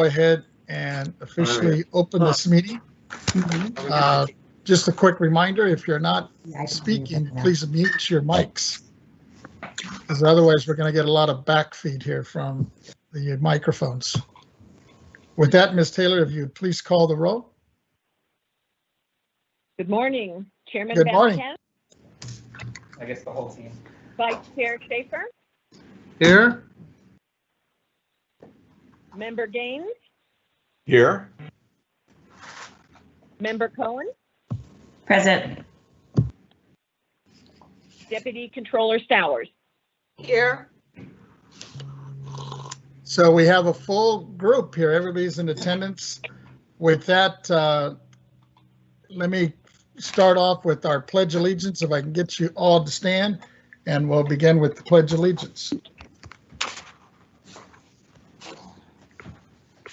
ahead and officially open this meeting. Just a quick reminder, if you're not speaking, please mute your mics, because otherwise we're going to get a lot of backfeed here from the microphones. With that, Ms. Taylor, if you'd please call the roll. Good morning, Chairman Good morning. Vasquez, I guess the whole team. Vice Chair Schaefer, Here. Member Gaines, Here. Member Cohen, Present. Deputy Controller Stowers. Here. So we have a full group here. Everybody's in attendance. With that, let me start off with our Pledge of Allegiance, if I can get you all to stand, and we'll begin with the Pledge of Allegiance.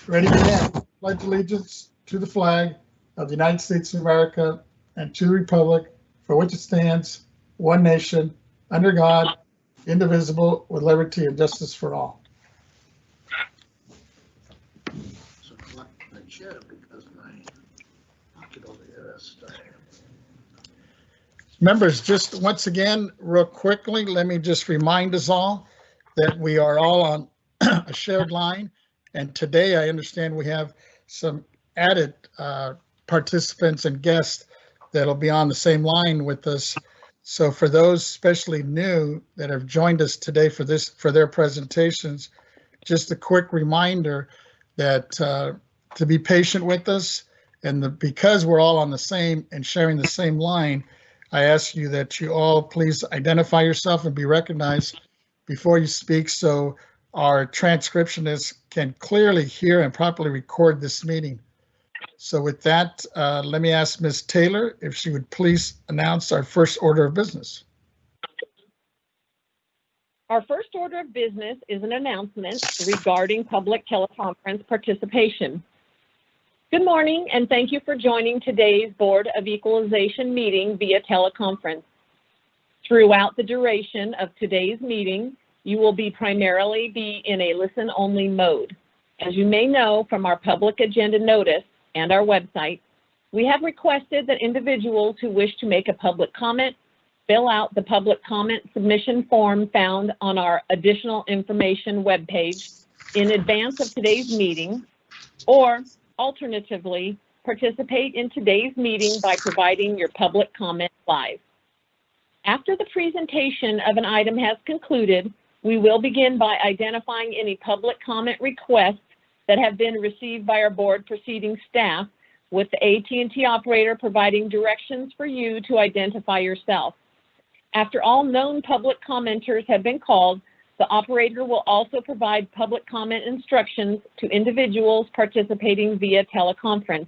Ready to begin. Pledge allegiance to the flag of the United States of America and to the republic for which it stands, one nation, under God, indivisible, with liberty and justice for all. So collect the chair because my pocket over here is stuck. Members, just once again, real quickly, let me just remind us all that we are all on a shared line. And today I understand we have some added participants and guests that'll be on the same line with us. So for those especially new that have joined us today for their presentations, just a quick reminder that to be patient with us, and because we're all on the same and sharing the same line, I ask you that you all please identify yourself and be recognized before you speak, so our transcriptionists can clearly hear and properly record this meeting. So with that, let me ask Ms. Taylor if she would please announce our first order of business. Our first order of business is an announcement regarding public teleconference participation. Good morning, and thank you for joining today's Board of Equalization meeting via teleconference. Throughout the duration of today's meeting, you will primarily be in a listen-only mode. As you may know from our public agenda notice and our website, we have requested that individuals who wish to make a public comment fill out the public comment submission form found on our additional information webpage in advance of today's meeting, or alternatively, participate in today's meeting by providing your public comment live. After the presentation of an item has concluded, we will begin by identifying any public comment requests that have been received by our board proceeding staff, with the AT&T operator providing directions for you to identify yourself. After all known public commenters have been called, the operator will also provide public comment instructions to individuals participating via teleconference.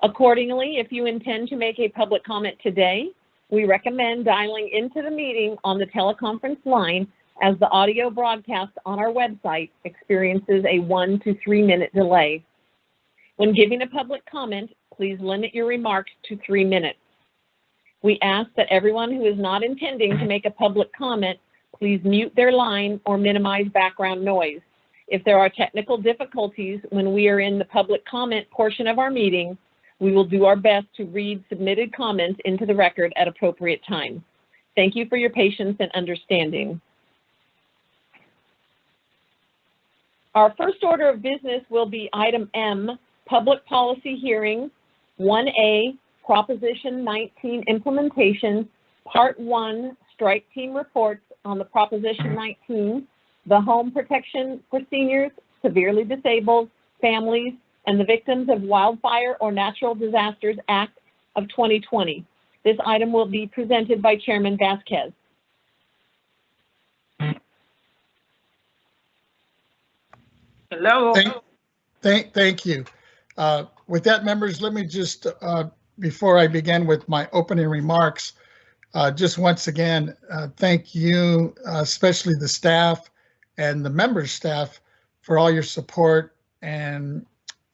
Accordingly, if you intend to make a public comment today, we recommend dialing into the meeting on the teleconference line, as the audio broadcast on our website experiences a 1 to 3 minute delay. When giving a public comment, please limit your remarks to 3 minutes. We ask that everyone who is not intending to make a public comment, please mute their line or minimize background noise. If there are technical difficulties when we are in the public comment portion of our meeting, we will do our best to read submitted comments into the record at appropriate time. Thank you for your patience and understanding. Our first order of business will be item M, Public Policy Hearing, 1A, Proposition 19 Implementation, Part 1, Strike Team Reports on the Proposition 19, the Home Protection for Seniors, Severely Disabled, Families, and the Victims of Wildfire or Natural Disasters Act of 2020. This item will be presented by Chairman Vasquez. Hello. Thank you. With that, members, let me just, before I begin with my opening remarks, just once again, thank you, especially the staff and the members' staff, for all your support and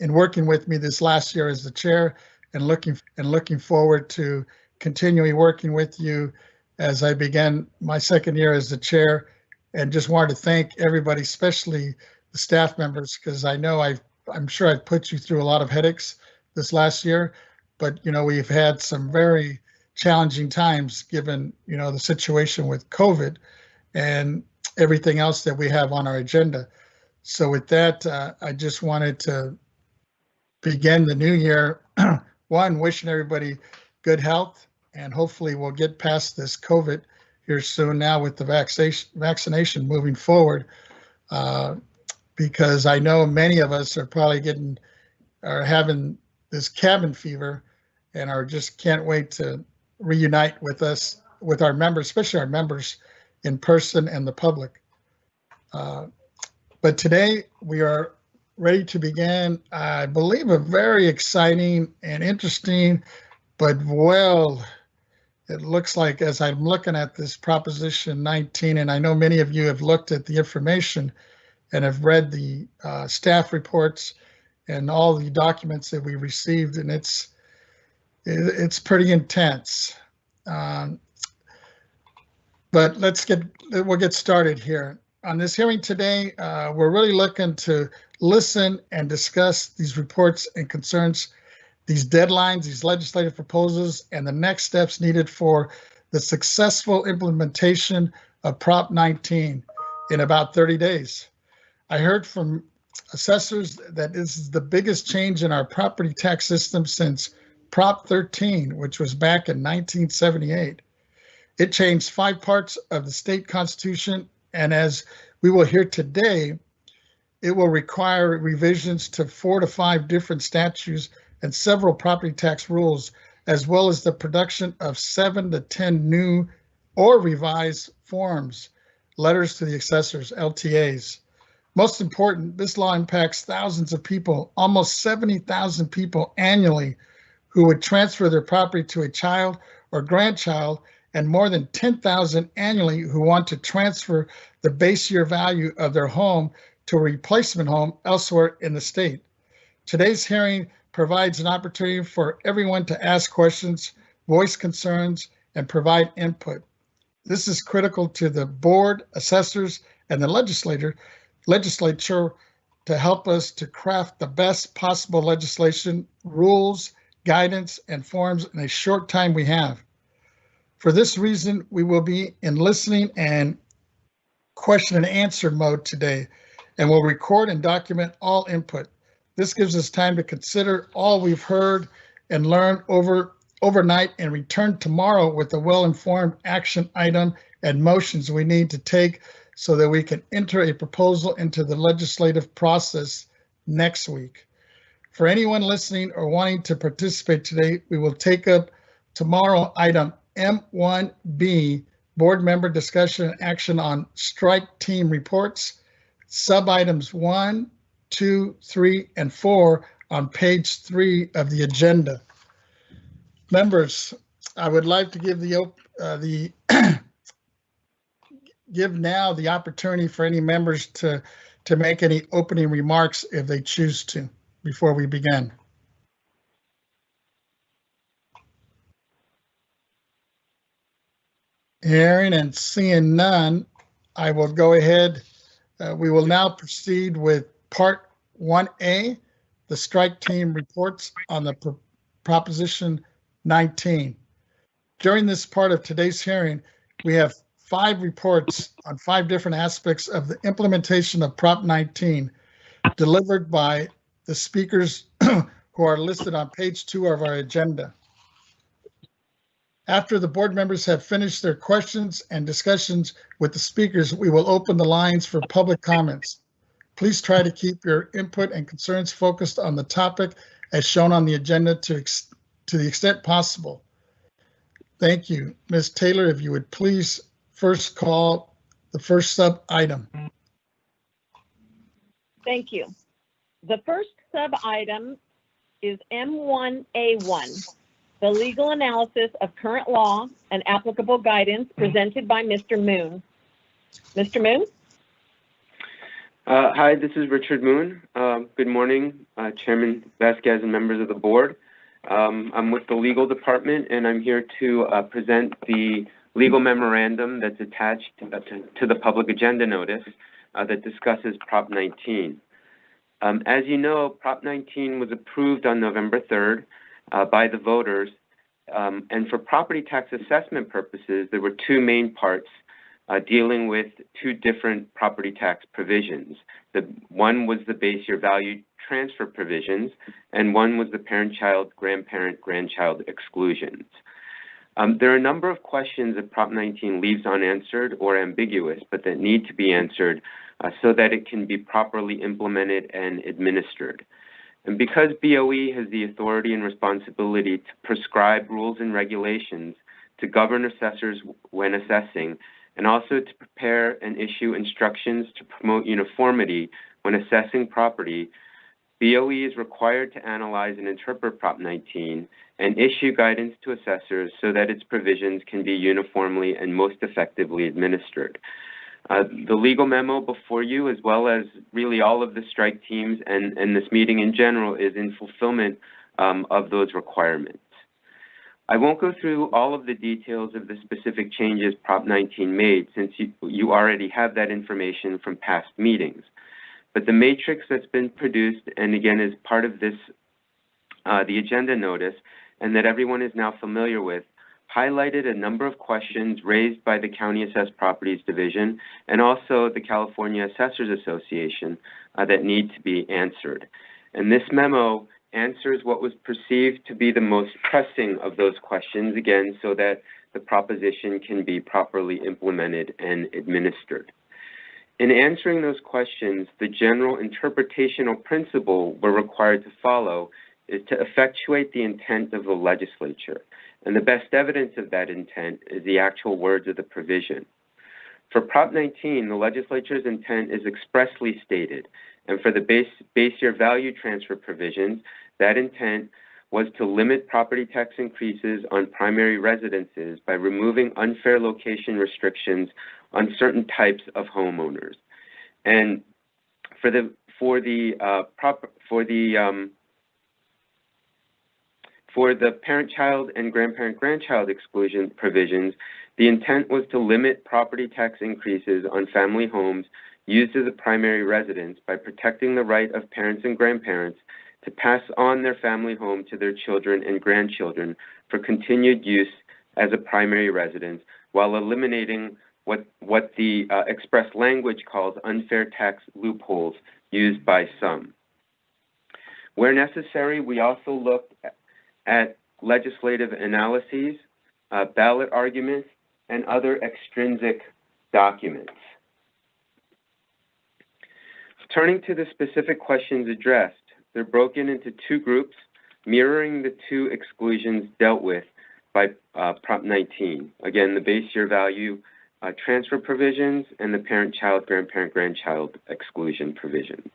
in working with me this last year as the chair, and looking forward to continuing working with you as I begin my second year as the chair. And just wanted to thank everybody, especially the staff members, because I know I've I'm sure I've put you through a lot of headaches this last year, but we've had some very challenging times given the situation with COVID and everything else that we have on our agenda. So with that, I just wanted to begin the new year, wishing everybody good health, and hopefully we'll get past this COVID here soon now with the vaccination moving forward, because I know many of us are probably having this cabin fever and are just can't wait to reunite with our members, especially our members in person and the public. But today we are ready to begin, I believe, a very exciting and interesting, but it looks like as I'm looking at this Proposition 19, and I know many of you have looked at the information and have read the staff reports and all the documents that we received, and it's pretty intense. But we'll get started here. On this hearing today, we're really looking to listen and discuss these reports and concerns, these deadlines, these legislative proposals, and the next steps needed for the successful implementation of Prop 19 in about 30 days. I heard from assessors that this is the biggest change in our property tax system since Prop 13, which was back in 1978. It changed 5 parts of the state constitution, and as we will hear today, it will require revisions to 4 to 5 different statutes and several property tax rules, as well as the production of 7 to 10 new or revised forms, letters to the assessors, LTAs. Most important, this law impacts thousands of people, almost 70,000 people annually, who would transfer their property to a child or grandchild, and more than 10,000 annually who want to transfer the base year value of their home to a replacement home elsewhere in the state. Today's hearing provides an opportunity for everyone to ask questions, voice concerns, and provide input. This is critical to the board, assessors, and the legislature to help us to craft the best possible legislation, rules, guidance, and forms in a short time we have. For this reason, we will be in listening and question and answer mode today, and will record and document all input. This gives us time to consider all we've heard and learned overnight, and return tomorrow with a well-informed action item and motions we need to take so that we can enter a proposal into the legislative process next week. For anyone listening or wanting to participate today, we will take up tomorrow item M1B, board member discussion and action on strike team reports, sub items 1, 2, 3, and 4 on page 3 of the agenda. Members, I would like to give give now the opportunity for any members to make any opening remarks if they choose to before we begin. Hearing and seeing none, I will go ahead. We will now proceed with Part 1A, the strike team reports on the Proposition 19. During this part of today's hearing, we have 5 reports on 5 different aspects of the implementation of Prop 19 delivered by the speakers who are listed on page 2 of our agenda. After the board members have finished their questions and discussions with the speakers, we will open the lines for public comments. Please try to keep your input and concerns focused on the topic as shown on the agenda to the extent possible. Thank you. Ms. Taylor, if you would please first call the first sub item. Thank you. The first sub item is M1A1, the legal analysis of current law and applicable guidance presented by Mr. Moon. Mr. Moon? Hi, this is Richard Moon. Good morning, Chairman Vasquez and members of the board. I'm with the legal department, and I'm here to present the legal memorandum that's attached to the public agenda notice that discusses Prop 19. As you know, Prop 19 was approved on November 3rd by the voters, and for property tax assessment purposes, there were two main parts dealing with two different property tax provisions. One was the base year value transfer provisions, and one was the parent-child, grandparent-grandchild exclusions. There are a number of questions that Prop 19 leaves unanswered or ambiguous, but that need to be answered so that it can be properly implemented and administered. And because BOE has the authority and responsibility to prescribe rules and regulations to govern assessors when assessing, and also to prepare and issue instructions to promote uniformity when assessing property, BOE is required to analyze and interpret Prop 19 and issue guidance to assessors so that its provisions can be uniformly and most effectively administered. The legal memo before you, as well as really all of the strike teams and this meeting in general, is in fulfillment of those requirements. I won't go through all of the details of the specific changes Prop 19 made, since you already have that information from past meetings. But the matrix that's been produced, and again is part of this, the agenda notice, and that everyone is now familiar with, highlighted a number of questions raised by the County Assessed Properties Division and also the California Assessors Association that need to be answered. And this memo answers what was perceived to be the most pressing of those questions, again, so that the proposition can be properly implemented and administered. In answering those questions, the general interpretational principle we're required to follow is to effectuate the intent of the legislature. And the best evidence of that intent is the actual words of the provision. For Prop 19, the legislature's intent is expressly stated, and for the base year value transfer provisions, that intent was to limit property tax increases on primary residences by removing unfair location restrictions on certain types of homeowners. And for the parent-child and grandparent-grandchild exclusion provisions, the intent was to limit property tax increases on family homes used as a primary residence by protecting the right of parents and grandparents to pass on their family home to their children and grandchildren for continued use as a primary residence, while eliminating what the express language calls unfair tax loopholes used by some. Where necessary, we also looked at legislative analyses, ballot arguments, and other extrinsic documents. Turning to the specific questions addressed, they're broken into two groups, mirroring the two exclusions dealt with by Prop 19. Again, the base year value transfer provisions and the parent-child, grandparent-grandchild exclusion provisions.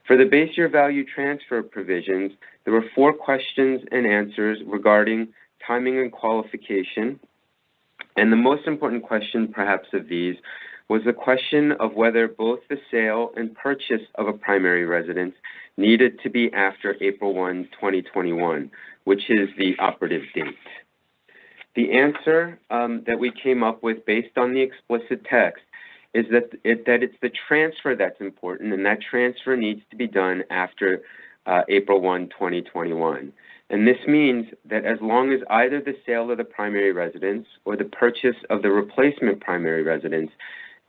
For the base year value transfer provisions, there were 4 questions and answers regarding timing and qualification. And the most important question, perhaps, of these was the question of whether both the sale and purchase of a primary residence needed to be after April 1, 2021, which is the operative date. The answer that we came up with based on the explicit text is that it's the transfer that's important, and that transfer needs to be done after April 1, 2021. And this means that as long as either the sale of the primary residence or the purchase of the replacement primary residence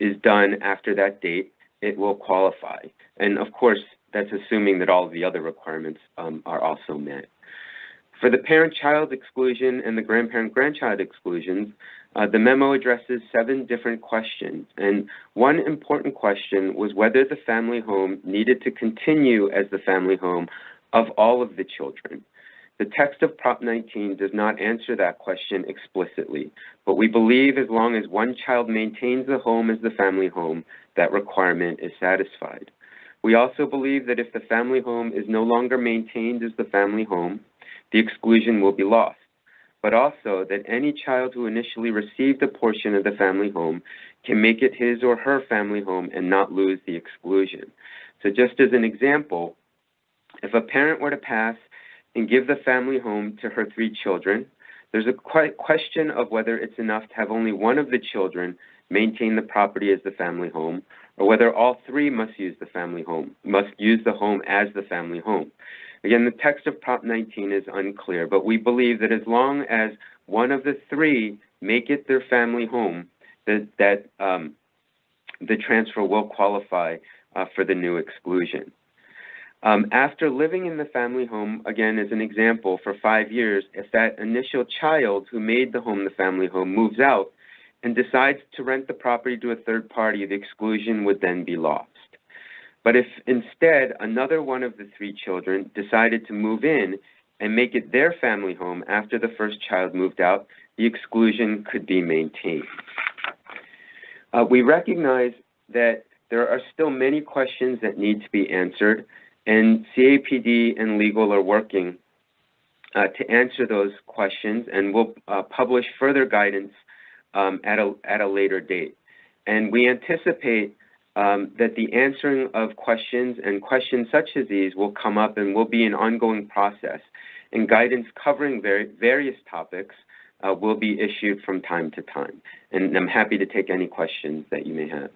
is done after that date, it will qualify. And of course, that's assuming that all of the other requirements are also met. For the parent-child exclusion and the grandparent-grandchild exclusions, the memo addresses 7 different questions. And one important question was whether the family home needed to continue as the family home of all of the children. The text of Prop 19 does not answer that question explicitly, but we believe as long as one child maintains the home as the family home, that requirement is satisfied. We also believe that if the family home is no longer maintained as the family home, the exclusion will be lost, but also that any child who initially received a portion of the family home can make it his or her family home and not lose the exclusion. So just as an example, if a parent were to pass and give the family home to her 3 children, there's a question of whether it's enough to have only one of the children maintain the property as the family home, or whether all three must use the home as the family home. Again, the text of Prop 19 is unclear, but we believe that as long as one of the three make it their family home, that the transfer will qualify for the new exclusion. After living in the family home, again, as an example, for 5 years, if that initial child who made the home the family home moves out and decides to rent the property to a third party, the exclusion would then be lost. But if instead another one of the three children decided to move in and make it their family home after the first child moved out, the exclusion could be maintained. We recognize that there are still many questions that need to be answered, and CAPD and legal are working to answer those questions, and we'll publish further guidance at a later date. And we anticipate that the answering of questions and questions such as these will come up and will be an ongoing process, and guidance covering various topics will be issued from time to time. And I'm happy to take any questions that you may have.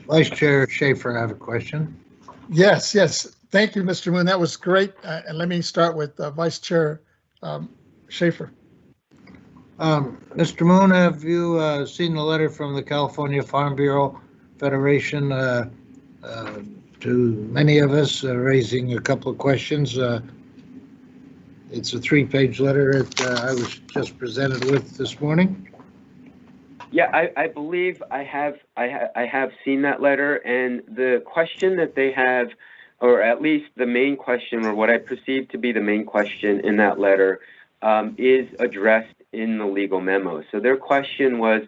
Vice Chair Schaefer, I have a question. Yes, yes. Thank you, Mr. Moon. That was great. And let me start with Vice Chair Schaefer. Mr. Moon, have you seen the letter from the California Farm Bureau Federation to many of us raising a couple of questions? It's a 3-page letter that I was just presented with this morning. Yeah, I believe I have seen that letter, and the question that they have, or at least the main question, or what I perceive to be the main question in that letter, is addressed in the legal memo. So their question was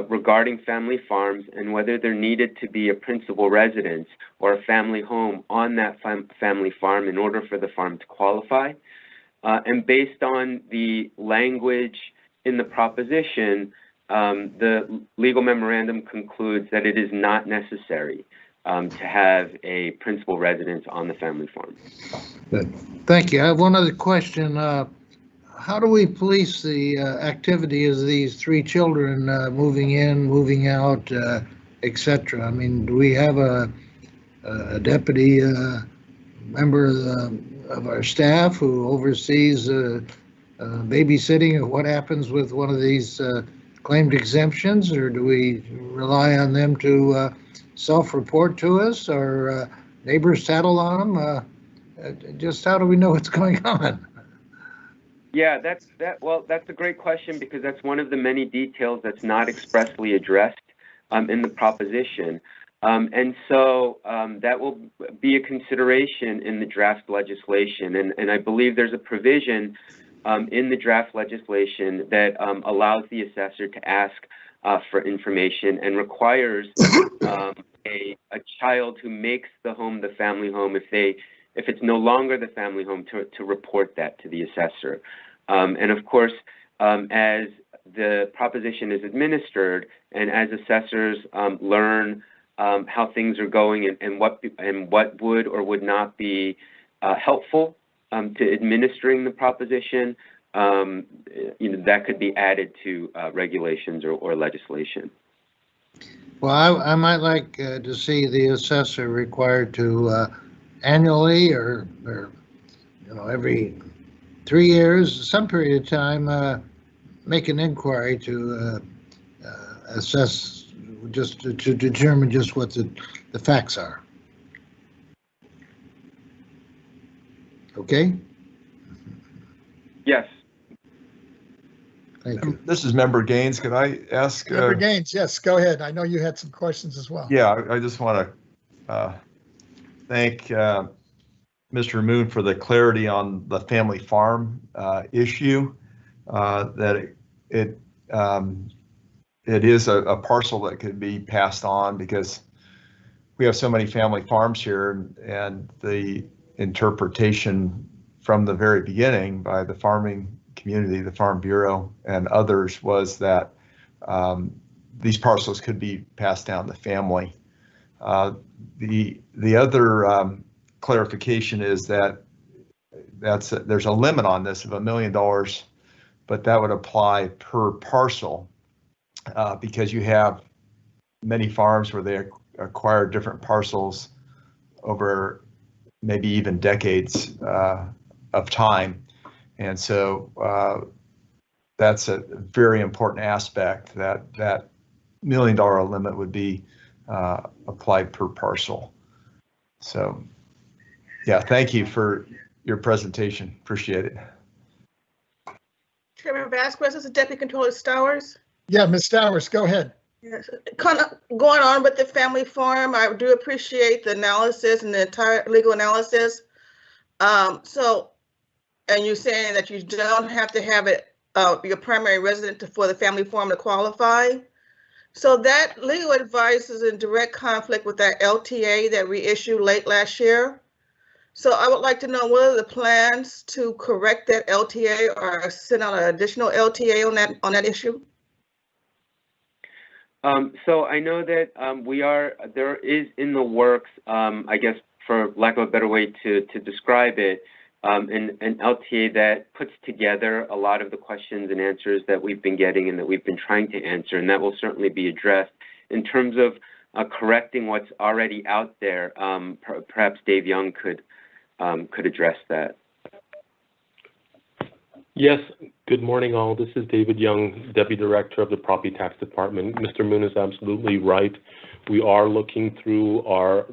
regarding family farms and whether there needed to be a principal residence or a family home on that family farm in order for the farm to qualify. And based on the language in the proposition, the legal memorandum concludes that it is not necessary to have a principal residence on the family farm. Good. Thank you. I have one other question. How do we police the activity of these three children moving in, moving out, etc.? I mean, do we have a deputy member of our staff who oversees babysitting of what happens with one of these claimed exemptions, or do we rely on them to self-report to us, or neighbors tattle on them? Just how do we know what's going on? Yeah, that's a great question, because that's one of the many details that's not expressly addressed in the proposition. And so that will be a consideration in the draft legislation. And I believe there's a provision in the draft legislation that allows the assessor to ask for information and requires a child who makes the home the family home, if it's no longer the family home, to report that to the assessor. And of course, as the proposition is administered and as assessors learn how things are going and what would or would not be helpful to administering the proposition, that could be added to regulations or legislation. Well, I might like to see the assessor required to annually or every 3 years, some period of time, make an inquiry to assess, just to determine just what the facts are. Okay? Yes. Thank you. This is Member Gaines. Can I ask? Member Gaines, yes, go ahead. I know you had some questions as well. Yeah, I just want to thank Mr. Moon for the clarity on the family farm issue, that it is a parcel that could be passed on, because we have so many family farms here, and the interpretation from the very beginning by the farming community, the Farm Bureau, and others was that these parcels could be passed down the family. The other clarification is that there's a limit on this of $1 million but that would apply per parcel because you have many farms where they acquire different parcels over maybe even decades of time. And so that's a very important aspect, that $1 million limit would be applied per parcel. So yeah, thank you for your presentation. Appreciate it. Chairman Vasquez, this is Deputy Controller Stowers. Yeah, Ms. Stowers, go ahead. Yes, kind of going on with the family farm, I do appreciate the analysis and the entire legal analysis. And you're saying that you don't have to have it your primary resident for the family farm to qualify. So that legal advice is in direct conflict with that LTA that we issued late last year. So I would like to know what are the plans to correct that LTA or send out an additional LTA on that issue? So I know that there is in the works, I guess for lack of a better way to describe it, an LTA that puts together a lot of the questions and answers that we've been getting and that we've been trying to answer, and that will certainly be addressed. In terms of correcting what's already out there, perhaps Dave Young could address that. Yes, good morning all. This is David Young, Deputy Director of the Property Tax Department. Mr. Moon is absolutely right. We are looking through our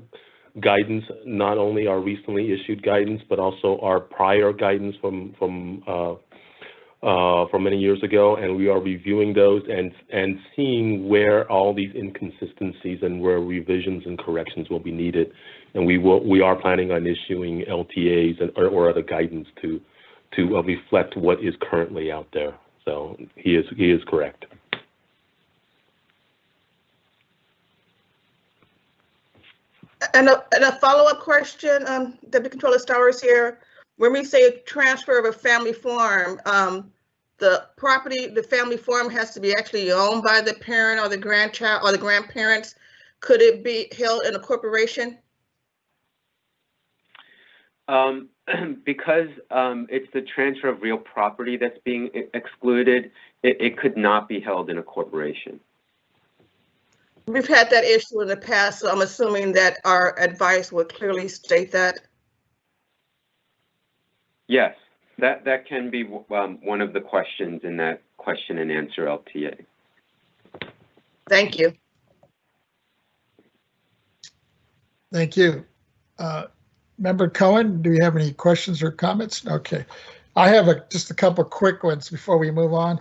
guidance, not only our recently issued guidance, but also our prior guidance from many years ago, and we are reviewing those and seeing where all these inconsistencies and where revisions and corrections will be needed. And we are planning on issuing LTAs or other guidance to reflect what is currently out there. So he is correct. And a follow-up question, Deputy Controller Stowers here. When we say transfer of a family farm, the property, the family farm has to be actually owned by the parent or the grandchild or the grandparents. Could it be held in a corporation? Because it's the transfer of real property that's being excluded, it could not be held in a corporation. We've had that issue in the past, so I'm assuming that our advice would clearly state that. Yes, that can be one of the questions in that question and answer LTA. Thank you. Thank you. Member Cohen, do you have any questions or comments? Okay. I have just a couple quick ones before we move on.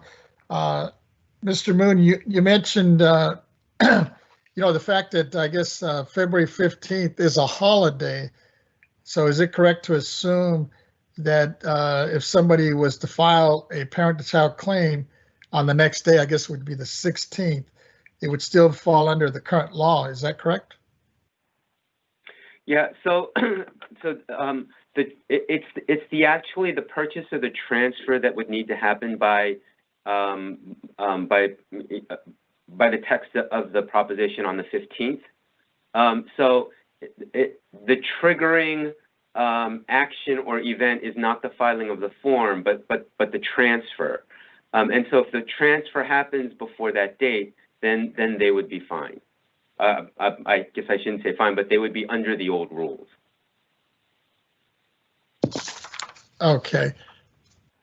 Mr. Moon, you mentioned, the fact that I guess February 15th is a holiday. So is it correct to assume that if somebody was to file a parent-to-child claim on the next day, I guess it would be the 16th, it would still fall under the current law? Is that correct? Yeah. So, it's actually the purchase or the transfer that would need to happen by the text of the proposition on the 15th. So the triggering action or event is not the filing of the form, but the transfer. And so if the transfer happens before that date, then they would be fine. I guess I shouldn't say fine, but they would be under the old rules. Okay.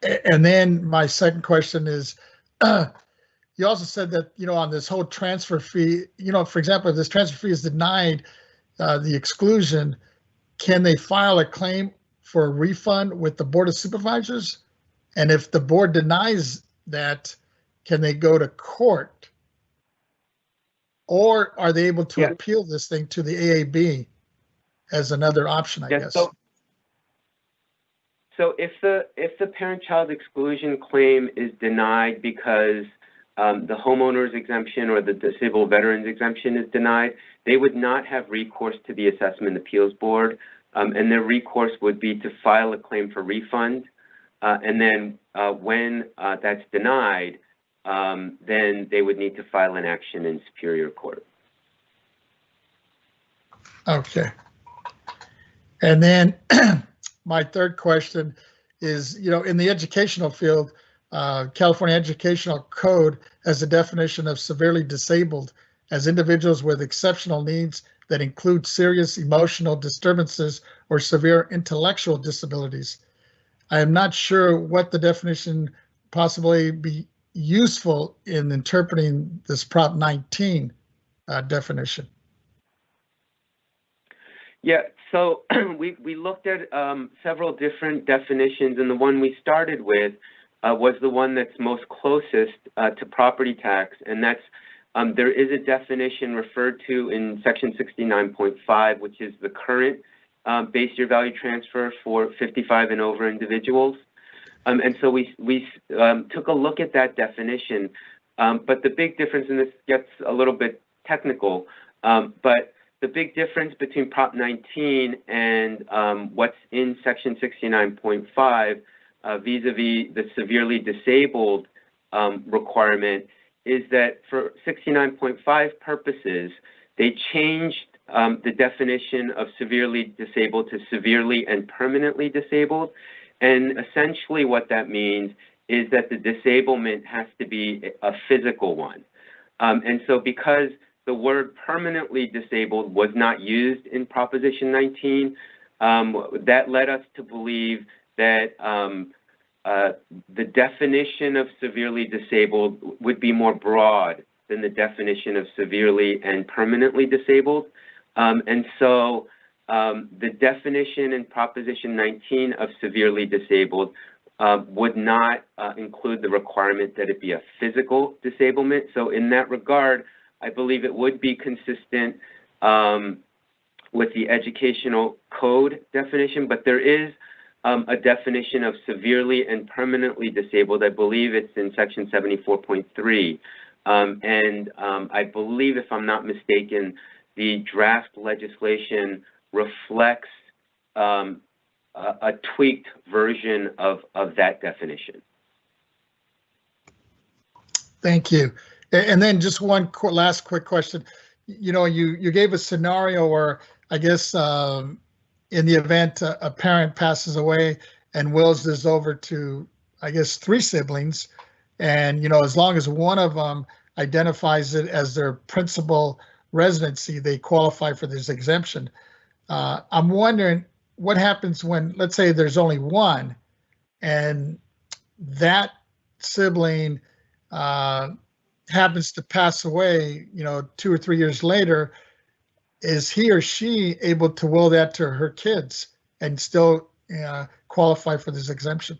And then my second question is, you also said that, on this whole transfer fee, for example, if this transfer fee is denied, the exclusion, can they file a claim for a refund with the Board of Supervisors? And if the board denies that, can they go to court? Or are they able to appeal this thing to the AAB as another option, I guess? So if the parent-child exclusion claim is denied because the homeowner's exemption or the disabled veterans exemption is denied, they would not have recourse to the Assessment Appeals Board, and their recourse would be to file a claim for refund. And then when that's denied, then they would need to file an action in Superior Court. Okay. And then my third question is, in the educational field, California Educational Code has a definition of severely disabled as individuals with exceptional needs that include serious emotional disturbances or severe intellectual disabilities. I am not sure what the definition possibly be useful in interpreting this Prop 19 definition. Yeah, so we looked at several different definitions, and the one we started with was the one that's most closest to property tax, and that's there is a definition referred to in Section 69.5, which is the current base year value transfer for 55 and over individuals. And so we took a look at that definition, but the big difference, and this gets a little bit technical, but the big difference between Prop 19 and what's in Section 69.5 vis-a-vis the severely disabled requirement is that for 69.5 purposes, they changed the definition of severely disabled to severely and permanently disabled. And essentially what that means is that the disablement has to be a physical one. And so because the word permanently disabled was not used in Proposition 19, that led us to believe that the definition of severely disabled would be more broad than the definition of severely and permanently disabled. And so the definition in Proposition 19 of severely disabled would not include the requirement that it be a physical disablement. So in that regard, I believe it would be consistent with the educational code definition, but there is a definition of severely and permanently disabled. I believe it's in Section 74.3. And I believe, if I'm not mistaken, the draft legislation reflects a tweaked version of that definition. Thank you. And then just one last quick question. You know, you gave a scenario where I guess in the event a parent passes away and wills this over to, I guess, 3 siblings, and, you know, as long as one of them identifies it as their principal residency, they qualify for this exemption. I'm wondering what happens when, let's say there's only one and that sibling happens to pass away, you know, 2 or 3 years later. Is he or she able to will that to her kids and still qualify for this exemption?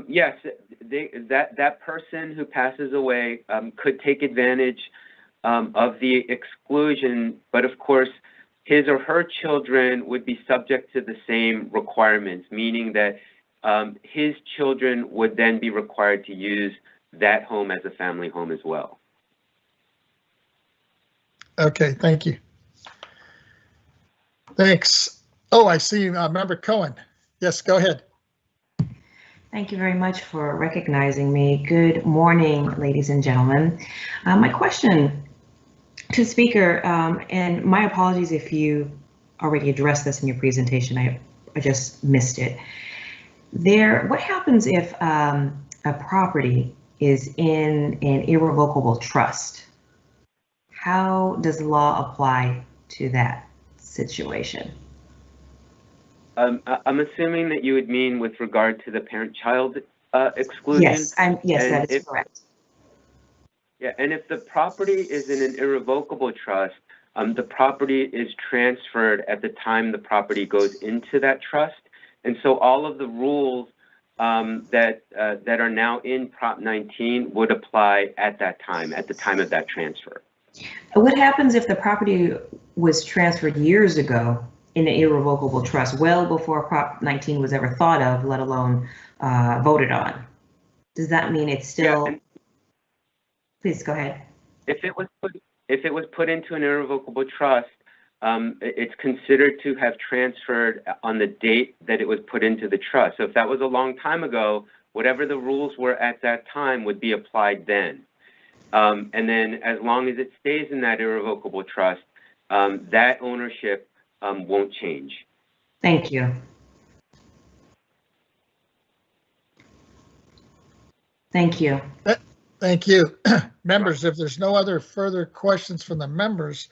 Yes, that person who passes away could take advantage of the exclusion, but of course, his or her children would be subject to the same requirements, meaning that his children would then be required to use that home as a family home as well. Okay, thank you. Thanks. Oh, I see Member Cohen. Yes, go ahead. Thank you very much for recognizing me. Good morning, ladies and gentlemen. My question to the speaker, and my apologies if you already addressed this in your presentation, I just missed it. What happens if a property is in an irrevocable trust? How does law apply to that situation? I'm assuming that you would mean with regard to the parent-child exclusion. Yes, that is correct. Yeah, and if the property is in an irrevocable trust, the property is transferred at the time the property goes into that trust. And so all of the rules that are now in Prop 19 would apply at that time, at the time of that transfer. What happens if the property was transferred years ago in an irrevocable trust, well before Prop 19 was ever thought of, let alone voted on? Does that mean it's still? Yeah, please go ahead. If it was put into an irrevocable trust, it's considered to have transferred on the date that it was put into the trust. So if that was a long time ago, whatever the rules were at that time would be applied then. And then as long as it stays in that irrevocable trust, that ownership won't change. Thank you. Thank you. Thank you. Members, if there's no other further questions from the members,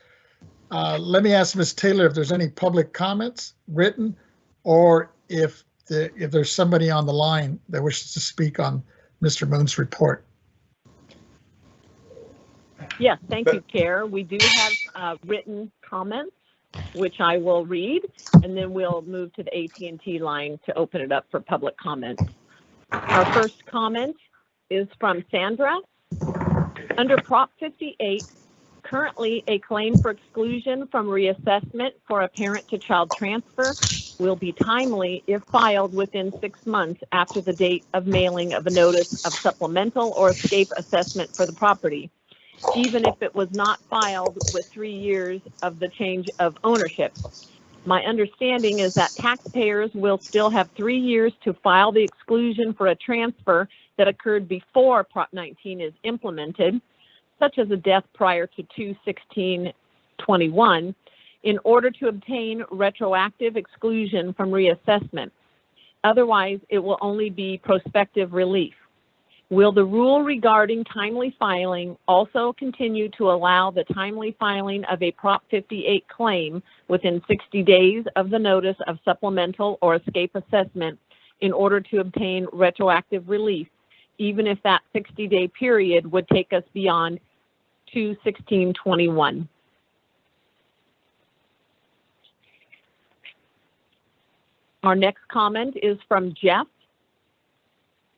let me ask Ms. Taylor if there's any public comments written, or if there's somebody on the line that wishes to speak on Mr. Moon's report. Yes, thank you, Chair. We do have written comments, which I will read, and then we'll move to the AT&T line to open it up for public comment. Our first comment is from Sandra. Under Prop 58, currently a claim for exclusion from reassessment for a parent-to-child transfer will be timely if filed within 6 months after the date of mailing of a notice of supplemental or escape assessment for the property, even if it was not filed with 3 years of the change of ownership. My understanding is that taxpayers will still have 3 years to file the exclusion for a transfer that occurred before Prop 19 is implemented, such as a death prior to 2/16/21, in order to obtain retroactive exclusion from reassessment. Otherwise, it will only be prospective relief. Will the rule regarding timely filing also continue to allow the timely filing of a Prop 58 claim within 60 days of the notice of supplemental or escape assessment in order to obtain retroactive relief, even if that 60-day period would take us beyond 2/16/21? Our next comment is from Jeff.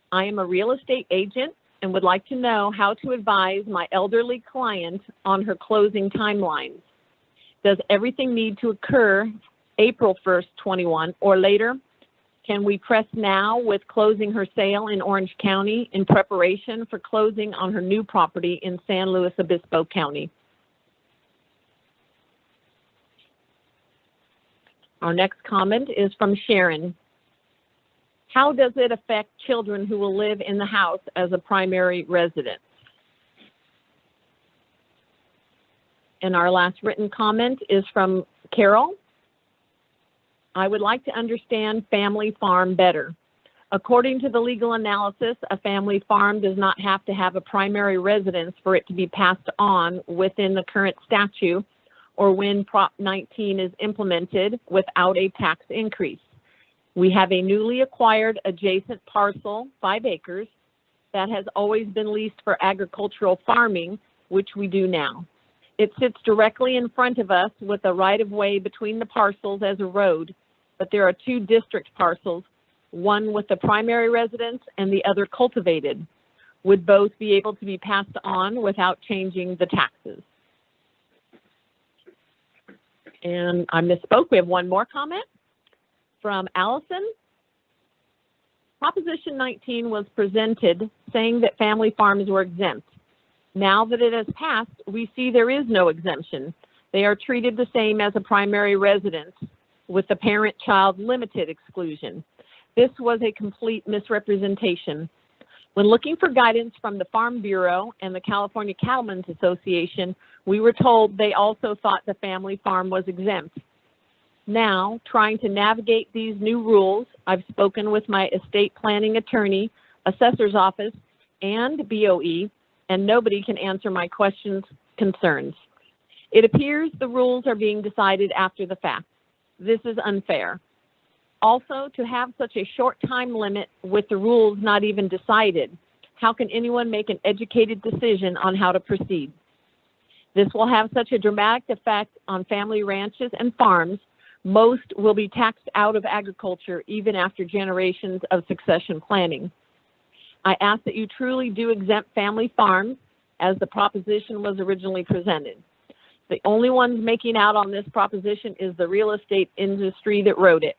I am a real estate agent and would like to know how to advise my elderly client on her closing timelines. Does everything need to occur April 1st, 21 or later? Can we press now with closing her sale in Orange County in preparation for closing on her new property in San Luis Obispo County? Our next comment is from Sharon. How does it affect children who will live in the house as a primary residence? And our last written comment is from Carol. I would like to understand family farm better. According to the legal analysis, a family farm does not have to have a primary residence for it to be passed on within the current statute or when Prop 19 is implemented without a tax increase. We have a newly acquired adjacent parcel, 5 acres, that has always been leased for agricultural farming, which we do now. It sits directly in front of us with a right-of-way between the parcels as a road, but there are 2 district parcels, one with the primary residence and the other cultivated. Would both be able to be passed on without changing the taxes? And I misspoke, we have one more comment from Allison. Proposition 19 was presented saying that family farms were exempt. Now that it has passed, we see there is no exemption. They are treated the same as a primary residence with the parent-child limited exclusion. This was a complete misrepresentation. When looking for guidance from the Farm Bureau and the California Cattlemen's Association, we were told they also thought the family farm was exempt. Now, trying to navigate these new rules, I've spoken with my estate planning attorney, assessor's office, and BOE, and nobody can answer my questions, concerns. It appears the rules are being decided after the fact. This is unfair. Also, to have such a short time limit with the rules not even decided, how can anyone make an educated decision on how to proceed? This will have such a dramatic effect on family ranches and farms. Most will be taxed out of agriculture even after generations of succession planning. I ask that you truly do exempt family farms as the proposition was originally presented. The only ones making out on this proposition is the real estate industry that wrote it.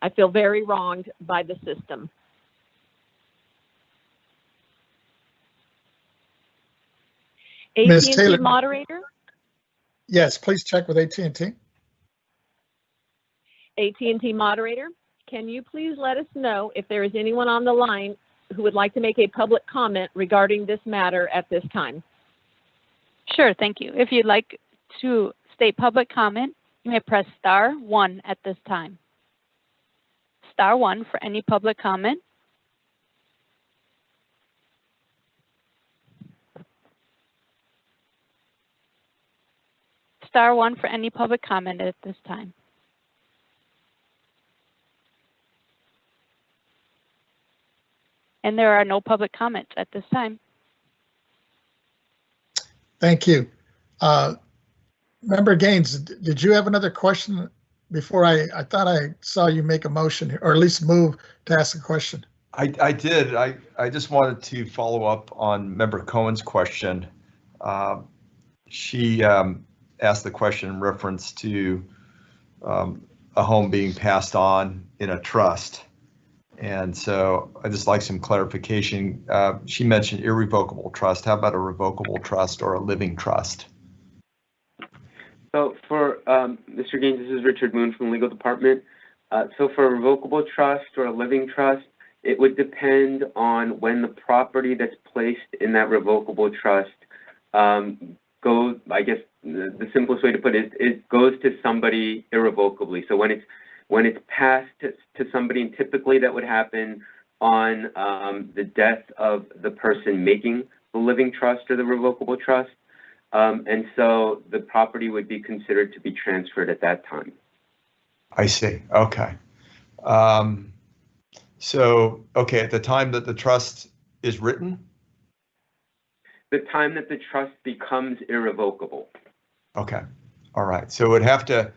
I feel very wronged by the system. Ms. AT&T Taylor. moderator? Yes, please check with AT&T. AT&T moderator, can you please let us know if there is anyone on the line who would like to make a public comment regarding this matter at this time? Sure, thank you. If you'd like to state public comment, you may press *1 at this time. *1 for any public comment. star one for any public comment at this time. And there are no public comments at this time. Thank you. Member Gaines, did you have another question before I thought I saw you make a motion or at least move to ask a question? I did. I just wanted to follow up on Member Cohen's question. She asked the question in reference to a home being passed on in a trust. And so I just like some clarification. She mentioned irrevocable trust. How about a revocable trust or a living trust? So for Mr. Gaines, this is Richard Moon from the legal department. So for a revocable trust or a living trust, it would depend on when the property that's placed in that revocable trust goes, I guess the simplest way to put it is it goes to somebody irrevocably. So when it's passed to somebody, and typically that would happen on the death of the person making the living trust or the revocable trust. And so the property would be considered to be transferred at that time. I see. Okay. Okay, at the time that the trust is written? The time that the trust becomes irrevocable. Okay. All right. So it would have to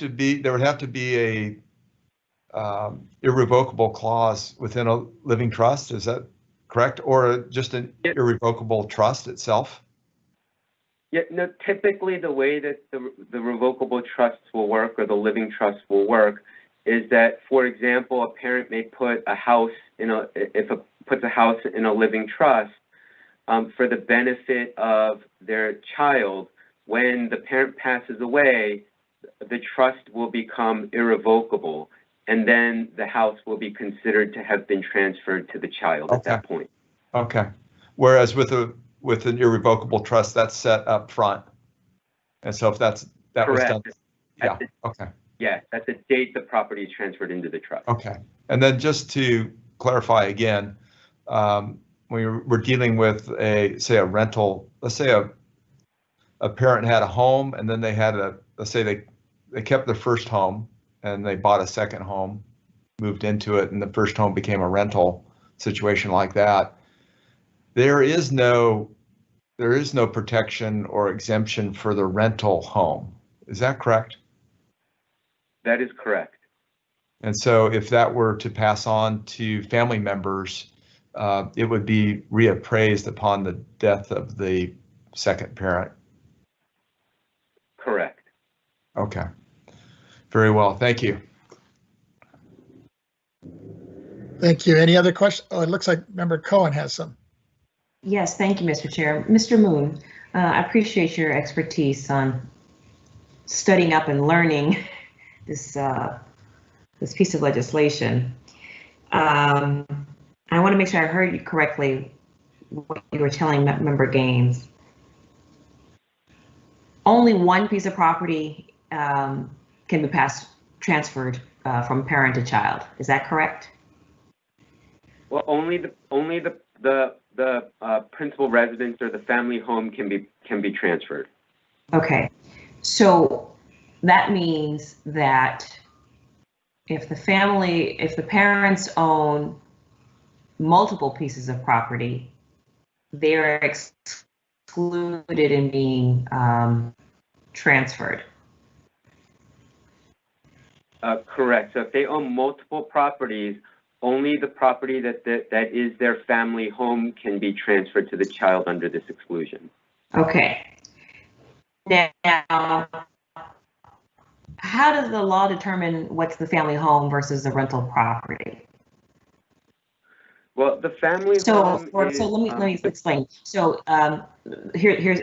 be a irrevocable clause within a living trust. Is that correct? Or just an irrevocable trust itself? Yeah, no, typically the way that the revocable trusts will work or the living trust will work is that, for example, a parent may put a house puts a house in a living trust for the benefit of their child. When the parent passes away, the trust will become irrevocable, and then the house will be considered to have been transferred to the child at that point. Okay. Whereas with an irrevocable trust, that's set up front. And so if that Correct. was done. Yeah. Okay. Yeah, at the date the property is transferred into the trust. Okay. And then just to clarify again, when we're dealing with a rental, let's say a parent had a home and then they had let's say they kept their first home and they bought a second home, moved into it, and the first home became a rental situation like that. There is no protection or exemption for the rental home. Is that correct? That is correct. And so if that were to pass on to family members, it would be reappraised upon the death of the second parent. Correct. Okay. Very well. Thank you. Thank you. Any other questions? Oh, it looks like Member Cohen has some. Yes, thank you, Mr. Chair. Mr. Moon, I appreciate your expertise on studying up and learning this piece of legislation. I want to make sure I heard you correctly what you were telling Member Gaines. Only one piece of property can be transferred from parent to child. Is that correct? Well, only the principal residence or the family home can be transferred. Okay, so that means that if the parents own multiple pieces of property, they're excluded in being transferred. Correct. So if they own multiple properties, only the property that is their family home can be transferred to the child under this exclusion. Okay. Now, how does the law determine what's the family home versus the rental property? Well, the family home is, so let me explain. So here's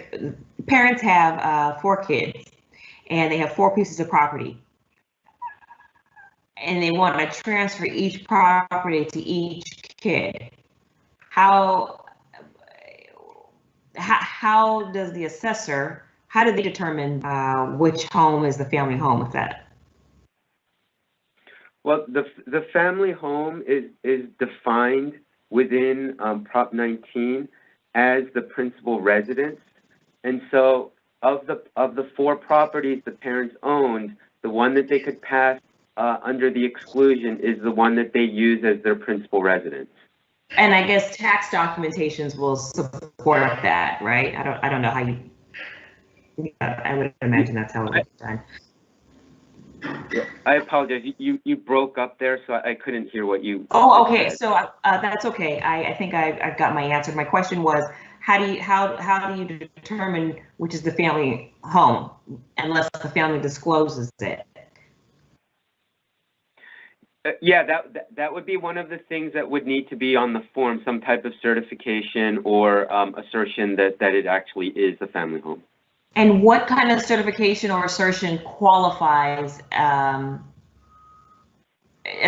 parents have 4 kids, and they have 4 pieces of property, and they want to transfer each property to each kid. How does the assessor? How do they determine which home is the family home with that? Well, the family home is defined within Prop 19 as the principal residence, and so of the 4 properties the parents owned, the one that they could pass under the exclusion is the one that they use as their principal residence. And I guess tax documentations will support that, right? I don't know how you. I would imagine that's how it would be done. I apologize. You broke up there, so I couldn't hear what you. Oh, okay. So that's okay. I think I've got my answer. My question was, how do you determine which is the family home unless the family discloses it? Yeah, that would be one of the things that would need to be on the form, some type of certification or assertion that it actually is the family home. And what kind of certification or assertion qualifies as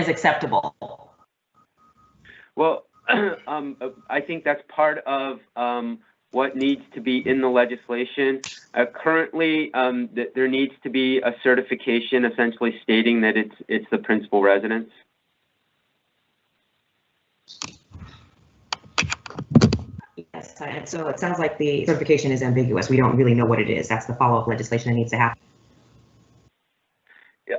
acceptable? Well, I think that's part of what needs to be in the legislation. Currently, there needs to be a certification essentially stating that it's the principal residence. Yes, and so it sounds like the certification is ambiguous. We don't really know what it is. That's the follow-up legislation that needs to happen.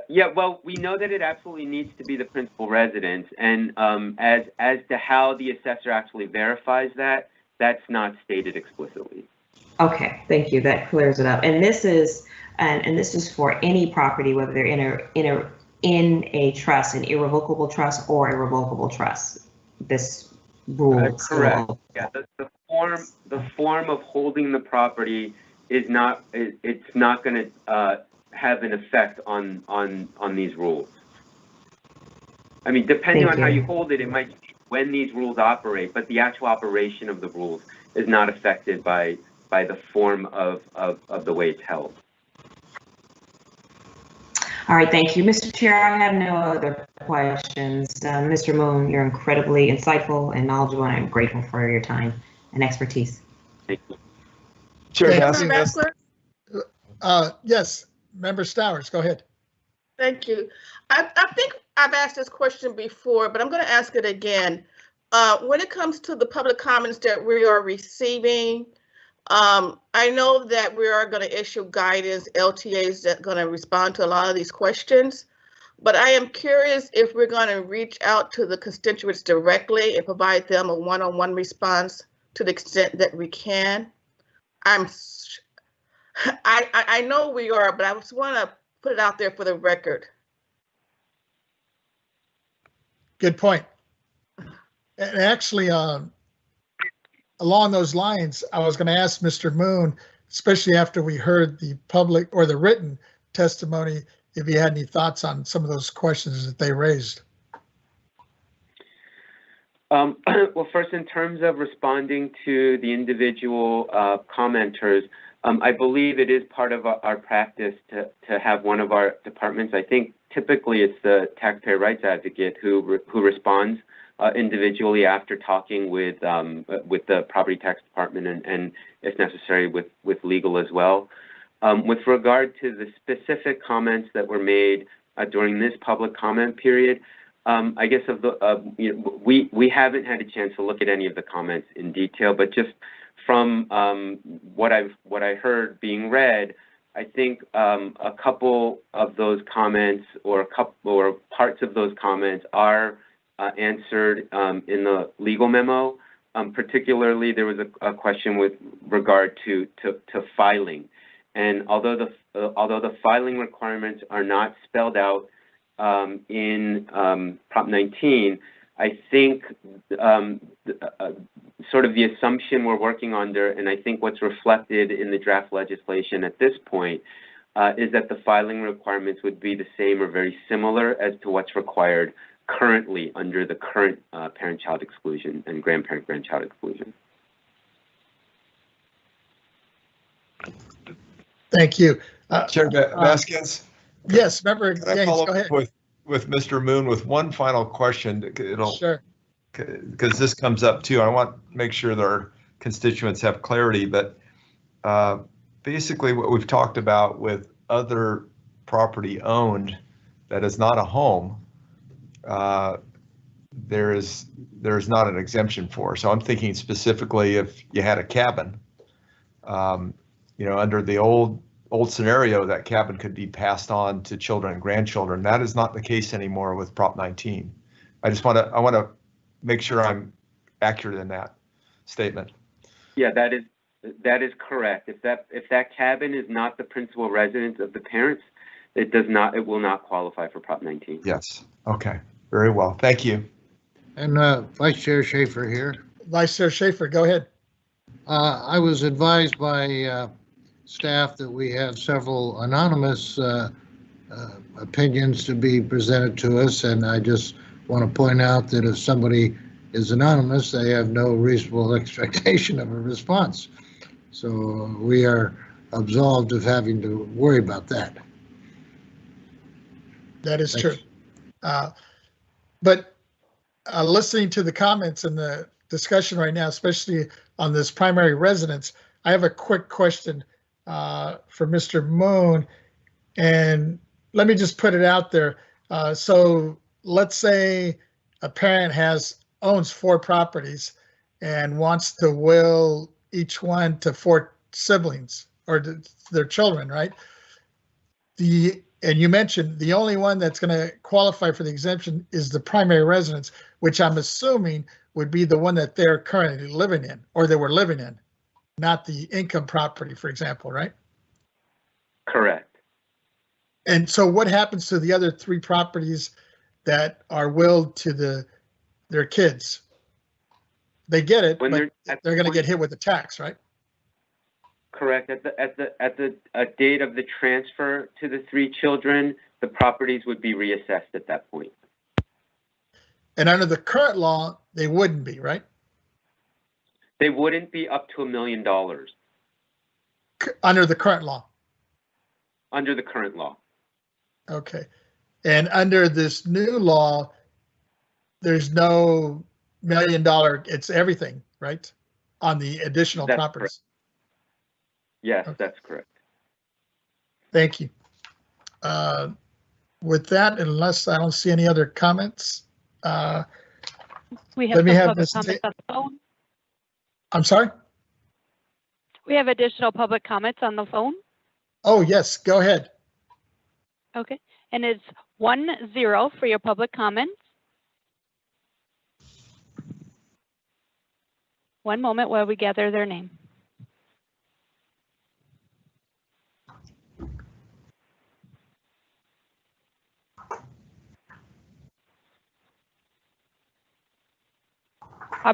Yeah, well, we know that it absolutely needs to be the principal residence, and as to how the assessor actually verifies that, that's not stated explicitly. Okay, thank you. That clears it up. And this is for any property, whether they're in a trust, an irrevocable trust or a revocable trust. This rule. Correct. Yeah, the form of holding the property is not. It's not going to have an effect on these rules. I mean, depending on how you hold it, it might be when these rules operate, but the actual operation of the rules is not affected by the form of the way it's held. All right, thank you. Mr. Chair, I have no other questions. Mr. Moon, you're incredibly insightful and knowledgeable, and I'm grateful for your time and expertise. Thank you. Chair Yes, Member Stowers, go ahead. Thank you. I think I've asked this question before, but I'm going to ask it again. When it comes to the public comments that we are receiving, I know that we are going to issue guidance, LTAs that are going to respond to a lot of these questions, but I am curious if we're going to reach out to the constituents directly and provide them a one-on-one response to the extent that we can. I know we are, but I just want to put it out there for the record. Good point. And actually, along those lines, I was going to ask Mr. Moon, especially after we heard the public or the written testimony, if he had any thoughts on some of those questions that they raised. Well, first, in terms of responding to the individual commenters, I believe it is part of our practice to have one of our departments. I think typically it's the taxpayer rights advocate who responds individually after talking with the property tax department and if necessary with legal as well. With regard to the specific comments that were made during this public comment period, I guess we haven't had a chance to look at any of the comments in detail, but just from what I heard being read, I think a couple of those comments or parts of those comments are answered in the legal memo. Particularly, there was a question with regard to filing, and although the filing requirements are not spelled out in Prop 19, I think sort of the assumption we're working under, and I think what's reflected in the draft legislation at this point, is that the filing requirements would be the same or very similar as to what's required currently under the current parent-child exclusion and grandparent-grandchild exclusion. Thank you. Chair Vasquez? Yes, Member Can I Gaines, follow go ahead. up with Mr. Moon with one final question? Sure. Because this comes up too. I want to make sure that our constituents have clarity, but basically what we've talked about with other property owned that is not a home, there is not an exemption for. So I'm thinking specifically if you had a cabin, Under the old scenario, that cabin could be passed on to children and grandchildren. That is not the case anymore with Prop 19. I want to make sure I'm accurate in that statement. Yeah, that is correct. If that cabin is not the principal residence of the parents, it will not qualify for Prop 19. Yes. Okay. Very well. Thank you. And Vice Chair Schaefer here. Vice Chair Schaefer, go ahead. I was advised by staff that we have several anonymous opinions to be presented to us, and I just want to point out that if somebody is anonymous, they have no reasonable expectation of a response. So we are absolved of having to worry about that. That is true. But listening to the comments and the discussion right now, especially on this primary residence, I have a quick question for Mr. Moon, and let me just put it out there. So let's say a parent owns 4 properties and wants to will each one to 4 siblings or their children, right? And you mentioned the only one that's going to qualify for the exemption is the primary residence, which I'm assuming would be the one that they're currently living in or they were living in, not the income property, for example, right? Correct. And so what happens to the other 3 properties that are willed to their kids? They get it, but they're going to get hit with the tax, right? Correct. At the date of the transfer to the 3 children, the properties would be reassessed at that point. And under the current law, they wouldn't be, right? They wouldn't be up to $1 million. Under the current law. Under the current law. Okay. And under this new law, there's no $1 million, it's everything, right? On the additional That's properties. correct. Yes, Okay. That's correct. Thank you. With that, unless I don't see any other comments, We have let me some have public Ms. comments on the phone. I'm sorry? We have additional public comments on the phone. Oh, yes, go ahead. Okay, and it's 1-0 for your public comments. One moment while we gather their name.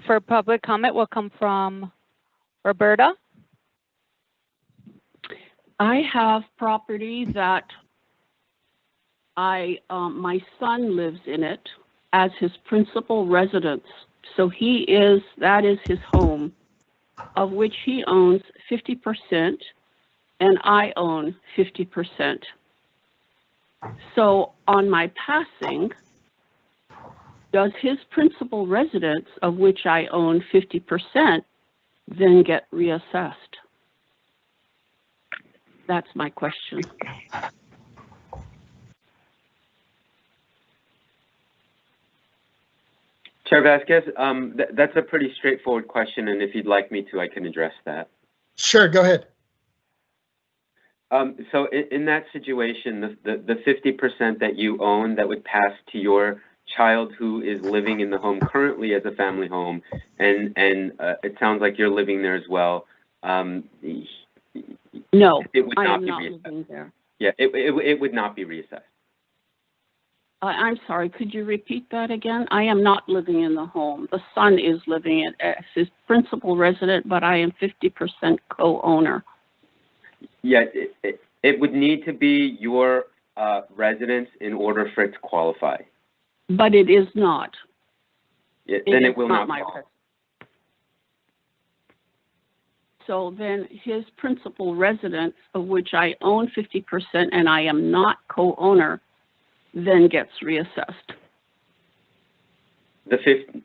For public comment will come from Roberta. I have property that my son lives in it as his principal residence. So that is his home, of which he owns 50% and I own 50%. So on my passing, does his principal residence, of which I own 50%, then get reassessed? That's my question. Chair Vasquez, that's a pretty straightforward question, and if you'd like me to, I can address that. Sure, go ahead. So in that situation, the 50% that you own that would pass to your child who is living in the home currently as a family home, and it sounds like you're living there as well. No, it would I not am be not reassessed. living there. Yeah, it would not be reassessed. I'm sorry, could you repeat that again? I am not living in the home. The son is living in as his principal resident, but I am 50% co-owner. Yeah, it would need to be your residence in order for it to qualify. But it is not. Then it will not my qualify. So then his principal residence, of which I own 50% and I am not co-owner, then gets reassessed.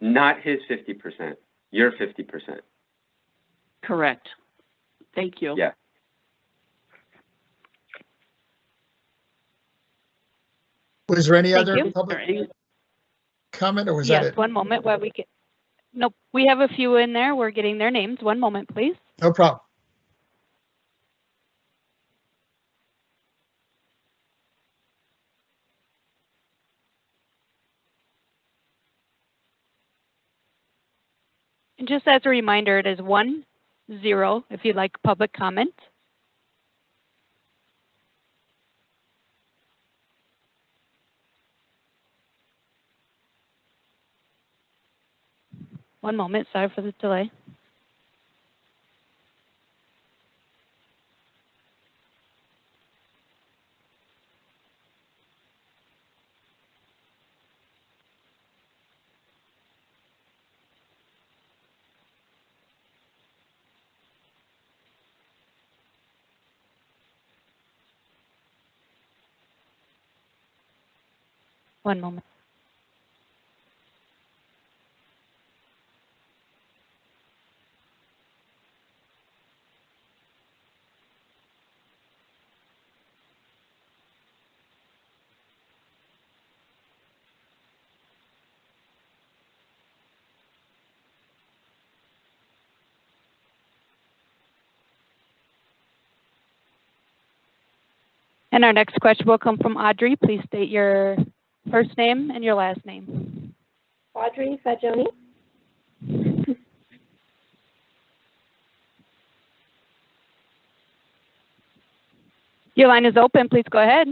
Not his 50%, your 50%. Correct. Thank you. Yeah. Was there any Thank other you. public comment, or was that Yes, it? one moment while we get, nope, we have a few in there. We're getting their names. One moment, please. No problem. And just as a reminder, it is 1-0 if you'd like public comment. One moment, sorry for the delay. One moment. And our next question will come from Audrey. Please state your first name and your last name. Audrey Fagioni. Your line is open. Please go ahead.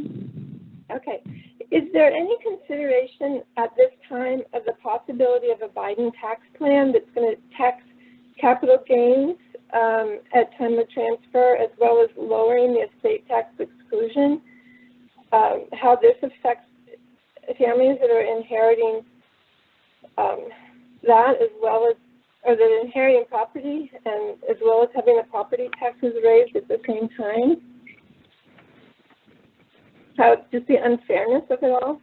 Okay. Is there any consideration at this time of the possibility of a Biden tax plan that's going to tax capital gains at time of transfer, as well as lowering the estate tax exclusion? How this affects families that are inheriting that, as well as, or that are inheriting property, and as well as having the property taxes raised at the same time? How, just the unfairness of it all?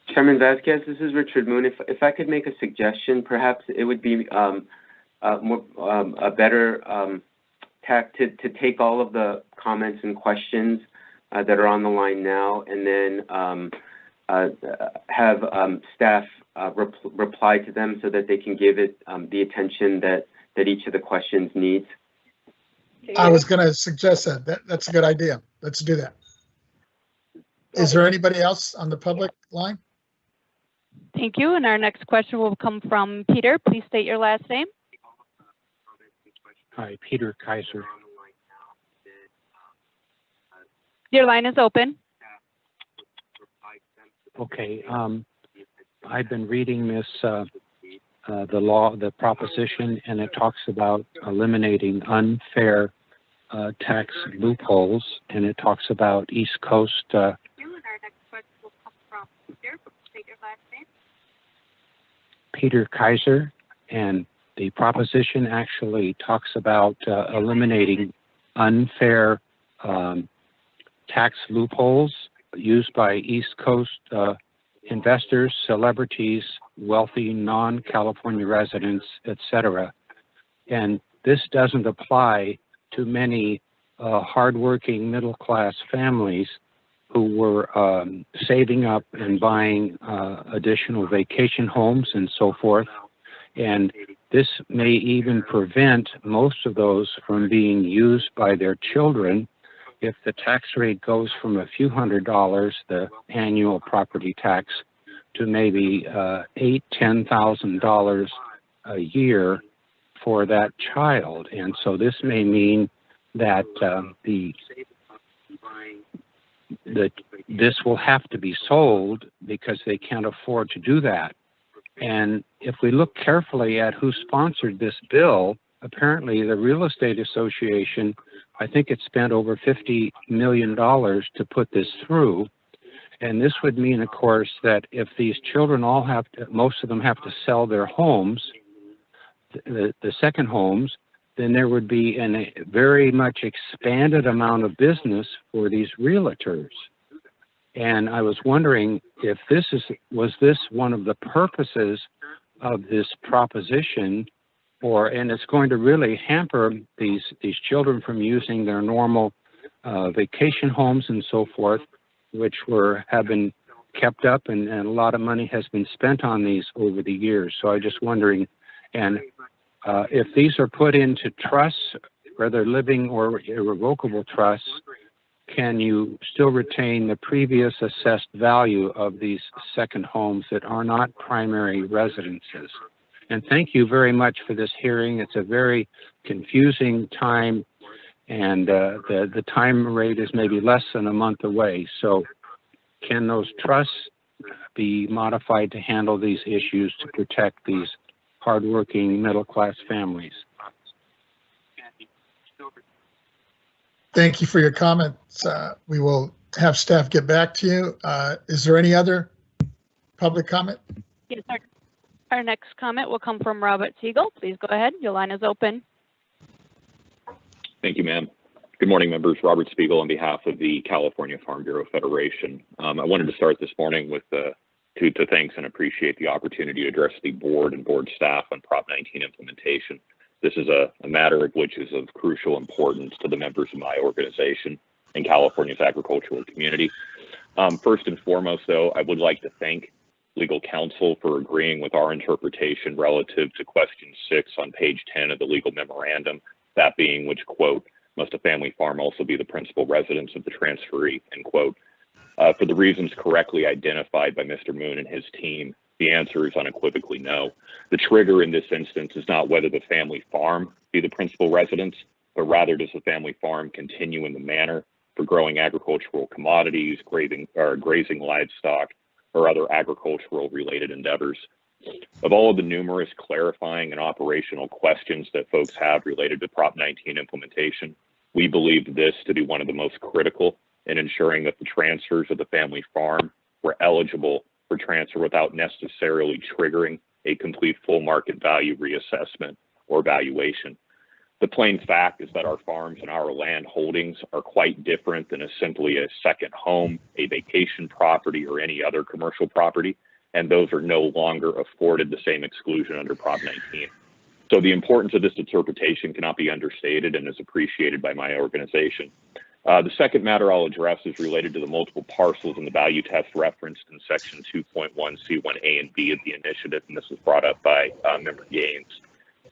Chairman Vasquez, this is Richard Moon. If I could make a suggestion, perhaps it would be a better tack to take all of the comments and questions that are on the line now, and then have staff reply to them so that they can give it the attention that each of the questions needs. I was going to suggest that. That's a good idea. Let's do that. Is there anybody else on the public line? Thank you. And our next question will come from Peter. Please state your last name. Hi, Peter Kaiser. Your line is open. Okay. I've been reading this, the proposition, and it talks about eliminating unfair tax loopholes, and it talks about East Coast. Peter Kaiser, and the proposition actually talks about eliminating unfair tax loopholes used by East Coast investors, celebrities, wealthy non-California residents, etc. And this doesn't apply to many hardworking middle-class families who were saving up and buying additional vacation homes and so forth. And this may even prevent most of those from being used by their children if the tax rate goes from a few $100s, the annual property tax, to maybe $8,000–$10,000 a year for that child. And so this may mean that this will have to be sold because they can't afford to do that. And if we look carefully at who sponsored this bill, apparently the Real Estate Association, I think it spent over $50 million to put this through. And this would mean, of course, that if these children all have to, most of them have to sell their homes, the second homes, then there would be a very much expanded amount of business for these realtors. And I was wondering if was this one of the purposes of this proposition, and it's going to really hamper these children from using their normal vacation homes and so forth, which have been kept up, and a lot of money has been spent on these over the years. So I'm just wondering, and if these are put into trusts, whether living or irrevocable trusts, can you still retain the previous assessed value of these second homes that are not primary residences? And thank you very much for this hearing. It's a very confusing time, and the time rate is maybe less than a month away. So can those trusts be modified to handle these issues to protect these hardworking middle-class families? Thank you for your comments. We will have staff get back to you. Is there any other public comment? Yes, our next comment will come from Robert Siegel. Please go ahead. Your line is open. Thank you, ma'am. Good morning, members. Robert Spiegel on behalf of the California Farm Bureau Federation. I wanted to start this morning with to thanks and appreciate the opportunity to address the board and board staff on Prop 19 implementation. This is a matter of which is of crucial importance to the members of my organization and California's agricultural community. First and foremost, though, I would like to thank legal counsel for agreeing with our interpretation relative to question 6 on page 10 of the legal memorandum, that being which, quote, must a family farm also be the principal residence of the transferee, end quote. For the reasons correctly identified by Mr. Moon and his team, the answer is unequivocally no. The trigger in this instance is not whether the family farm be the principal residence, but rather does the family farm continue in the manner for growing agricultural commodities, grazing livestock, or other agricultural related endeavors. Of all of the numerous clarifying and operational questions that folks have related to Prop 19 implementation, we believe this to be one of the most critical in ensuring that the transfers of the family farm were eligible for transfer without necessarily triggering a complete full market value reassessment or valuation. The plain fact is that our farms and our land holdings are quite different than simply a second home, a vacation property, or any other commercial property, and those are no longer afforded the same exclusion under Prop 19. So the importance of this interpretation cannot be understated and is appreciated by my organization. The second matter I'll address is related to the multiple parcels in the value test referenced in section 2.1 C1A and B of the initiative, and this was brought up by Member Gaines.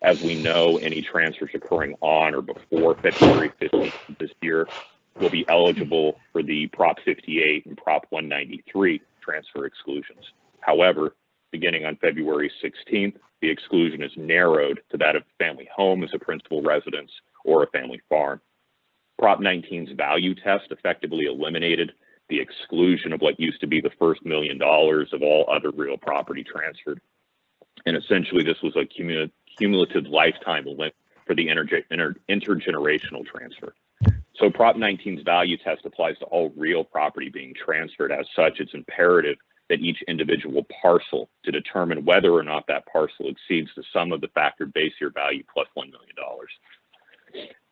As we know, any transfers occurring on or before February 15th of this year will be eligible for the Prop 58 and Prop 193 transfer exclusions. However, beginning on February 16th, the exclusion is narrowed to that of a family home as a principal residence or a family farm. Prop 19's value test effectively eliminated the exclusion of what used to be the first $1 million of all other real property transferred. And essentially, this was a cumulative lifetime limit for the intergenerational transfer. So Prop 19's value test applies to all real property being transferred. As such, it's imperative that each individual parcel to determine whether or not that parcel exceeds the sum of the factored base year value plus $1 million.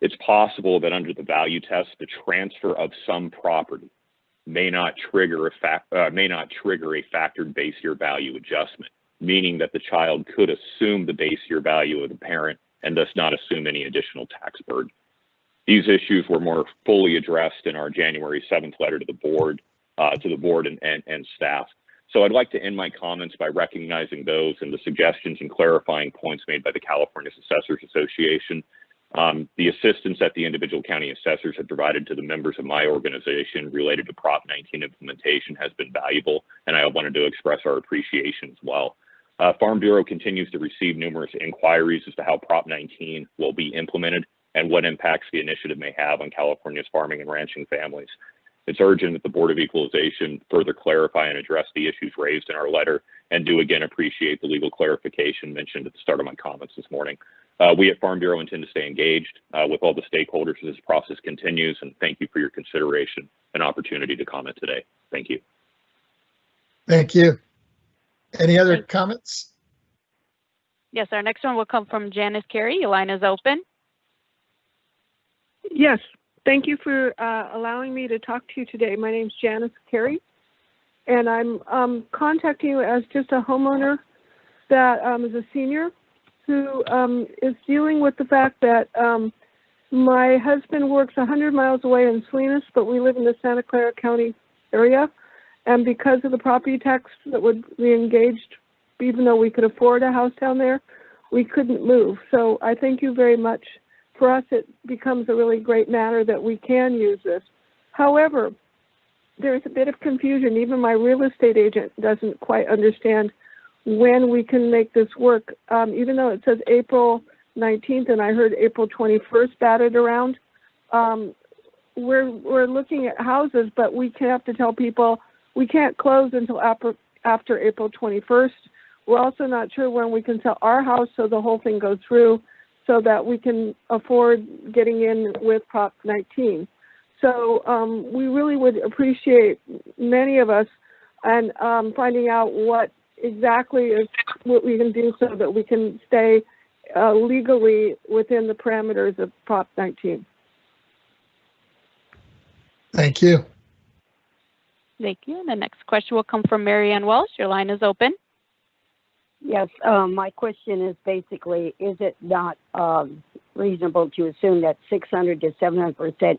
It's possible that under the value test, the transfer of some property may not trigger a factored base year value adjustment, meaning that the child could assume the base year value of the parent and thus not assume any additional tax burden. These issues were more fully addressed in our January 7th letter to the board and staff. So I'd like to end my comments by recognizing those and the suggestions and clarifying points made by the California Assessors Association. The assistance that the individual county assessors have provided to the members of my organization related to Prop 19 implementation has been valuable, and I wanted to express our appreciation as well. Farm Bureau continues to receive numerous inquiries as to how Prop 19 will be implemented and what impacts the initiative may have on California's farming and ranching families. It's urgent that the Board of Equalization further clarify and address the issues raised in our letter, and do again appreciate the legal clarification mentioned at the start of my comments this morning. We at Farm Bureau intend to stay engaged with all the stakeholders as this process continues, and thank you for your consideration and opportunity to comment today. Thank you. Thank you. Any other comments? Yes, our next one will come from Janice Carey. Your line is open. Yes, thank you for allowing me to talk to you today. My name is Janice Carey, and I'm contacting you as just a homeowner that is a senior who is dealing with the fact that my husband works 100 miles away in Salinas, but we live in the Santa Clara County area. And because of the property tax that would be engaged, even though we could afford a house down there, we couldn't move. So I thank you very much. For us, it becomes a really great matter that we can use this. However, there's a bit of confusion. Even my real estate agent doesn't quite understand when we can make this work. Even though it says April 19th and I heard April 21st batted around, we're looking at houses, but we have to tell people we can't close until after April 21st. We're also not sure when we can sell our house so the whole thing goes through so that we can afford getting in with Prop 19. So we really would appreciate, many of us, and finding out what exactly is what we can do so that we can stay legally within the parameters of Prop 19. Thank you. Thank you. And the next question will come from Mary Ann Welsh. Your line is open. Yes, my question is basically, is it not reasonable to assume that 600 to 700%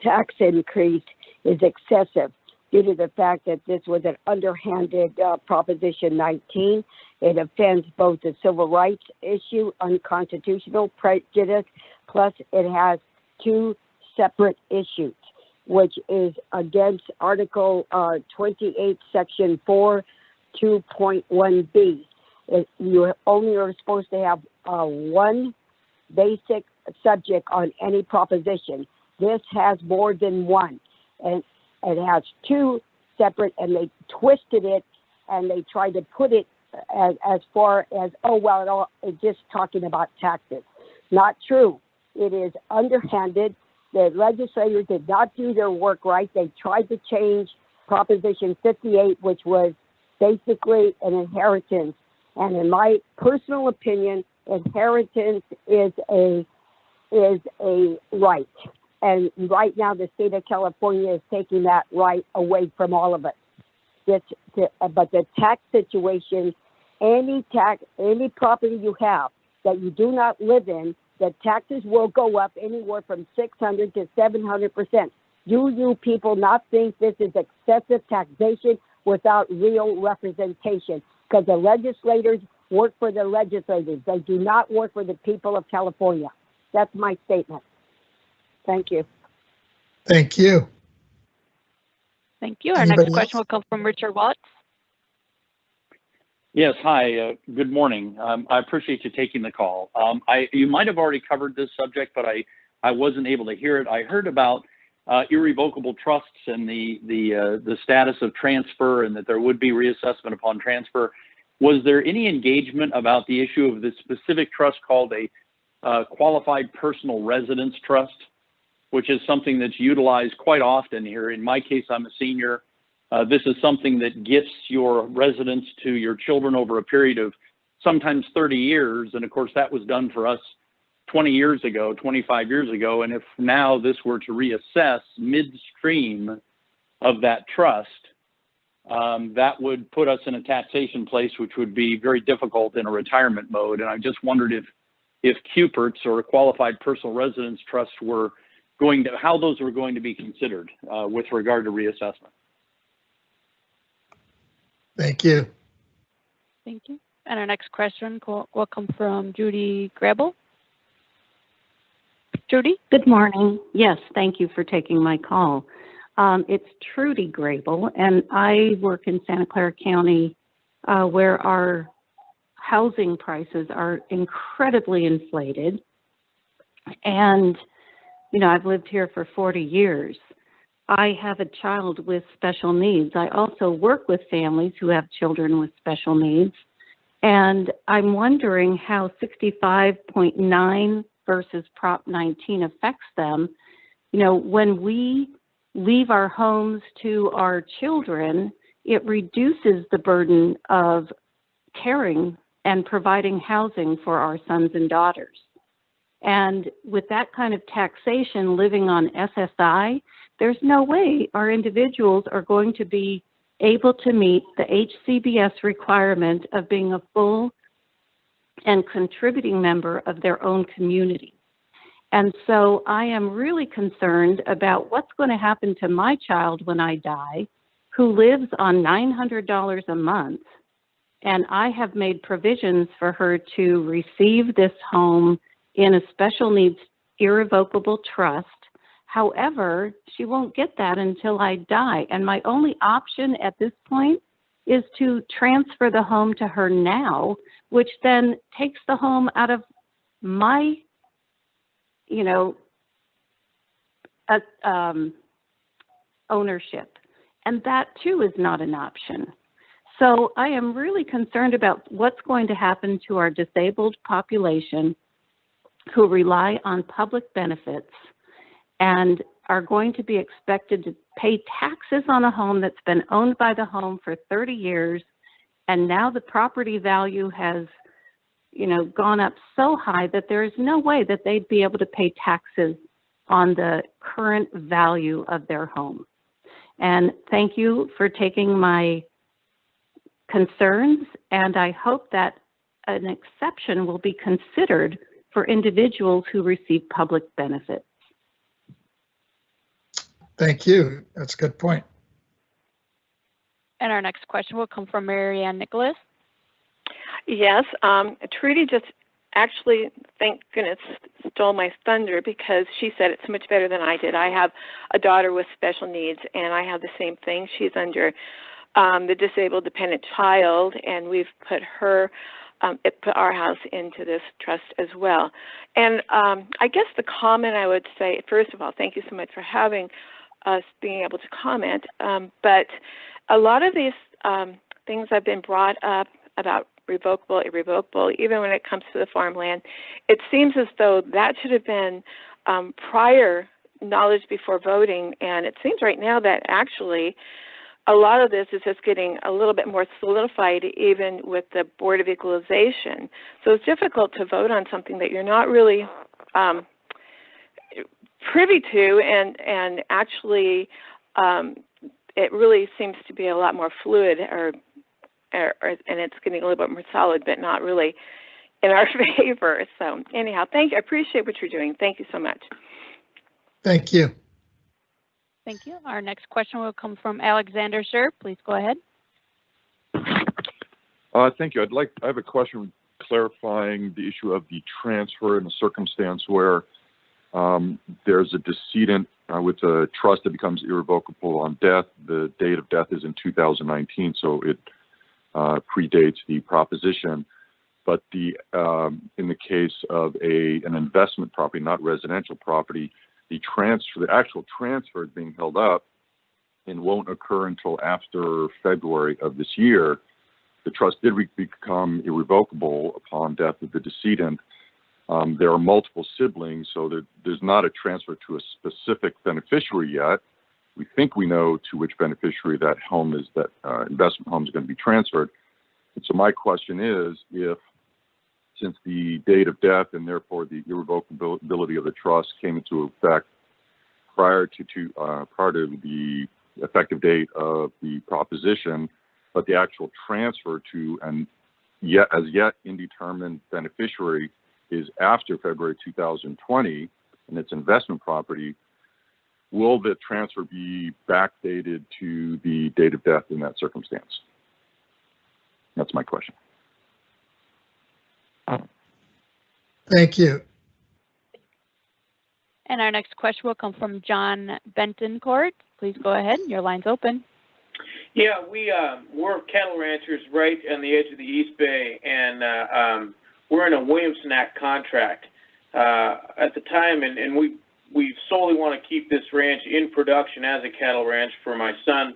tax increase is excessive due to the fact that this was an underhanded Proposition 19? It offends both the civil rights issue, unconstitutional prejudice, plus it has two separate issues, which is against Article 28, Section 4, 2.1b. You only are supposed to have one basic subject on any proposition. This has more than one, and it has two separate, and they twisted it, and they tried to put it as far as, oh, well, it's just talking about taxes. Not true. It is underhanded. The legislators did not do their work right. They tried to change Proposition 58, which was basically an inheritance. And in my personal opinion, inheritance is a right. And right now, the state of California is taking that right away from all of us. But the tax situation, any property you have that you do not live in, the taxes will go up anywhere from 600 to 700%. Do you people not think this is excessive taxation without real representation? Because the legislators work for the legislators. They do not work for the people of California. That's my statement. Thank you. Thank you. Thank you. Our Anybody next question else? will come from Richard Watts. Yes, hi, good morning. I appreciate you taking the call. You might have already covered this subject, but I wasn't able to hear it. I heard about irrevocable trusts and the status of transfer, and that there would be reassessment upon transfer. Was there any engagement about the issue of this specific trust called a qualified personal residence trust, which is something that's utilized quite often here? In my case, I'm a senior. This is something that gifts your residence to your children over a period of sometimes 30 years. And of course, that was done for us 20 years ago, 25 years ago. And if now this were to reassess midstream of that trust, that would put us in a taxation place, which would be very difficult in a retirement mode. And I just wondered if QPERTs or qualified personal residence trusts were going to, how those were going to be considered with regard to reassessment. Thank you. Thank you. And our next question will come from Judy Grable. Judy? Good morning. Yes, thank you for taking my call. It's Trudy Grable, and I work in Santa Clara County, where our housing prices are incredibly inflated. And, you know, I've lived here for 40 years. I have a child with special needs. I also work with families who have children with special needs. And I'm wondering how 65.9 versus Prop 19 affects them. You know, when we leave our homes to our children, it reduces the burden of caring and providing housing for our sons and daughters. And with that kind of taxation living on SSI, there's no way our individuals are going to be able to meet the HCBS requirement of being a full and contributing member of their own community. And so I am really concerned about what's going to happen to my child when I die, who lives on $900 a month. And I have made provisions for her to receive this home in a special needs irrevocable trust. However, she won't get that until I die. And my only option at this point is to transfer the home to her now, which then takes the home out of my, you know, ownership. And that too is not an option. So I am really concerned about what's going to happen to our disabled population who rely on public benefits and are going to be expected to pay taxes on a home that's been owned by the home for 30 years. And now the property value has, you know, gone up so high that there is no way that they'd be able to pay taxes on the current value of their home. And thank you for taking my concerns, and I hope that an exception will be considered for individuals who receive public benefits. Thank you. That's a good point. And our next question will come from Mary Ann Nicholas. Yes, Trudy just actually, thank goodness, stole my thunder because she said it so much better than I did. I have a daughter with special needs, and I have the same thing. She's under the disabled dependent child, and we've put her, put our house into this trust as well. And I guess the comment I would say, first of all, thank you so much for having us being able to comment. But a lot of these things have been brought up about revocable, irrevocable, even when it comes to the farmland. It seems as though that should have been prior knowledge before voting, and it seems right now that actually a lot of this is just getting a little bit more solidified even with the Board of Equalization. So it's difficult to vote on something that you're not really privy to, and actually it really seems to be a lot more fluid, and it's getting a little bit more solid, but not really in our favor. So anyhow, thank you. I appreciate what you're doing. Thank you so much. Thank you. Thank you. Our next question will come from Alexander Scher. Please go ahead. Thank you. I have a question clarifying the issue of the transfer in a circumstance where there's a decedent with a trust that becomes irrevocable on death. The date of death is in 2019, so it predates the proposition. But in the case of an investment property, not residential property, the actual transfer is being held up and won't occur until after February of this year. The trust did become irrevocable upon death of the decedent. There are multiple siblings, so there's not a transfer to a specific beneficiary yet. We think we know to which beneficiary that investment home is going to be transferred. And so my question is, since the date of death and therefore the irrevocability of the trust came into effect prior to the effective date of the proposition, but the actual transfer to an as yet indeterminate beneficiary is after February 2020, and it's investment property, will the transfer be backdated to the date of death in that circumstance? That's my question. Thank you. And our next question will come from John Bentoncourt. Please go ahead. Your line's open. Yeah, we're cattle ranchers right on the edge of the East Bay, and we're in a Williamson Act contract at the time, and we solely want to keep this ranch in production as a cattle ranch for my son.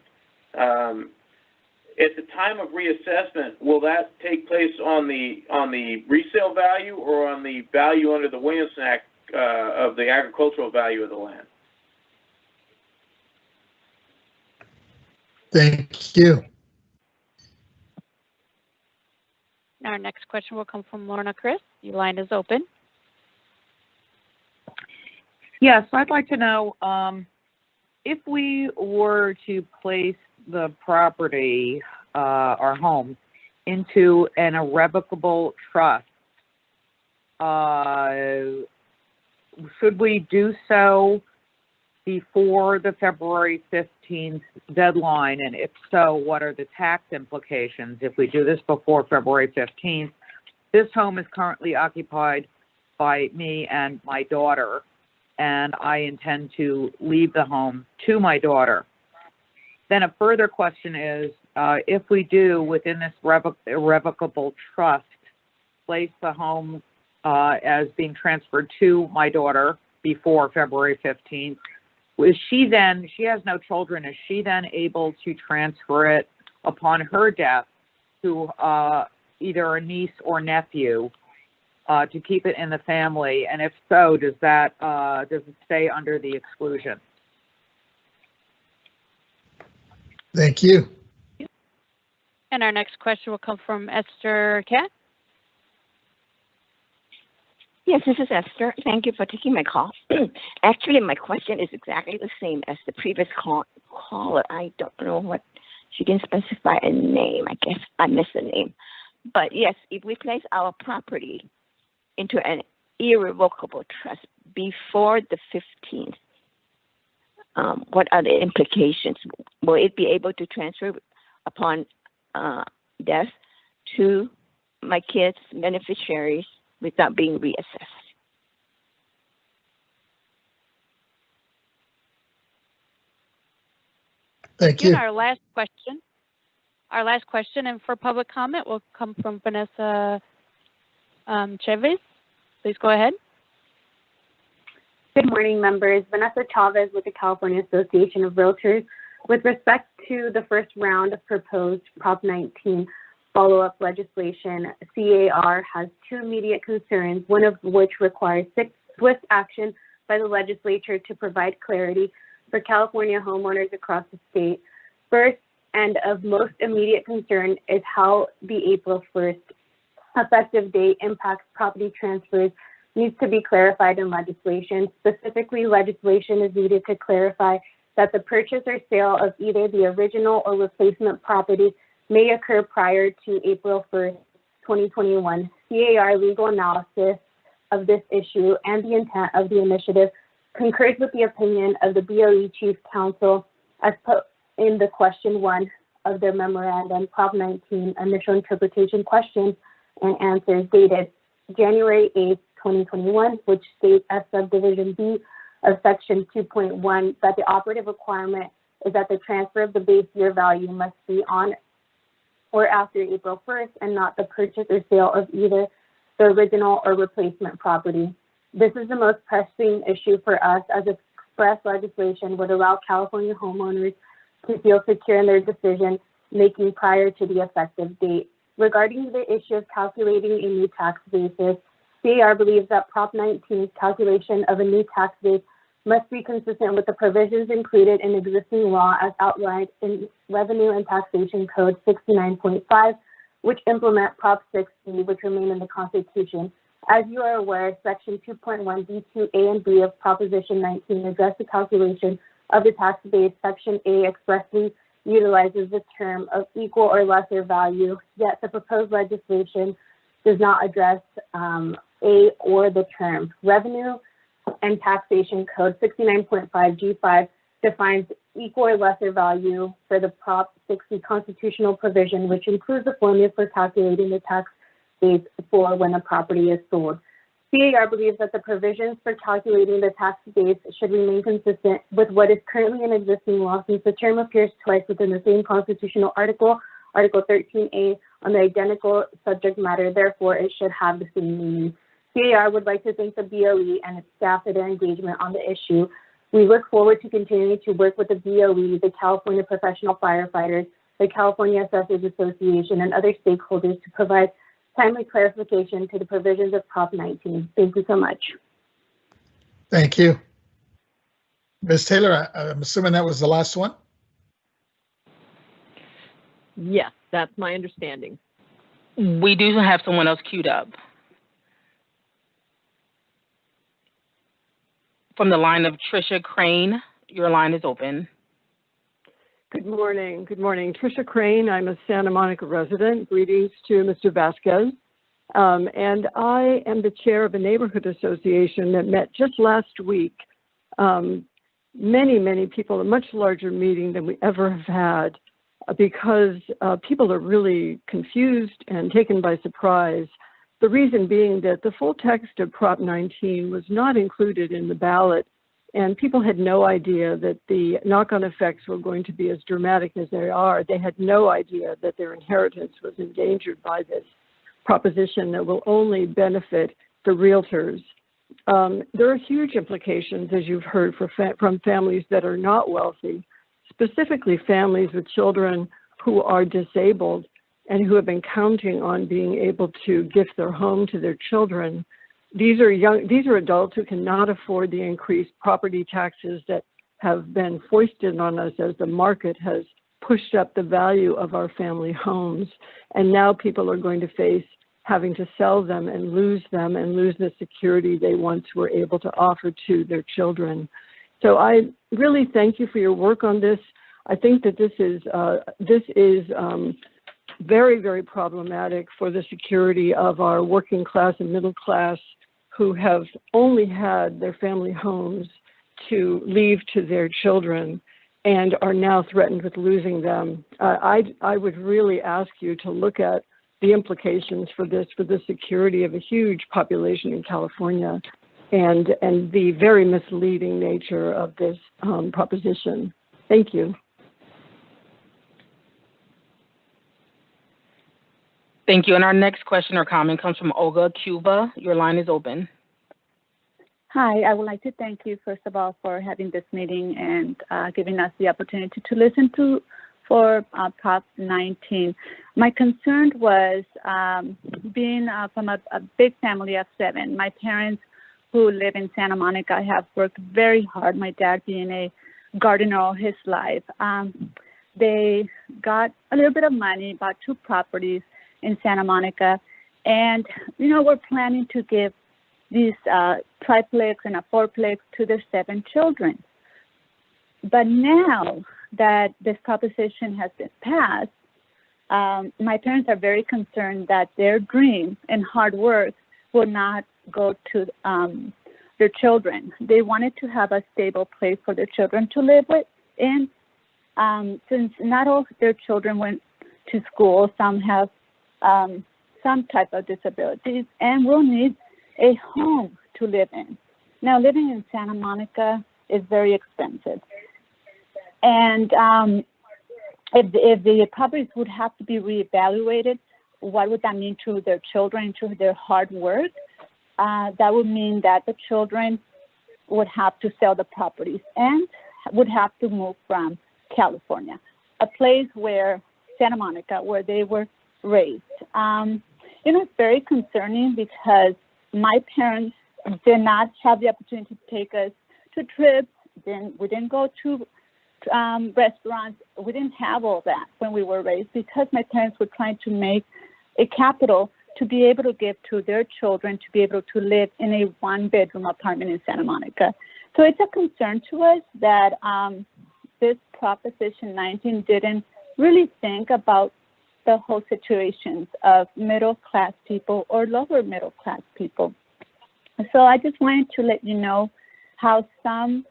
At the time of reassessment, will that take place on the resale value or on the value under the Williamson Act of the agricultural value of the land? Thank you. Our next question will come from Lorna Chris. Your line is open. Yes, I'd like to know if we were to place the property, our home, into an irrevocable trust, should we do so before the February 15th deadline? And if so, what are the tax implications if we do this before February 15th? This home is currently occupied by me and my daughter. and I intend to leave the home to my daughter. Then a further question is, if we do, within this irrevocable trust, place the home as being transferred to my daughter before February 15th, is she then, she has no children, is she then able to transfer it upon her death to either a niece or nephew to keep it in the family? And if so, does it stay under the exclusion? Thank you. And our next question will come from Esther Kat. Yes, this is Esther. Thank you for taking my call. Actually, my question is exactly the same as the previous caller. I don't know what, she didn't specify a name. I guess I missed the name. But yes, if we place our property into an irrevocable trust before the 15th, what are the implications? Will it be able to transfer upon death to my kids' beneficiaries without being reassessed? Thank you. And our last question, and for public comment, will come from Vanessa Chavez. Please go ahead. Good morning, members. Vanessa Chavez with the California Association of Realtors. With respect to the first round of proposed Prop 19 follow-up legislation, CAR has two immediate concerns, one of which requires swift action by the legislature to provide clarity for California homeowners across the state. First, and of most immediate concern, is how the April 1st effective date impacts property transfers needs to be clarified in legislation. Specifically, legislation is needed to clarify that the purchase or sale of either the original or replacement property may occur prior to April 1st, 2021. CAR legal analysis of this issue and the intent of the initiative concurs with the opinion of the BOE Chief Counsel as put in the question 1 of their memorandum, Prop 19 initial interpretation questions and answers dated January 8th, 2021, which states as subdivision B of section 2.1 that the operative requirement is that the transfer of the base year value must be on or after April 1st and not the purchase or sale of either the original or replacement property. This is the most pressing issue for us, as express legislation would allow California homeowners to feel secure in their decision making prior to the effective date. Regarding the issue of calculating a new tax basis, CAR believes that Prop 19's calculation of a new tax base must be consistent with the provisions included in existing law as outlined in Revenue and Taxation Code 69.5, which implement Prop 6B, which remain in the Constitution. As you are aware, Section 2.1 D2A and B of Proposition 19 address the calculation of the tax base. Section A expressly utilizes the term of equal or lesser value, yet the proposed legislation does not address A or the term. Revenue and Taxation Code 69.5 G5 defines equal or lesser value for the Prop 60 constitutional provision, which includes the formula for calculating the tax base for when a property is sold. CAR believes that the provisions for calculating the tax base should remain consistent with what is currently in existing law, since the term appears twice within the same constitutional article, Article 13A, on the identical subject matter. Therefore, it should have the same meaning. CAR would like to thank the BOE and its staff for their engagement on the issue. We look forward to continuing to work with the BOE, the California Professional Firefighters, the California Assessors Association, and other stakeholders to provide timely clarification to the provisions of Prop 19. Thank you so much. Thank you. Ms. Taylor, I'm assuming that was the last one? Yes, that's my understanding. We do have someone else queued up. From the line of Trisha Crane, your line is open. Good morning. Good morning. Tricia Crane. I'm a Santa Monica resident. Greetings to Mr. Vasquez. And I am the chair of a neighborhood association that met just last week. Many people, a much larger meeting than we ever have had, because people are really confused and taken by surprise The reason being that the full text of Prop 19 was not included in the ballot, and people had no idea that the knock-on effects were going to be as dramatic as they are. They had no idea that their inheritance was endangered by this proposition that will only benefit the realtors. There are huge implications, as you've heard, from families that are not wealthy, specifically families with children who are disabled and who have been counting on being able to gift their home to their children. These are adults who cannot afford the increased property taxes that have been foisted on us as the market has pushed up the value of our family homes. And now people are going to face having to sell them and lose the security they once were able to offer to their children. So I really thank you for your work on this. I think that this is very, very problematic for the security of our working class and middle class who have only had their family homes to leave to their children and are now threatened with losing them. I would really ask you to look at the implications for this, for the security of a huge population in California and the very misleading nature of this proposition. Thank you. Thank you. And our next question or comment comes from Olga Cuba. Your line is open. Hi, I would like to thank you, first of all, for having this meeting and giving us the opportunity to listen to for Prop 19. My concern was being from a big family of 7. My parents who live in Santa Monica have worked very hard, my dad being a gardener all his life. They got a little bit of money, bought 2 properties in Santa Monica, and we're planning to give these triplex and a fourplex to their 7 children. But now that this proposition has been passed, my parents are very concerned that their dream and hard work will not go to their children. They wanted to have a stable place for their children to live with, and since not all their children went to school, some have some type of disabilities and will need a home to live in. Now, living in Santa Monica is very expensive. And if the properties would have to be reevaluated, what would that mean to their children, to their hard work? That would mean that the children would have to sell the properties and would have to move from California, a place where Santa Monica, where they were raised. It's very concerning because my parents did not have the opportunity to take us to trips. We didn't go to restaurants. We didn't have all that when we were raised because my parents were trying to make a capital to be able to give to their children to be able to live in a 1-bedroom apartment in Santa Monica. So it's a concern to us that this Proposition 19 didn't really think about the whole situations of middle-class people or lower middle-class people. So I just wanted to let you know how some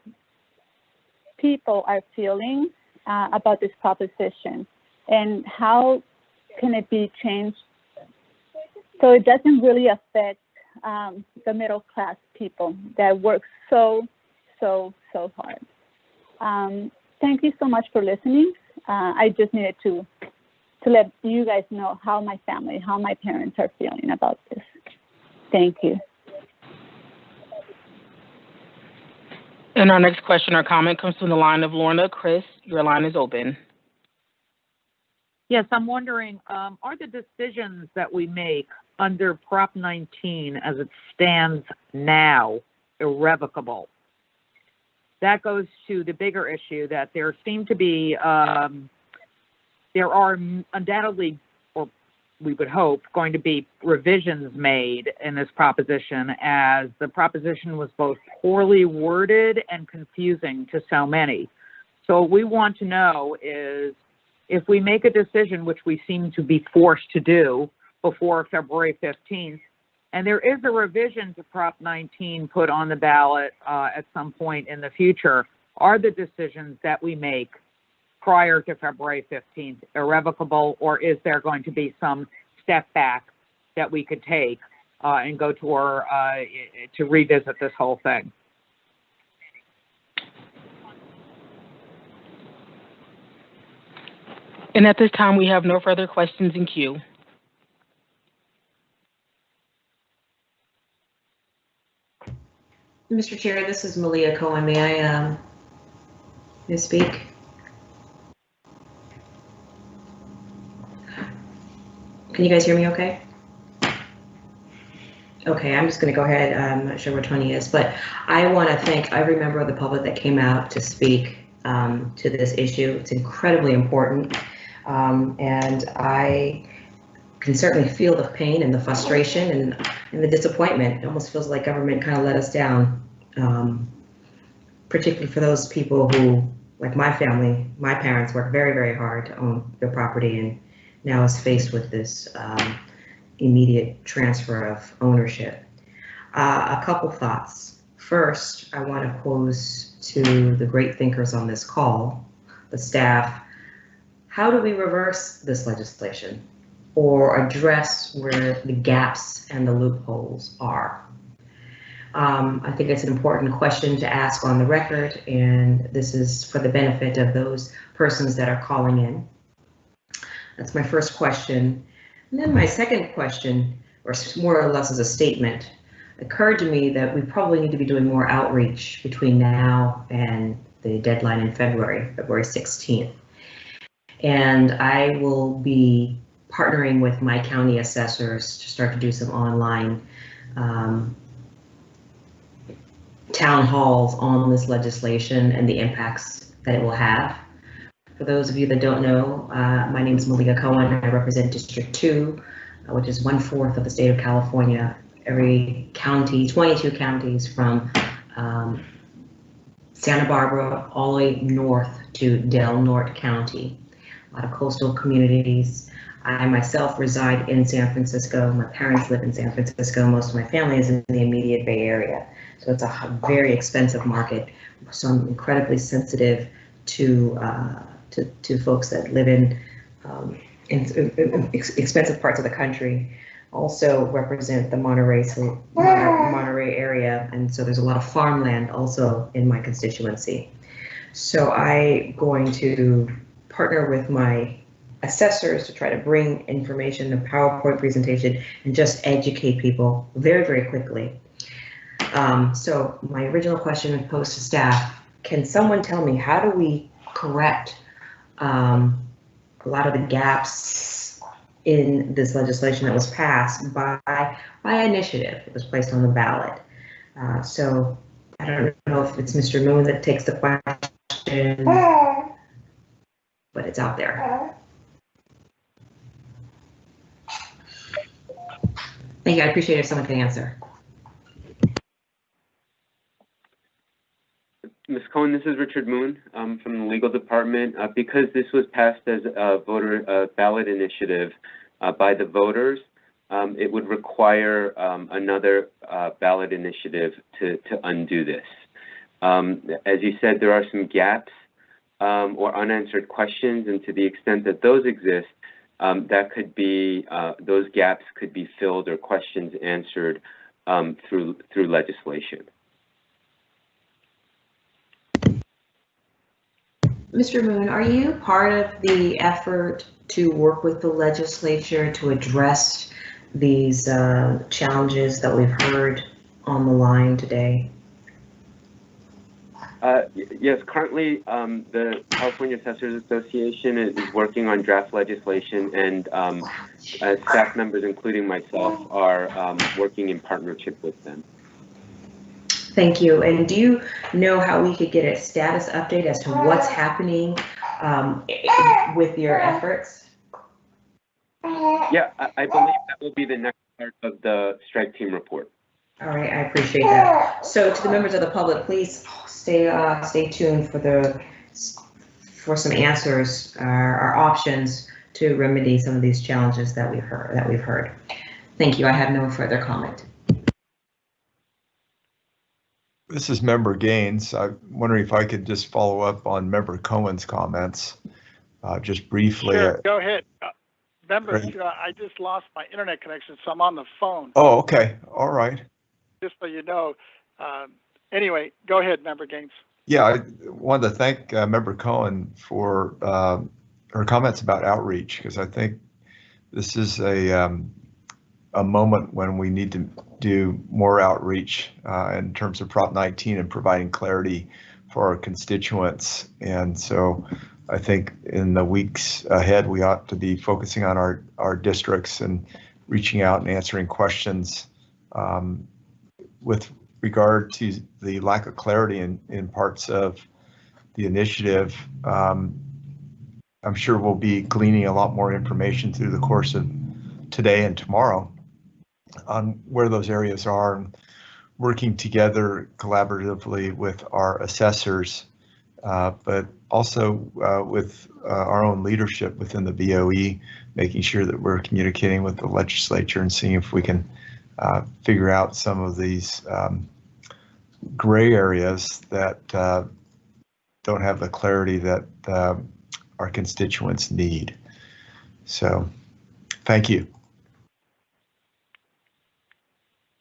people are feeling about this proposition and how can it be changed so it doesn't really affect the middle-class people that work so hard. Thank you so much for listening. I just needed to let you guys know how my family, how my parents are feeling about this. Thank you. And our next question or comment comes from the line of Lorna Chris. Your line is open. Yes, I'm wondering, are the decisions that we make under Prop 19 as it stands now irrevocable? That goes to the bigger issue that there seem to be, there are undoubtedly, or we would hope, going to be revisions made in this proposition, as the proposition was both poorly worded and confusing to so many. So what we want to know is, if we make a decision, which we seem to be forced to do before February 15th, and there is a revision to Prop 19 put on the ballot at some point in the future, are the decisions that we make prior to February 15th irrevocable, or is there going to be some step back that we could take and go tour to revisit this whole thing. And at this time, we have no further questions in queue. Mr. Chair, this is Malia Cohen. May I speak? Can you guys hear me okay? Okay, I'm just going to go ahead. I'm not sure which one he is, but I want to thank every member of the public that came out to speak to this issue. It's incredibly important. And I can certainly feel the pain and the frustration and the disappointment. It almost feels like government kind of let us down, particularly for those people who, like my family, my parents worked very, very hard to own their property and now is faced with this immediate transfer of ownership. A couple thoughts. First, I want to pose to the great thinkers on this call, the staff, how do we reverse this legislation or address where the gaps and the loopholes are? I think it's an important question to ask on the record, and this is for the benefit of those persons that are calling in. That's my first question. And then my second question, or more or less as a statement, occurred to me that we probably need to be doing more outreach between now and the deadline in February 16th. And I will be partnering with my county assessors to start to do some online town halls on this legislation and the impacts that it will have. For those of you that don't know, my name is Malia Cohen. I represent District 2, which is 1/4 of the state of California. Every county, 22 counties from Santa Barbara all the way north to Del Norte County. A lot of coastal communities. I myself reside in San Francisco. My parents live in San Francisco. Most of my family is in the immediate Bay Area. So it's a very expensive market. So I'm incredibly sensitive to folks that live in expensive parts of the country. Also represent the Monterey area, and so there's a lot of farmland also in my constituency. So I'm going to partner with my assessors to try to bring information, a PowerPoint presentation, and just educate people very, very quickly. So my original question posed to staff, can someone tell me how do we correct a lot of the gaps in this legislation that was passed by initiative? It was placed on the ballot. So I don't know if it's Mr. Moon that takes the question, but it's out there. Thank you. I appreciate it if someone can answer. Ms. Cohen, this is Richard Moon from the legal department. Because this was passed as a voter ballot initiative by the voters, it would require another ballot initiative to undo this. As you said, there are some gaps or unanswered questions, and to the extent that those exist, that could be those gaps could be filled or questions answered through legislation. Mr. Moon, are you part of the effort to work with the legislature to address these challenges that we've heard on the line today? Yes, currently the California Assessors Association is working on draft legislation, and staff members, including myself, are working in partnership with them. Thank you. And do you know how we could get a status update as to what's happening with your efforts? Yeah, I believe that will be the next part of the strike team report. All right, I appreciate that. So to the members of the public, please stay tuned for some answers or options to remedy some of these challenges that we've heard. Thank you. I have no further comment. This is Member Gaines. I'm wondering if I could just follow up on Member Cohen's comments just briefly. Sure, go ahead. Members, Great. I just lost my internet connection, so I'm on the phone. Oh, okay. All right. Just so you know. Anyway, go ahead, Member Gaines. Yeah, I wanted to thank Member Cohen for her comments about outreach, because I think this is a moment when we need to do more outreach in terms of Prop 19 and providing clarity for our constituents. And so I think in the weeks ahead, we ought to be focusing on our districts and reaching out and answering questions with regard to the lack of clarity in parts of the initiative. I'm sure we'll be gleaning a lot more information through the course of today and tomorrow on where those areas are, and working together collaboratively with our assessors, but also with our own leadership within the BOE, making sure that we're communicating with the legislature and seeing if we can figure out some of these gray areas that don't have the clarity that our constituents need. So, thank you.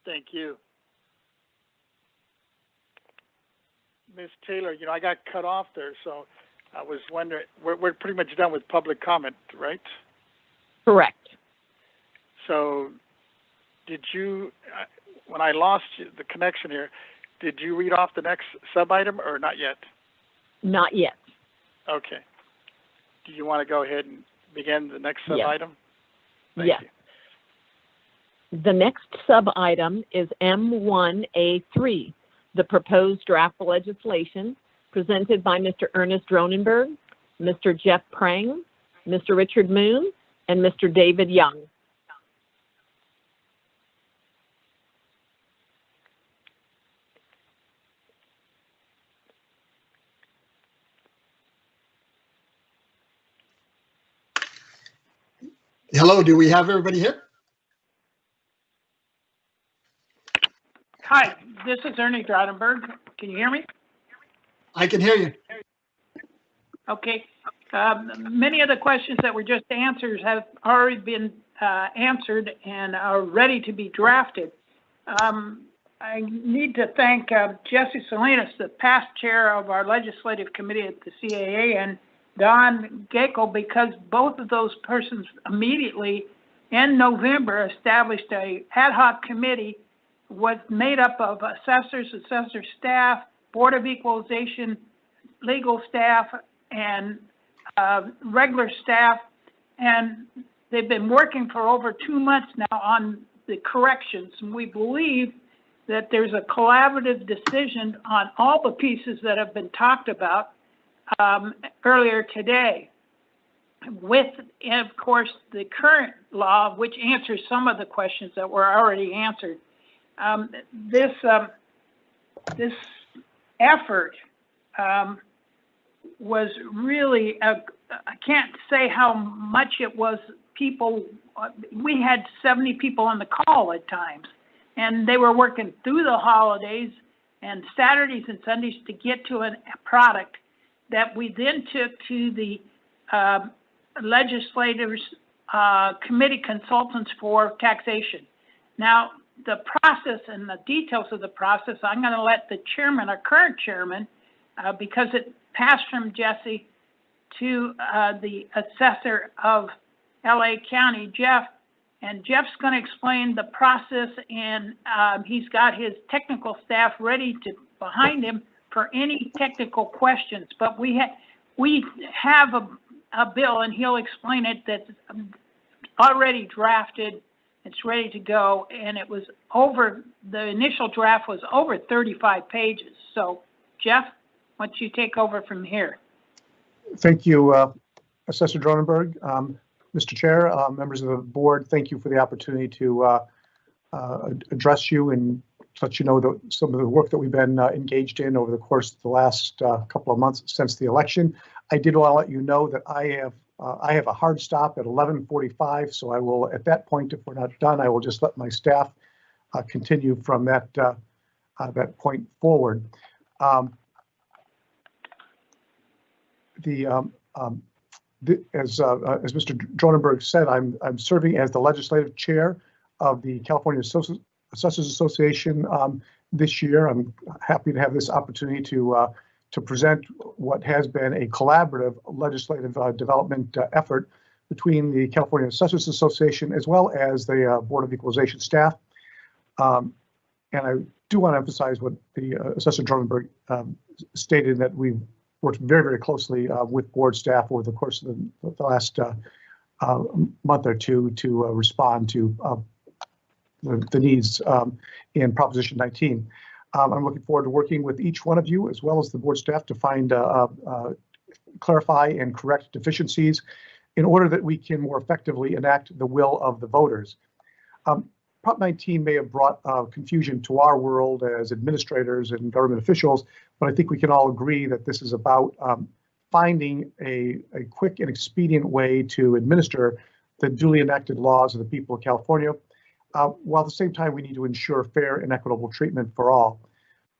Thank you. Ms. Taylor, I got cut off there, so I was wondering, we're pretty much done with public comment, right? Correct. So did you, when I lost the connection here, did you read off the next sub-item or not yet? Not yet. Okay. Do you want to go ahead and begin the next sub-item? Yes. The next sub-item is M1A3, the proposed draft legislation presented by Mr. Ernest Dronenberg, Mr. Jeff Prang, Mr. Richard Moon, and Mr. David Young. Hello, do we have everybody here? Hi, this is Ernie Dronenberg. Can you hear me? I can hear you. Okay. Many of the questions that were just answered have already been answered and are ready to be drafted. I need to thank Jesse Salinas, the past chair of our legislative committee at the CAA, and Don Gakel, because both of those persons immediately in November established a ad hoc committee was made up of assessors, assessor staff, Board of Equalization, legal staff, and regular staff. And they've been working for over 2 months now on the corrections. And we believe that there's a collaborative decision on all the pieces that have been talked about earlier today. With, of course, the current law, which answers some of the questions that were already answered. This effort was really, I can't say how much it was people, we had 70 people on the call at times, and they were working through the holidays and Saturdays and Sundays to get to a product that we then took to the legislators' committee consultants for taxation. Now, the process and the details of the process, I'm going to let the chairman, our current chairman, because it passed from Jesse to the assessor of LA County, Jeff, and Jeff's going to explain the process, and he's got his technical staff ready to behind him for any technical questions. But we have a bill, and he'll explain it, that's already drafted. It's ready to go, and it was over, the initial draft was over 35 pages. So, Jeff, why don't you take over from here? Thank you, Assessor Dronenberg. Mr. Chair, members of the board, thank you for the opportunity to address you and let you know some of the work that we've been engaged in over the course of the last couple of months since the election. I did want to let you know that I have a hard stop at 11:45, so I will, at that point, if we're not done, I will just let my staff continue from that point forward. as Mr. Dronenberg said, I'm serving as the legislative chair of the California Assessors Association this year. I'm happy to have this opportunity to present what has been a collaborative legislative development effort between the California Assessors Association as well as the Board of Equalization staff. And I do want to emphasize what the Assessor Dronenberg stated, that we've worked very, very closely with board staff over the course of the last month or two to respond to the needs in Proposition 19. I'm looking forward to working with each one of you as well as the board staff to find, clarify and correct deficiencies in order that we can more effectively enact the will of the voters. Prop 19 may have brought confusion to our world as administrators and government officials, but I think we can all agree that this is about finding a quick and expedient way to administer the duly enacted laws of the people of California, while at the same time we need to ensure fair and equitable treatment for all.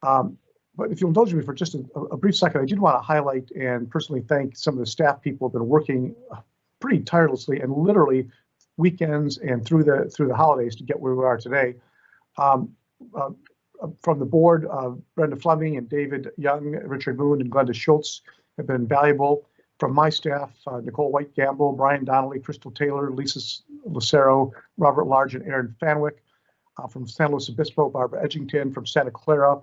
But if you'll indulge me for just a brief second, I did want to highlight and personally thank some of the staff people who have been working pretty tirelessly and literally weekends and through the holidays to get where we are today. From the board, Brenda Fleming and David Young, Richard Moon, and Glenda Schultz have been valuable. From my staff, Nicole White Gamble, Brian Donnelly, Crystal Taylor, Lisa Lucero, Robert Large, and Aaron Fanwick. From San Luis Obispo, Barbara Edgington. From Santa Clara,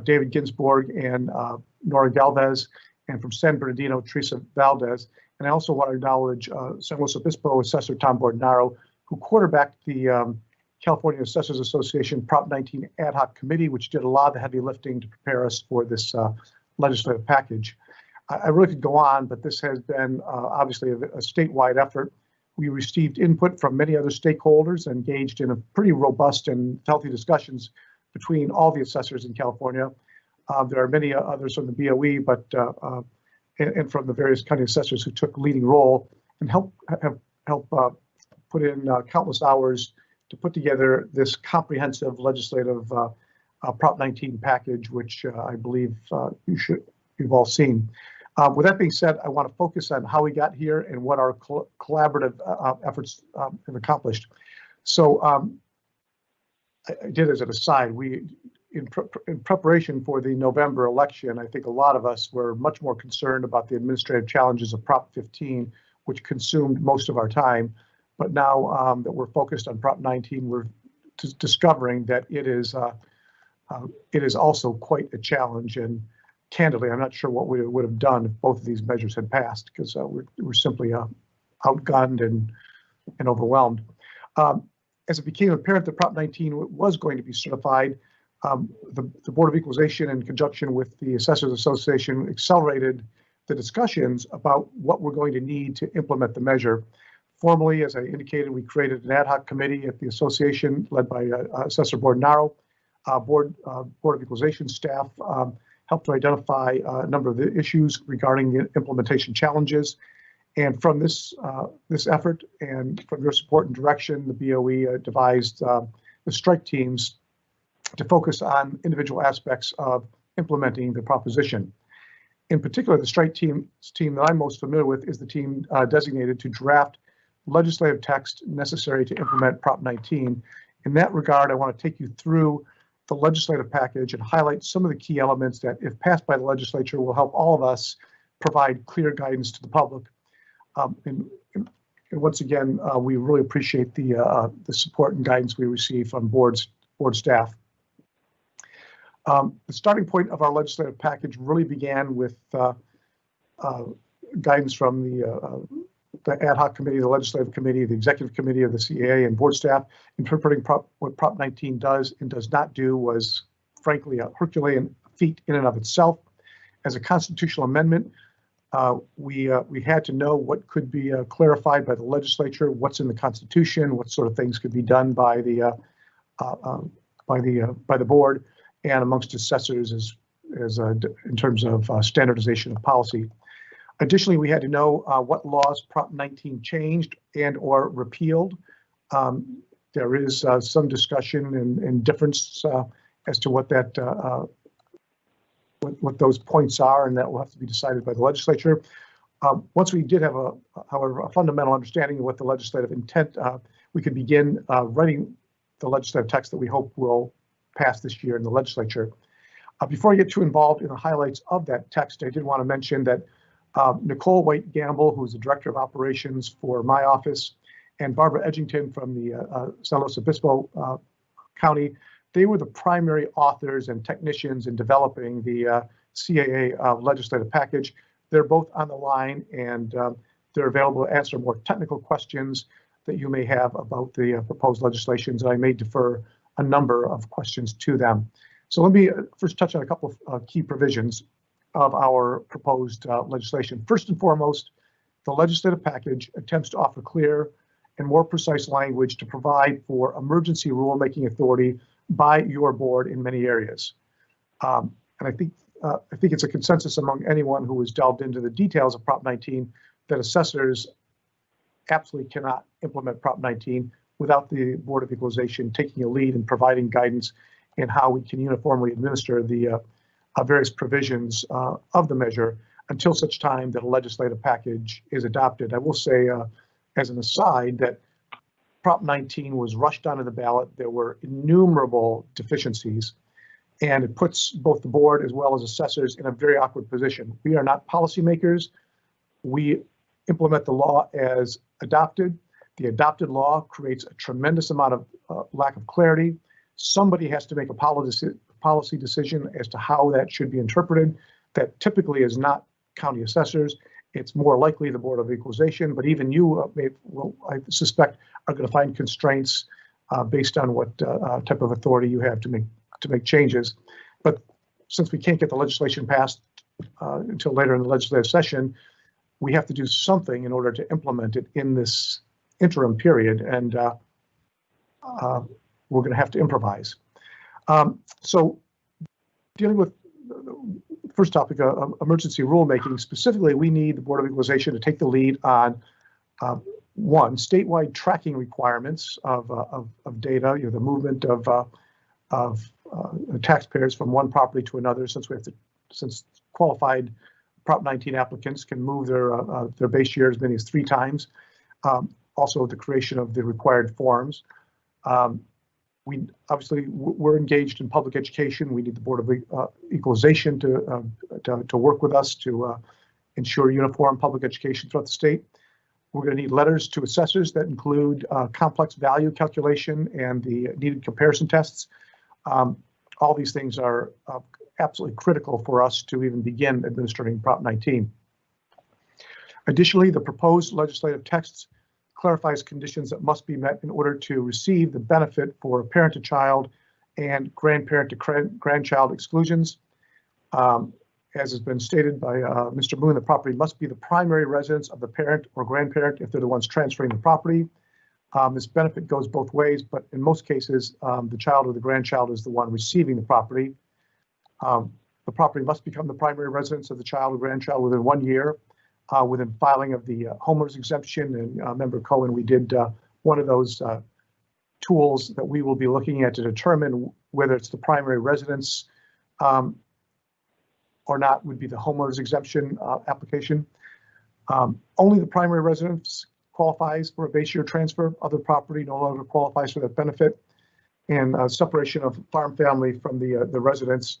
David Ginsborg and Nora Galvez. And from San Bernardino, Teresa Valdez. And I also want to acknowledge San Luis Obispo Assessor Tom Bordonaro, who quarterbacked the California Assessors Association Prop 19 Ad Hoc Committee, which did a lot of the heavy lifting to prepare us for this legislative package. I really could go on, but this has been obviously a statewide effort. We received input from many other stakeholders, engaged in a pretty robust and healthy discussions between all the assessors in California. There are many others from the BOE, but and from the various county assessors who took leading role and help put in countless hours to put together this comprehensive legislative Prop 19 package, which I believe you've all seen. With that being said, I want to focus on how we got here and what our collaborative efforts have accomplished. So I did as an aside, in preparation for the November election, I think a lot of us were much more concerned about the administrative challenges of Prop 15, which consumed most of our time. But now that we're focused on Prop 19, we're discovering that it is also quite a challenge. And candidly, I'm not sure what we would have done if both of these measures had passed, because we're simply outgunned and overwhelmed. As it became apparent that Prop 19 was going to be certified, the Board of Equalization, in conjunction with the Assessors Association, accelerated the discussions about what we're going to need to implement the measure. Formally, as I indicated, we created an ad hoc committee at the association led by Assessor Bordonaro. Board of Equalization staff helped to identify a number of the issues regarding the implementation challenges. And from this effort and from your support and direction, the BOE devised the strike teams to focus on individual aspects of implementing the proposition. In particular, the strike team that I'm most familiar with is the team designated to draft legislative text necessary to implement Prop 19. In that regard, I want to take you through the legislative package and highlight some of the key elements that, if passed by the legislature, will help all of us provide clear guidance to the public. And once again, we really appreciate the support and guidance we receive from board staff. The starting point of our legislative package really began with guidance from the ad hoc committee, the legislative committee, the executive committee of the CAA, and board staff. Interpreting what Prop 19 does and does not do was, frankly, a Herculean feat in and of itself. As a constitutional amendment, we had to know what could be clarified by the legislature, what's in the Constitution, what sort of things could be done by the board and amongst assessors in terms of standardization of policy. Additionally, we had to know what laws Prop 19 changed and or repealed. There is some discussion and difference as to what that what those points are, and that will have to be decided by the legislature. Once we did have, however, a fundamental understanding of what the legislative intent, we could begin writing the legislative text that we hope will pass this year in the legislature. Before I get too involved in the highlights of that text, I did want to mention that Nicole White Gamble, who is the Director of Operations for my office, and Barbara Edgington from the San Luis Obispo County, they were the primary authors and technicians in developing the CAA legislative package. They're both on the line, and they're available to answer more technical questions that you may have about the proposed legislations. I may defer a number of questions to them. So let me first touch on a couple of key provisions of our proposed legislation. First and foremost, the legislative package attempts to offer clear and more precise language to provide for emergency rulemaking authority by your board in many areas. And I think it's a consensus among anyone who has delved into the details of Prop 19 that assessors absolutely cannot implement Prop 19 without the Board of Equalization taking a lead in providing guidance in how we can uniformly administer the various provisions of the measure until such time that a legislative package is adopted. I will say, as an aside, that Prop 19 was rushed onto the ballot. There were innumerable deficiencies, and it puts both the board as well as assessors in a very awkward position. We are not policymakers. We implement the law as adopted. The adopted law creates a tremendous amount of lack of clarity. Somebody has to make a policy decision as to how that should be interpreted. That typically is not county assessors. It's more likely the Board of Equalization, but even you I suspect, are going to find constraints based on what type of authority you have to make changes. But since we can't get the legislation passed until later in the legislative session, we have to do something in order to implement it in this interim period, and we're going to have to improvise. So dealing with the first topic, emergency rulemaking, specifically, we need the Board of Equalization to take the lead on one, statewide tracking requirements of data, the movement of taxpayers from one property to another, since qualified Prop 19 applicants can move their base year as many as 3 times. Also, the creation of the required forms. We're engaged in public education. We need the Board of Equalization to work with us to ensure uniform public education throughout the state. We're going to need letters to assessors that include complex value calculation and the needed comparison tests. All these things are absolutely critical for us to even begin administering Prop 19. Additionally, the proposed legislative texts clarifies conditions that must be met in order to receive the benefit for parent-to-child and grandparent-to-grandchild exclusions. As has been stated by Mr. Moon, the property must be the primary residence of the parent or grandparent if they're the ones transferring the property. This benefit goes both ways, but in most cases, the child or the grandchild is the one receiving the property. The property must become the primary residence of the child or grandchild within 1 year. Within filing of the homeowner's exemption, and Member Cohen, we did one of those tools that we will be looking at to determine whether it's the primary residence or not would be the homeowner's exemption application. Only the primary residence qualifies for a base year transfer. Other property no longer qualifies for that benefit. And separation of farm family from the residence,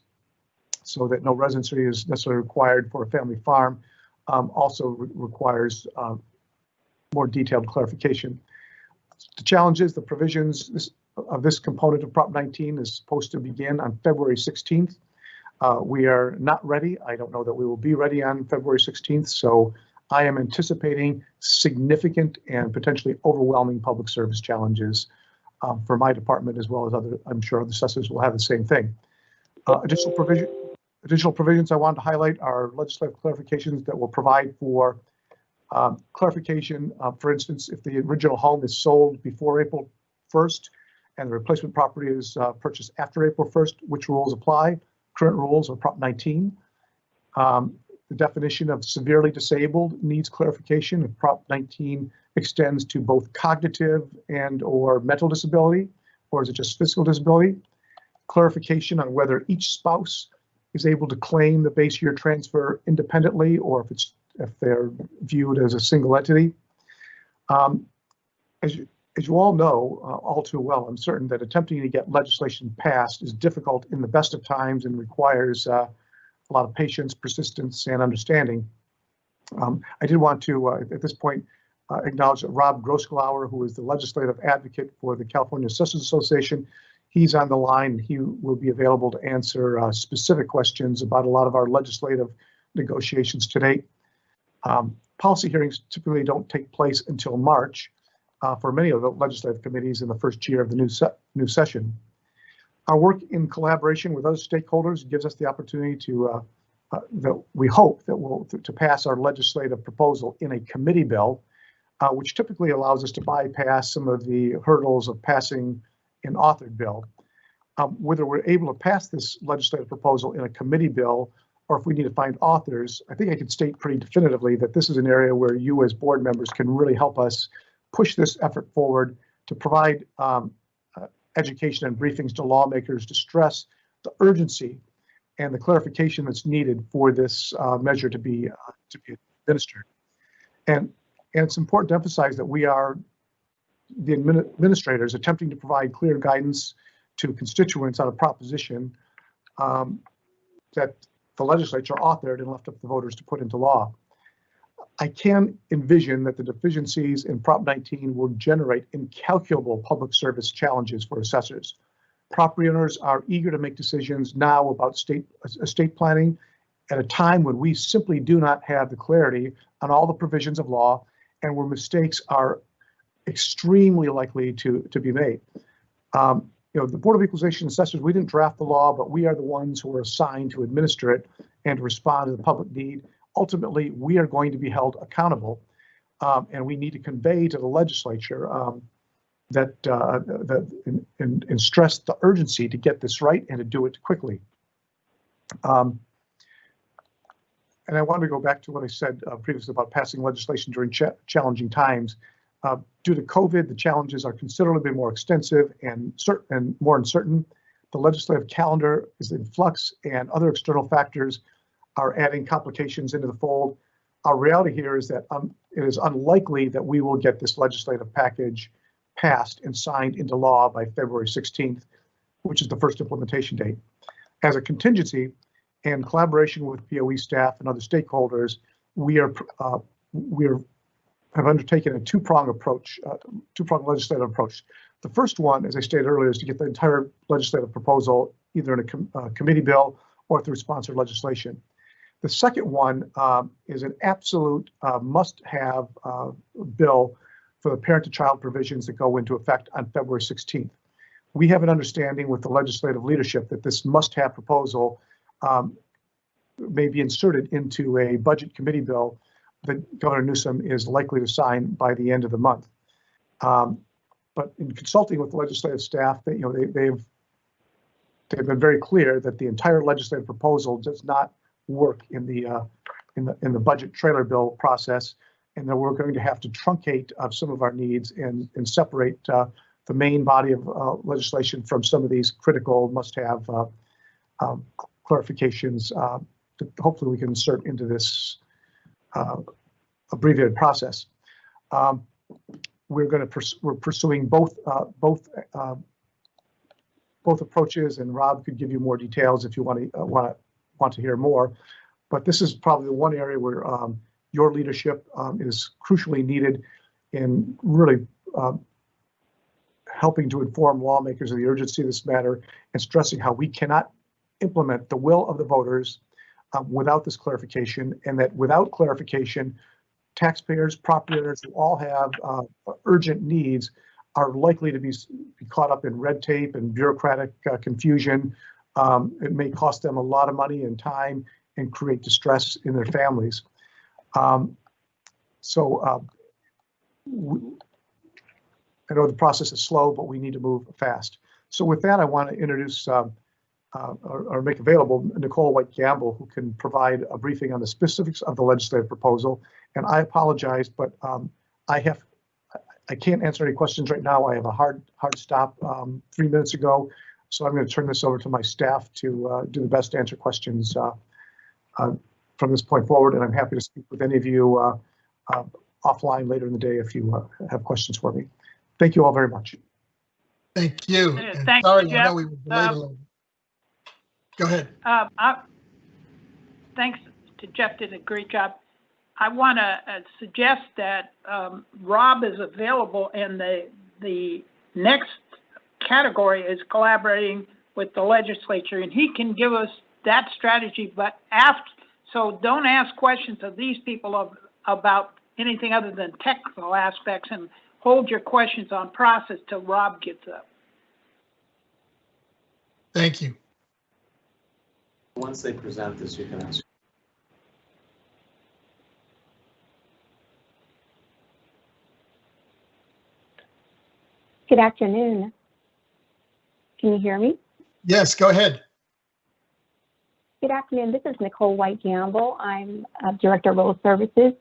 so that no residency is necessarily required for a family farm. Also requires more detailed clarification. The challenge is the provisions of this component of Prop 19 is supposed to begin on February 16th. We are not ready. I don't know that we will be ready on February 16th, so I am anticipating significant and potentially overwhelming public service challenges for my department, as well as other, I'm sure the assessors will have the same thing. Additional provisions I wanted to highlight are legislative clarifications that will provide for clarification. For instance, if the original home is sold before April 1st and the replacement property is purchased after April 1st, which rules apply? Current rules are Prop 19. The definition of severely disabled needs clarification if Prop 19 extends to both cognitive and or mental disability, or is it just physical disability? Clarification on whether each spouse is able to claim the base year transfer independently, or if it's if they're viewed as a single entity. As you all know all too well, I'm certain that attempting to get legislation passed is difficult in the best of times and requires a lot of patience, persistence, and understanding. I did want to, at this point, acknowledge that Rob Grosklauer, who is the legislative advocate for the California Assessors Association, he's on the line and he will be available to answer specific questions about a lot of our legislative negotiations to date. Policy hearings typically don't take place until March for many of the legislative committees in the first year of the new session. Our work in collaboration with other stakeholders gives us the opportunity to, that we hope that will to pass our legislative proposal in a committee bill, which typically allows us to bypass some of the hurdles of passing an authored bill. Whether we're able to pass this legislative proposal in a committee bill or if we need to find authors, I think I can state pretty definitively that this is an area where you as board members can really help us push this effort forward to provide education and briefings to lawmakers to stress the urgency and the clarification that's needed for this measure to be administered. And it's important to emphasize that we are the administrators attempting to provide clear guidance to constituents on a proposition that the legislature authored and left up to the voters to put into law. I can envision that the deficiencies in Prop 19 will generate incalculable public service challenges for assessors. Property owners are eager to make decisions now about estate planning at a time when we simply do not have the clarity on all the provisions of law and where mistakes are extremely likely to be made. The Board of Equalization Assessors, we didn't draft the law, but we are the ones who are assigned to administer it and to respond to the public need. Ultimately, we are going to be held accountable, and we need to convey to the legislature and stress the urgency to get this right and to do it quickly. And I want to go back to what I said previously about passing legislation during challenging times. Due to COVID, the challenges are considerably more extensive and more uncertain. The legislative calendar is in flux and other external factors are adding complications into the fold. Our reality here is that it is unlikely that we will get this legislative package passed and signed into law by February 16th, which is the first implementation date. As a contingency, in collaboration with BOE staff and other stakeholders, we have undertaken a two-pronged legislative approach. The first one, as I stated earlier, is to get the entire legislative proposal either in a committee bill or through sponsored legislation. The second one is an absolute must-have bill for the parent-to-child provisions that go into effect on February 16th. We have an understanding with the legislative leadership that this must-have proposal may be inserted into a budget committee bill that Governor Newsom is likely to sign by the end of the month. But in consulting with the legislative staff, they've been very clear that the entire legislative proposal does not work in the budget trailer bill process, and that we're going to have to truncate some of our needs and separate the main body of legislation from some of these critical must-have clarifications that hopefully we can insert into this abbreviated process. We're pursuing both approaches, and Rob could give you more details if you want to hear more. But this is probably the one area where your leadership is crucially needed in really helping to inform lawmakers of the urgency of this matter and stressing how we cannot implement the will of the voters without this clarification, and that without clarification, taxpayers, property owners who all have urgent needs are likely to be caught up in red tape and bureaucratic confusion. It may cost them a lot of money and time and create distress in their families. I know the process is slow, but we need to move fast. So with that, I want to introduce or make available Nicole White-Gamble, who can provide a briefing on the specifics of the legislative proposal. And I apologize, but I can't answer any questions right now. I have a hard stop 3 minutes ago. So I'm going to turn this over to my staff to do the best to answer questions from this point forward, and I'm happy to speak with any of you offline later in the day if you have questions for me. Thank you all very much. Thank you. And Thank sorry, you, I Jeff. know we were delayed a little. Go ahead. Thanks to Jeff, did a great job. I want to suggest that Rob is available, and the next category is collaborating with the legislature, and he can give us that strategy. But so don't ask questions of these people about anything other than technical aspects, and hold your questions on process till Rob gets up. Thank you. Once they present this, you can ask. Good afternoon. Can you hear me? Yes, go ahead. Good afternoon. This is Nicole White Gamble. I'm Director of Rural Services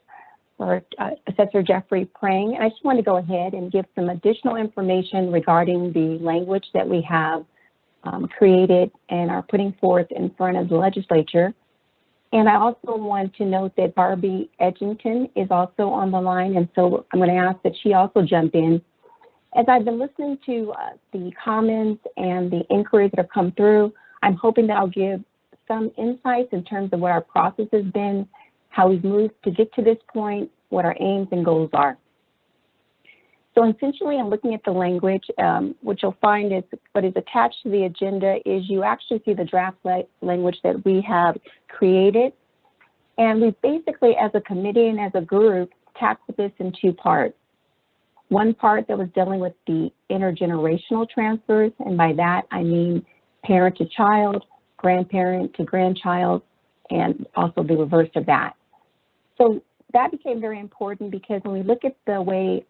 for Assessor Jeffrey Prang. And I just want to go ahead and give some additional information regarding the language that we have created and are putting forth in front of the legislature. And I also want to note that Barbie Edgington is also on the line. And so I'm going to ask that she also jump in. As I've been listening to the comments and the inquiries that have come through, I'm hoping that I'll give some insights in terms of what our process has been, how we've moved to get to this point, what our aims and goals are. So essentially, I'm looking at the language. What you'll find is what is attached to the agenda is you actually see the draft language that we have created. And we basically, as a committee and as a group, tackled this in two parts. One part that was dealing with the intergenerational transfers, and by that I mean parent to child, grandparent to grandchild, and also the reverse of that. So that became very important because when we look at the way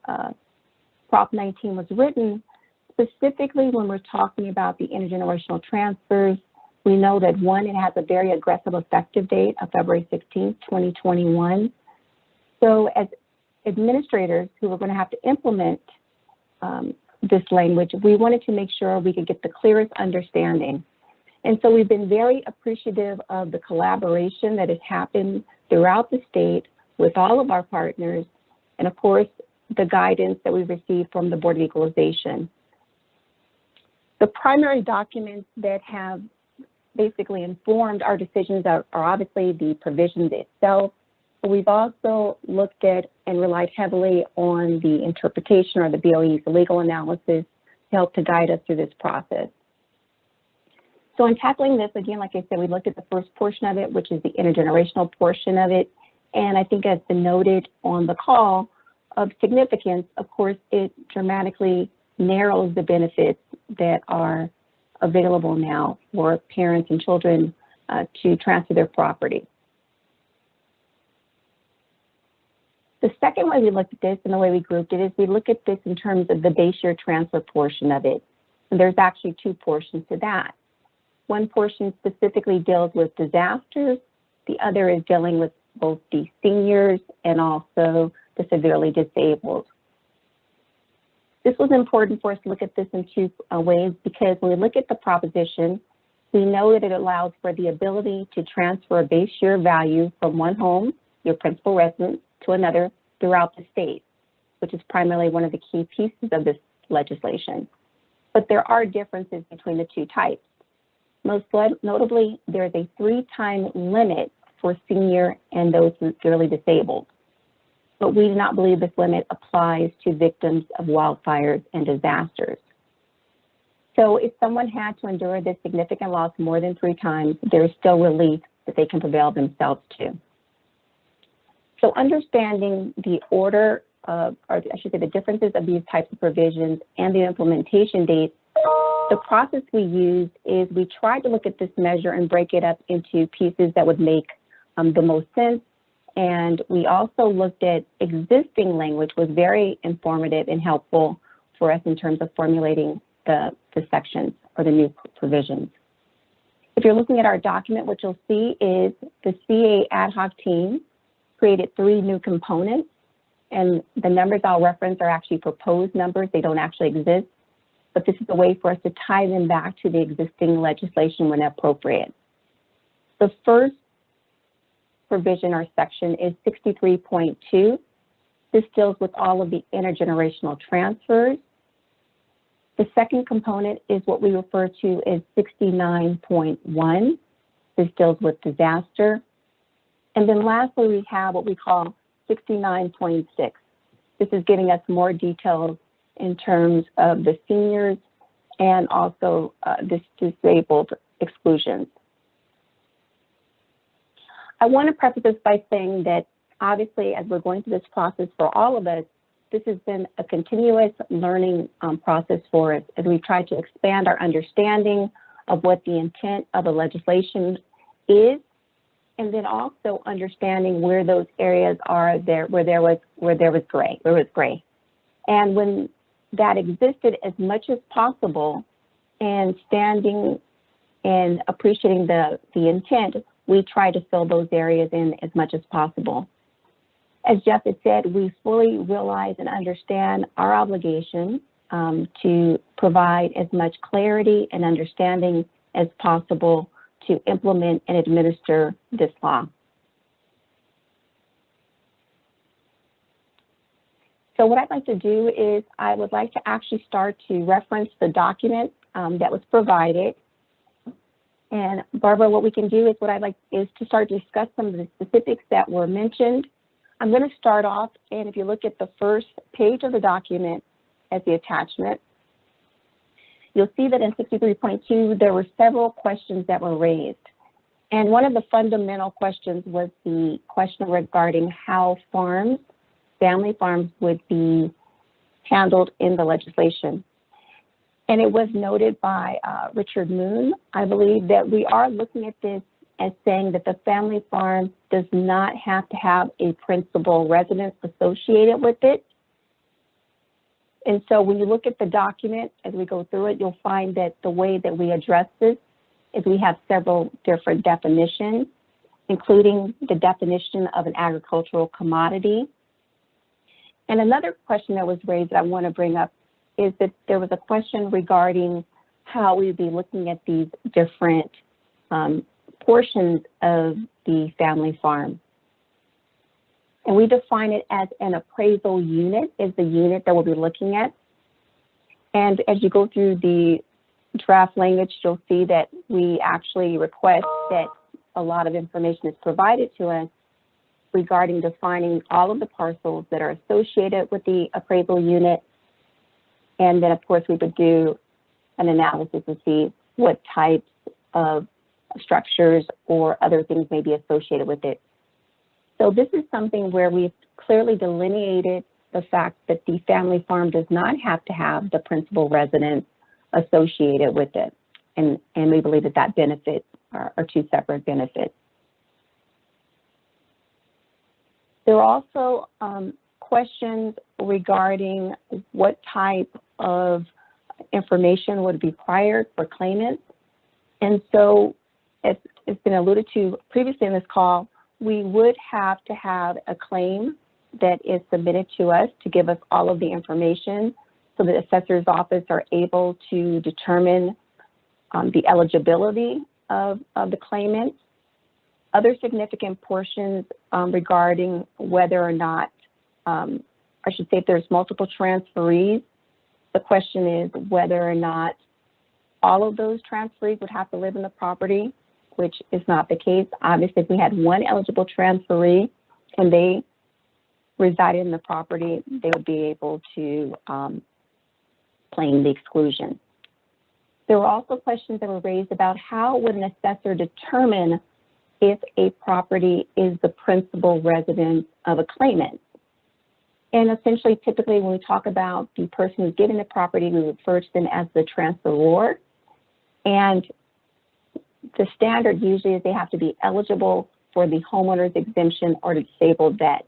Prop 19 was written, specifically when we're talking about the intergenerational transfers, we know that one, it has a very aggressive effective date of February 16th, 2021. So as administrators who were going to have to implement this language, we wanted to make sure we could get the clearest understanding. And so we've been very appreciative of the collaboration that has happened throughout the state with all of our partners, and of course, the guidance that we've received from the Board of Equalization. The primary documents that have basically informed our decisions are obviously the provisions itself, but we've also looked at and relied heavily on the interpretation or the BOE's legal analysis to help to guide us through this process. So in tackling this, again, like I said, we looked at the first portion of it, which is the intergenerational portion of it. And I think as been noted on the call of significance, of course, it dramatically narrows the benefits that are available now for parents and children to transfer their property. The second way we looked at this and the way we grouped it is we look at this in terms of the base year transfer portion of it. And there's actually two portions to that. One portion specifically deals with disasters. The other is dealing with both the seniors and also the severely disabled. This was important for us to look at this in two ways because when we look at the proposition, we know that it allows for the ability to transfer a base year value from one home, your principal residence, to another throughout the state, which is primarily one of the key pieces of this legislation. But there are differences between the two types. Most notably, there is a 3-time limit for senior and those severely disabled. But we do not believe this limit applies to victims of wildfires and disasters. So if someone had to endure this significant loss more than 3 times, there is still relief that they can prevail themselves to. So understanding the order of, or I should say the differences of these types of provisions and the implementation dates, the process we used is we tried to look at this measure and break it up into pieces that would make the most sense. And we also looked at existing language, was very informative and helpful for us in terms of formulating the sections or the new provisions. If you're looking at our document, what you'll see is the CA ad hoc team created 3 new components, and the numbers I'll reference are actually proposed numbers. They don't actually exist, but this is a way for us to tie them back to the existing legislation when appropriate. The first provision or section is 63.2. This deals with all of the intergenerational transfers. The second component is what we refer to as 69.1. This deals with disaster. And then lastly, we have what we call 69.6. This is giving us more details in terms of the seniors and also disabled exclusions. I want to preface this by saying that obviously, as we're going through this process for all of us, this has been a continuous learning process for us as we try to expand our understanding of what the intent of the legislation is, and then also understanding where those areas are there where there was gray. And when that existed as much as possible, and standing and appreciating the intent, we try to fill those areas in as much as possible. As Jeff had said, we fully realize and understand our obligation to provide as much clarity and understanding as possible to implement and administer this law. So what I'd like to do is I would like to actually start to reference the document that was provided. And Barbara, what we can do is what I'd like is to start to discuss some of the specifics that were mentioned. I'm going to start off, and if you look at the first page of the document as the attachment, you'll see that in 63.2, there were several questions that were raised. And one of the fundamental questions was the question regarding how farms, family farms, would be handled in the legislation. And it was noted by Richard Moon, I believe, that we are looking at this as saying that the family farm does not have to have a principal residence associated with it. And so when you look at the document, as we go through it, you'll find that the way that we address this is we have several different definitions, including the definition of an agricultural commodity. And another question that was raised that I want to bring up is that there was a question regarding how we'd be looking at these different portions of the family farm. And we define it as an appraisal unit is the unit that we'll be looking at. And as you go through the draft language, you'll see that we actually request that a lot of information is provided to us regarding defining all of the parcels that are associated with the appraisal unit. And then, of course, we would do an analysis to see what types of structures or other things may be associated with it. So this is something where we've clearly delineated the fact that the family farm does not have to have the principal residence associated with it. And we believe that that benefits are two separate benefits. There are also questions regarding what type of information would be required for claimants. And so, as it's been alluded to previously in this call, we would have to have a claim that is submitted to us to give us all of the information so the assessor's office are able to determine the eligibility of the claimant. Other significant portions regarding whether or not, I should say if there's multiple transferees, the question is whether or not all of those transferees would have to live in the property, which is not the case. Obviously, if we had one eligible transferee and they resided in the property, they would be able to claim the exclusion. There were also questions that were raised about how would an assessor determine if a property is the principal residence of a claimant. And essentially, typically, when we talk about the person who's getting the property, we refer to them as the transferor. And the standard usually is they have to be eligible for the homeowner's exemption or disabled debt.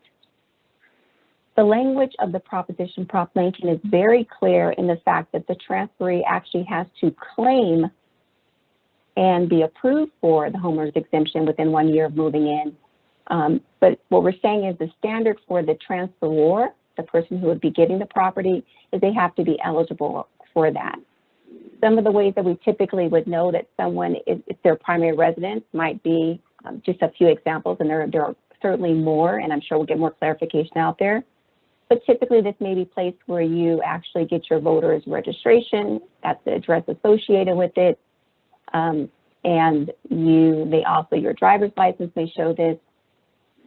The language of the proposition, Prop 19, is very clear in the fact that the transferee actually has to claim and be approved for the homeowner's exemption within 1 year of moving in. But what we're saying is the standard for the transferor, the person who would be getting the property, is they have to be eligible for that. Some of the ways that we typically would know that someone is their primary residence might be just a few examples, and there are certainly more, and I'm sure we'll get more clarification out there. But typically, this may be placed where you actually get your voter's registration, that's the address associated with it, and your driver's license may show this.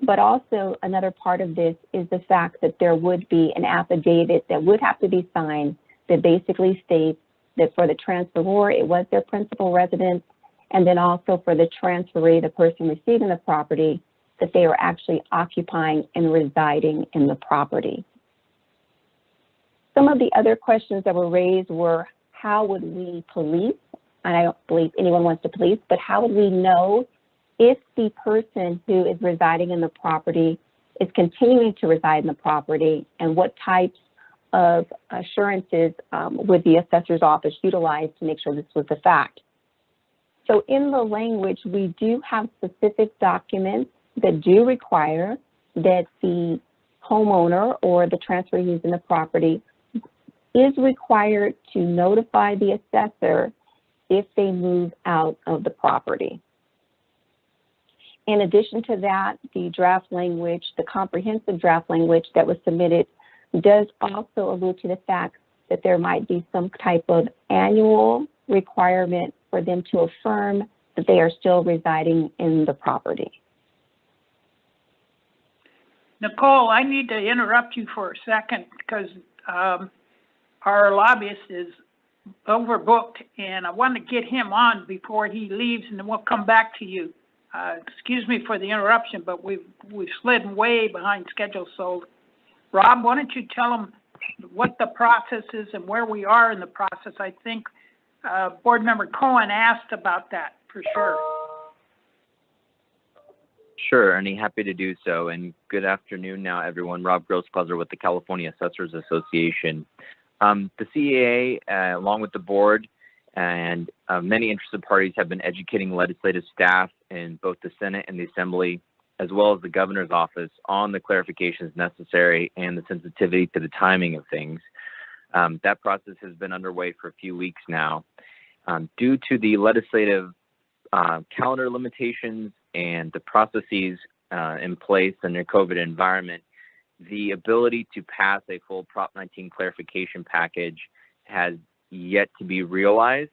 But also another part of this is the fact that there would be an affidavit that would have to be signed that basically states that for the transferor, it was their principal residence, and then also for the transferee, the person receiving the property, that they are actually occupying and residing in the property. Some of the other questions that were raised were, how would we police? And I don't believe anyone wants to police, but how would we know if the person who is residing in the property is continuing to reside in the property, and what types of assurances would the assessor's office utilize to make sure this was the fact? So in the language, we do have specific documents that do require that the homeowner or the transferee who's in the property is required to notify the assessor if they move out of the property. In addition to that, the draft language, the comprehensive draft language that was submitted, does also allude to the fact that there might be some type of annual requirement for them to affirm that they are still residing in the property. Nicole, I need to interrupt you for a second because our lobbyist is overbooked, and I want to get him on before he leaves, and then we'll come back to you. Excuse me for the interruption, but we've slid way behind schedule. So, Rob, why don't you tell them what the process is and where we are in the process? I think Board Member Cohen asked about that for sure. Sure, Ernie, happy to do so. And good afternoon now, everyone. Rob Grosscloser with the California Assessors Association. The CAA, along with the board and many interested parties, have been educating legislative staff in both the Senate and the Assembly, as well as the governor's office, on the clarifications necessary and the sensitivity to the timing of things. That process has been underway for a few weeks now. Due to the legislative calendar limitations and the processes in place in the COVID environment, the ability to pass a full Prop 19 clarification package has yet to be realized.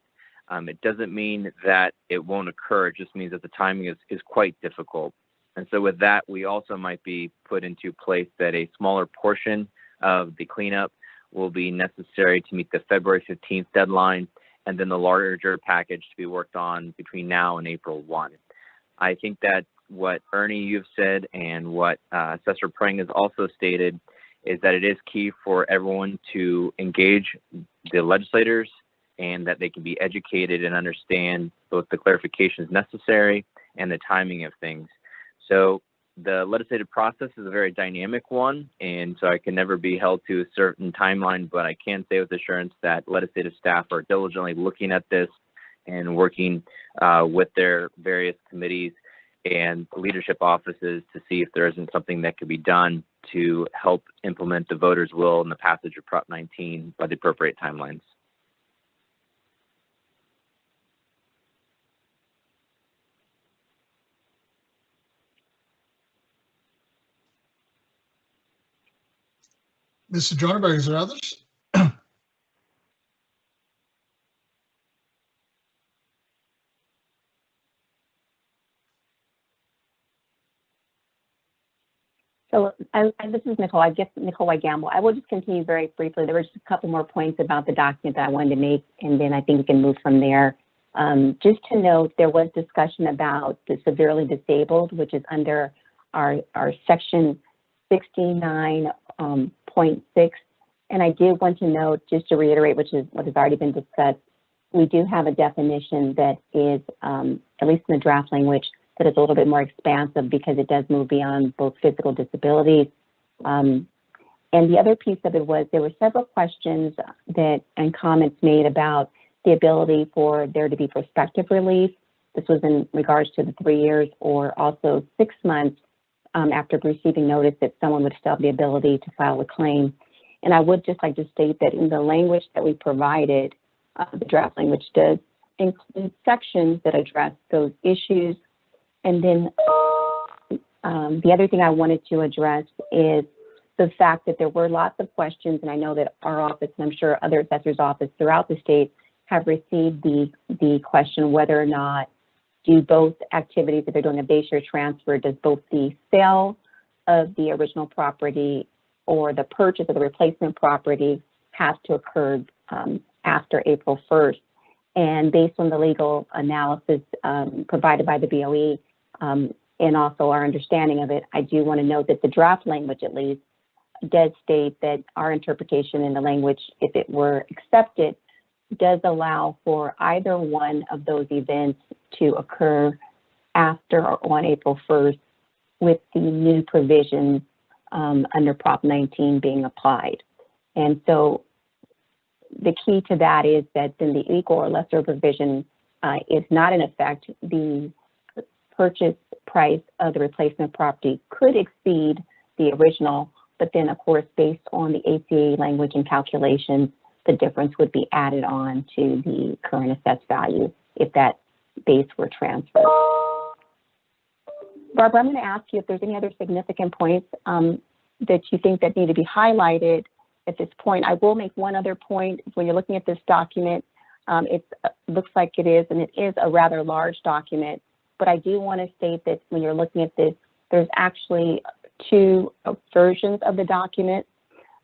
It doesn't mean that it won't occur. It just means that the timing is quite difficult. And so with that, we also might be put into place that a smaller portion of the cleanup will be necessary to meet the February 15th deadline, and then the larger package to be worked on between now and April 1. I think that what Ernie, you've said, and what Assessor Prang has also stated is that it is key for everyone to engage the legislators and that they can be educated and understand both the clarifications necessary and the timing of things. So the legislative process is a very dynamic one, and so I can never be held to a certain timeline, but I can say with assurance that legislative staff are diligently looking at this and working with their various committees and leadership offices to see if there isn't something that could be done to help implement the voters' will and the passage of Prop 19 by the appropriate timelines. Mr. Jornberg, is there others? So this is Nicole. I guess Nicole White Gamble. I will just continue very briefly. There were just a couple more points about the document that I wanted to make, and then I think we can move from there. Just to note, there was discussion about the severely disabled, which is under our section 69.6. And I did want to note, just to reiterate, which is what has already been discussed, we do have a definition that is, at least in the draft language, that is a little bit more expansive because it does move beyond both physical disabilities. And the other piece of it was there were several questions and comments made about the ability for there to be prospective relief. This was in regards to the 3 years or also 6 months after receiving notice that someone would still have the ability to file a claim. And I would just like to state that in the language that we provided, the draft language does include sections that address those issues. And then the other thing I wanted to address is the fact that there were lots of questions, and I know that our office, and I'm sure other assessors' office throughout the state, have received the question whether or not do both activities, if they're doing a base year transfer, does both the sale of the original property or the purchase of the replacement property have to occur after April 1st? And based on the legal analysis provided by the BOE and also our understanding of it, I do want to note that the draft language, at least, does state that our interpretation in the language, if it were accepted, does allow for either one of those events to occur after or on April 1st, with the new provisions under Prop 19 being applied. And so the key to that is that then the equal or lesser provision is not in effect. The purchase price of the replacement property could exceed the original, but then of course, based on the ACA language and calculations, the difference would be added on to the current assessed value if that base were transferred. Barbara, I'm going to ask you if there's any other significant points that you think that need to be highlighted at this point. I will make one other point. When you're looking at this document, it looks like it is, and it is a rather large document, but I do want to state that when you're looking at this, there's actually two versions of the document.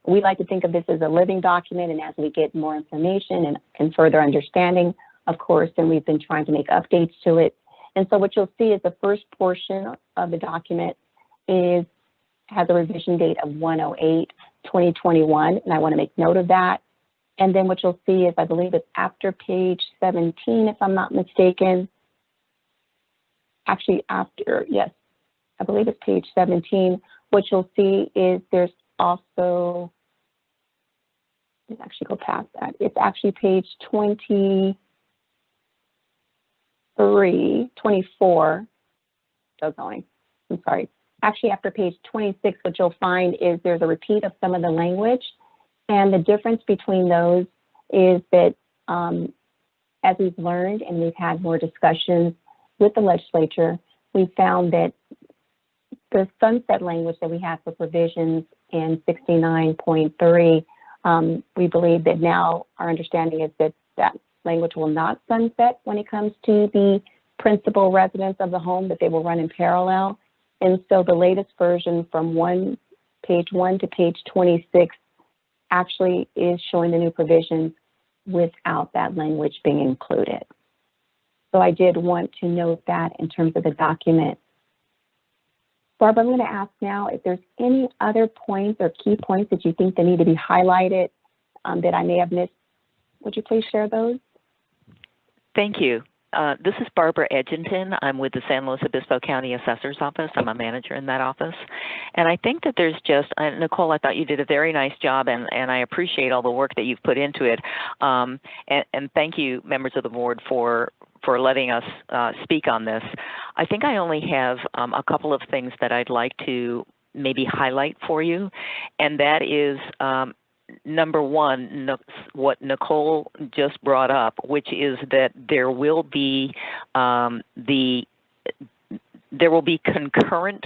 We like to think of this as a living document, and as we get more information and further understanding, of course, then we've been trying to make updates to it. And so what you'll see is the first portion of the document has a revision date of 1/08/2021, and I want to make note of that. And then what you'll see is, I believe it's after page 17, if I'm not mistaken. Actually, yes, I believe it's page 17. What you'll see is there's also, let's actually go past that. It's actually page 24, still going, I'm sorry. Actually, after page 26, what you'll find is there's a repeat of some of the language. And the difference between those is that as we've learned and we've had more discussions with the legislature, we found that the sunset language that we have for provisions in 69.3, we believe that now our understanding is that that language will not sunset when it comes to the principal residence of the home, that they will run in parallel. And so the latest version from page 1 to page 26 actually is showing the new provisions without that language being included. So I did want to note that in terms of the document. Barbara, I'm going to ask now if there's any other points or key points that you think that need to be highlighted that I may have missed. Would you please share those? Thank you. This is Barbara Edgington. I'm with the San Luis Obispo County Assessor's Office. I'm a manager in that office. And I think that there's just, Nicole, I thought you did a very nice job, and I appreciate all the work that you've put into it. And thank you, members of the board, for letting us speak on this. I think I only have a couple of things that I'd like to maybe highlight for you, and that is number one, what Nicole just brought up, which is that there will be concurrent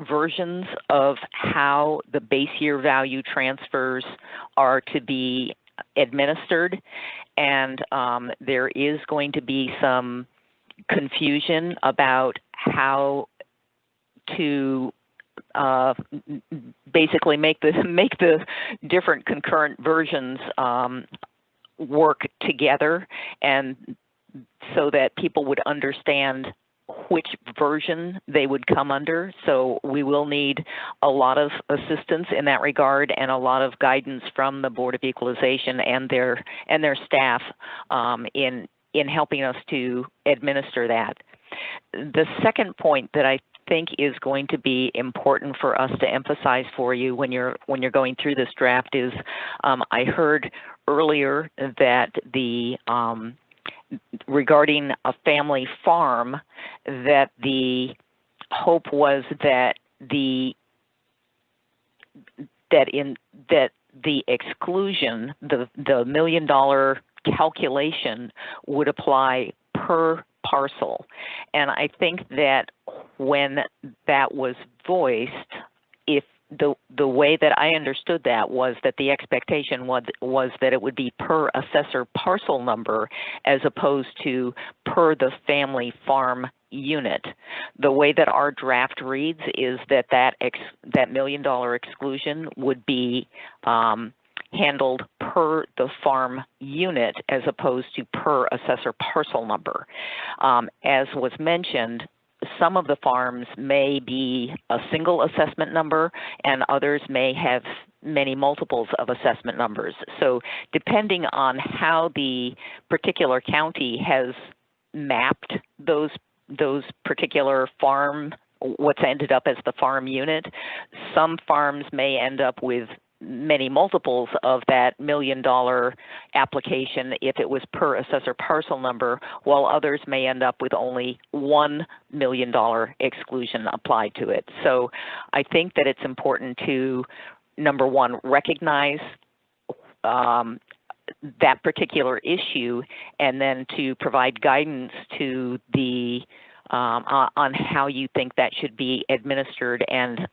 versions of how the base year value transfers are to be administered, and there is going to be some confusion about how to basically make the different concurrent versions work together, and so that people would understand which version they would come under. So we will need a lot of assistance in that regard, and a lot of guidance from the Board of Equalization and their staff in helping us to administer that. The second point that I think is going to be important for us to emphasize for you when you're going through this draft is, I heard earlier that regarding a family farm, that the hope was that the exclusion, the $1 million calculation, would apply per parcel. And I think that when that was voiced, if the way that I understood that was that the expectation was that it would be per assessor parcel number as opposed to per the family farm unit. The way that our draft reads is that $1 million exclusion would be handled per the farm unit as opposed to per assessor parcel number. As was mentioned, some of the farms may be a single assessment number and others may have many multiples of assessment numbers. So depending on how the particular county has mapped those particular farm, what's ended up as the farm unit, some farms may end up with many multiples of that $1 million application if it was per assessor parcel number, while others may end up with only $1 million exclusion applied to it. So I think that it's important to, number one, recognize that particular issue, and then to provide guidance to the on how you think that should be administered and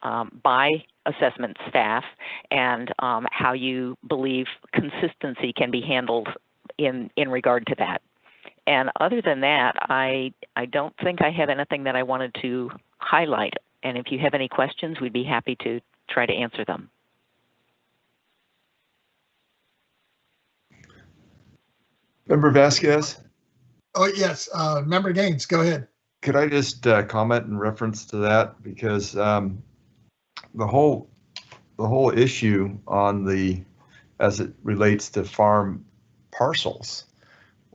by assessment staff, and how you believe consistency can be handled in regard to that. And other than that, I don't think I have anything that I wanted to highlight. And if you have any questions, we'd be happy to try to answer them. Member Vasquez? Oh, yes, Member Gaines, go ahead. Could I just comment in reference to that? Because the whole issue on as it relates to farm parcels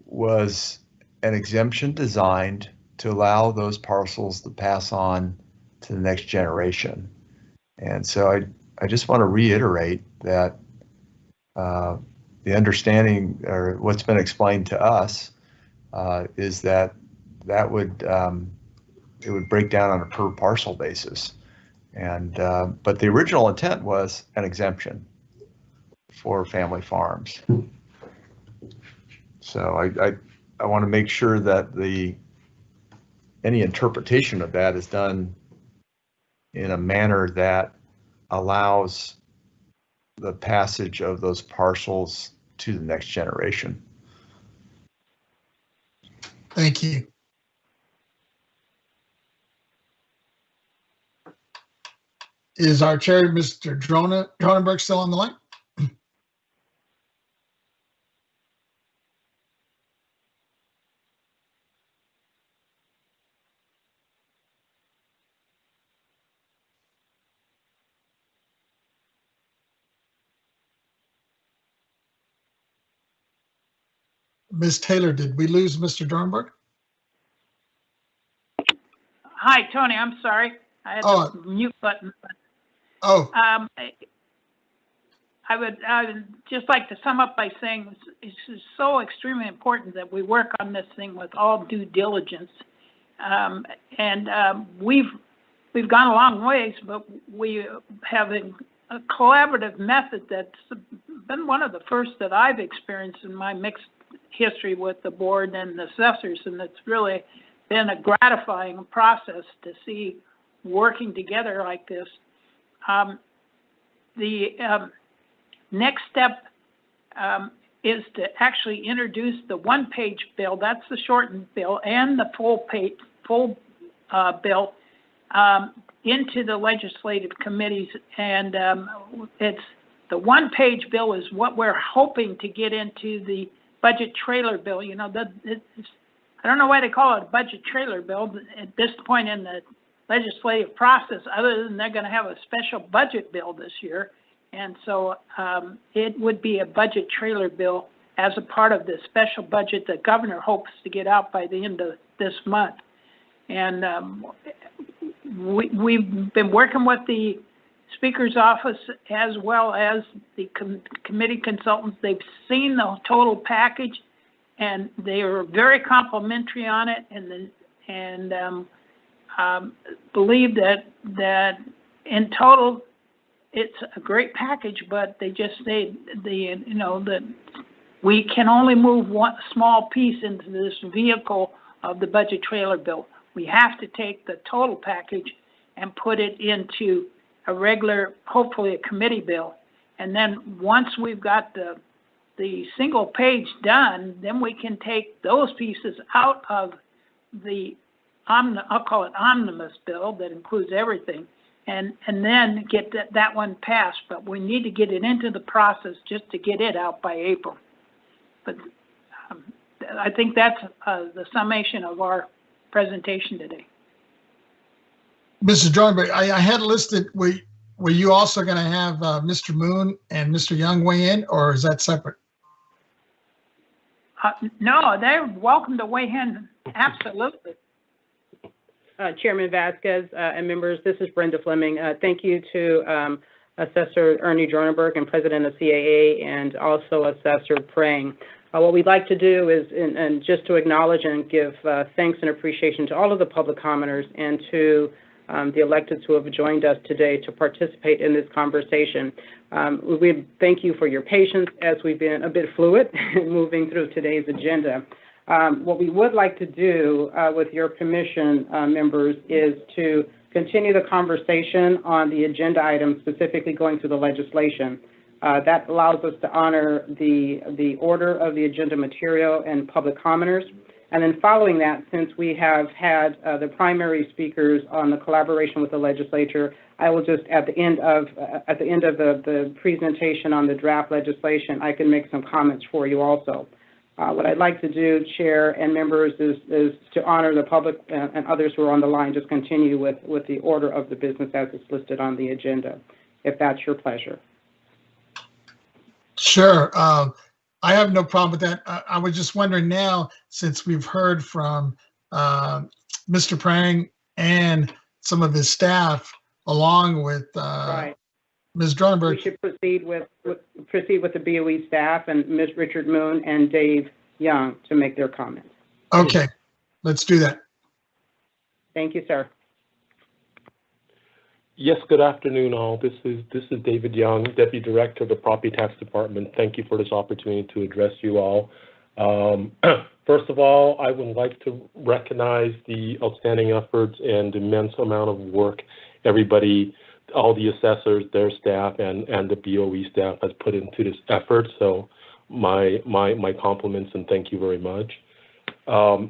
was an exemption designed to allow those parcels to pass on to the next generation. And so I just want to reiterate that the understanding, or what's been explained to us, is that would it would break down on a per parcel basis. And but the original intent was an exemption for family farms. So I want to make sure that any interpretation of that is done in a manner that allows the passage of those parcels to the next generation. Thank you. Is our chair, Mr. Dronenberg, still on the line? Ms. Taylor, did we lose Mr. Dronenberg? Hi, Tony, I'm sorry. I had the mute button. Oh. I would just like to sum up by saying this is so extremely important that we work on this thing with all due diligence. We've gone a long ways, but we have a collaborative method that's been one of the first that I've experienced in my mixed history with the board and the assessors, and it's really been a gratifying process to see working together like this. The next step is to actually introduce the one-page bill, that's the shortened bill, and the full bill into the legislative committees. And it's the one-page bill is what we're hoping to get into the budget trailer bill. You know, I don't know why they call it a budget trailer bill but at this point in the legislative process, other than they're going to have a special budget bill this year. And so it would be a budget trailer bill as a part of the special budget the governor hopes to get out by the end of this month. And we've been working with the Speaker's office as well as the committee consultants. They've seen the total package and they were very complimentary on it, and believe that in total it's a great package, but they just say that we can only move one small piece into this vehicle of the budget trailer bill. We have to take the total package and put it into a regular, hopefully a committee bill. And then once we've got the single page done, then we can take those pieces out of the, I'll call it omnibus bill that includes everything, and then get that one passed. But we need to get it into the process just to get it out by April. But I think that's the summation of our presentation today. Mrs. Dronberg, I had listed, were you also going to have Mr. Moon and Mr. Young weigh in, or is that separate? No, they're welcome to weigh in, absolutely. Chairman Vasquez and members, this is Brenda Fleming. Thank you to Assessor Ernie Dronenberg and President of CAA, and also Assessor Prang. What we'd like to do is, and just to acknowledge and give thanks and appreciation to all of the public commenters and to the electeds who have joined us today to participate in this conversation. We thank you for your patience as we've been a bit fluid moving through today's agenda. What we would like to do, with your permission, members, is to continue the conversation on the agenda items, specifically going through the legislation. That allows us to honor the order of the agenda material and public commenters. And then following that, since we have had the primary speakers on the collaboration with the legislature, I will just, at the end of the presentation on the draft legislation, I can make some comments for you also. What I'd like to do, Chair and members, is to honor the public and others who are on the line, just continue with the order of the business as it's listed on the agenda, if that's your pleasure. Sure. I have no problem with that. I was just wondering now, since we've heard from Mr. Prang and some of his staff, along with Right. Ms. Dronenberg. We should proceed with the BOE staff and Ms. Richard Moon and Dave Young to make their comments. Okay, let's do that. Thank you, sir. Yes, good afternoon, all. This is David Young, Deputy Director of the Property Tax Department. Thank you for this opportunity to address you all. First of all, I would like to recognize the outstanding efforts and immense amount of work everybody, all the assessors, their staff, and the BOE staff has put into this effort. So my compliments and thank you very much. What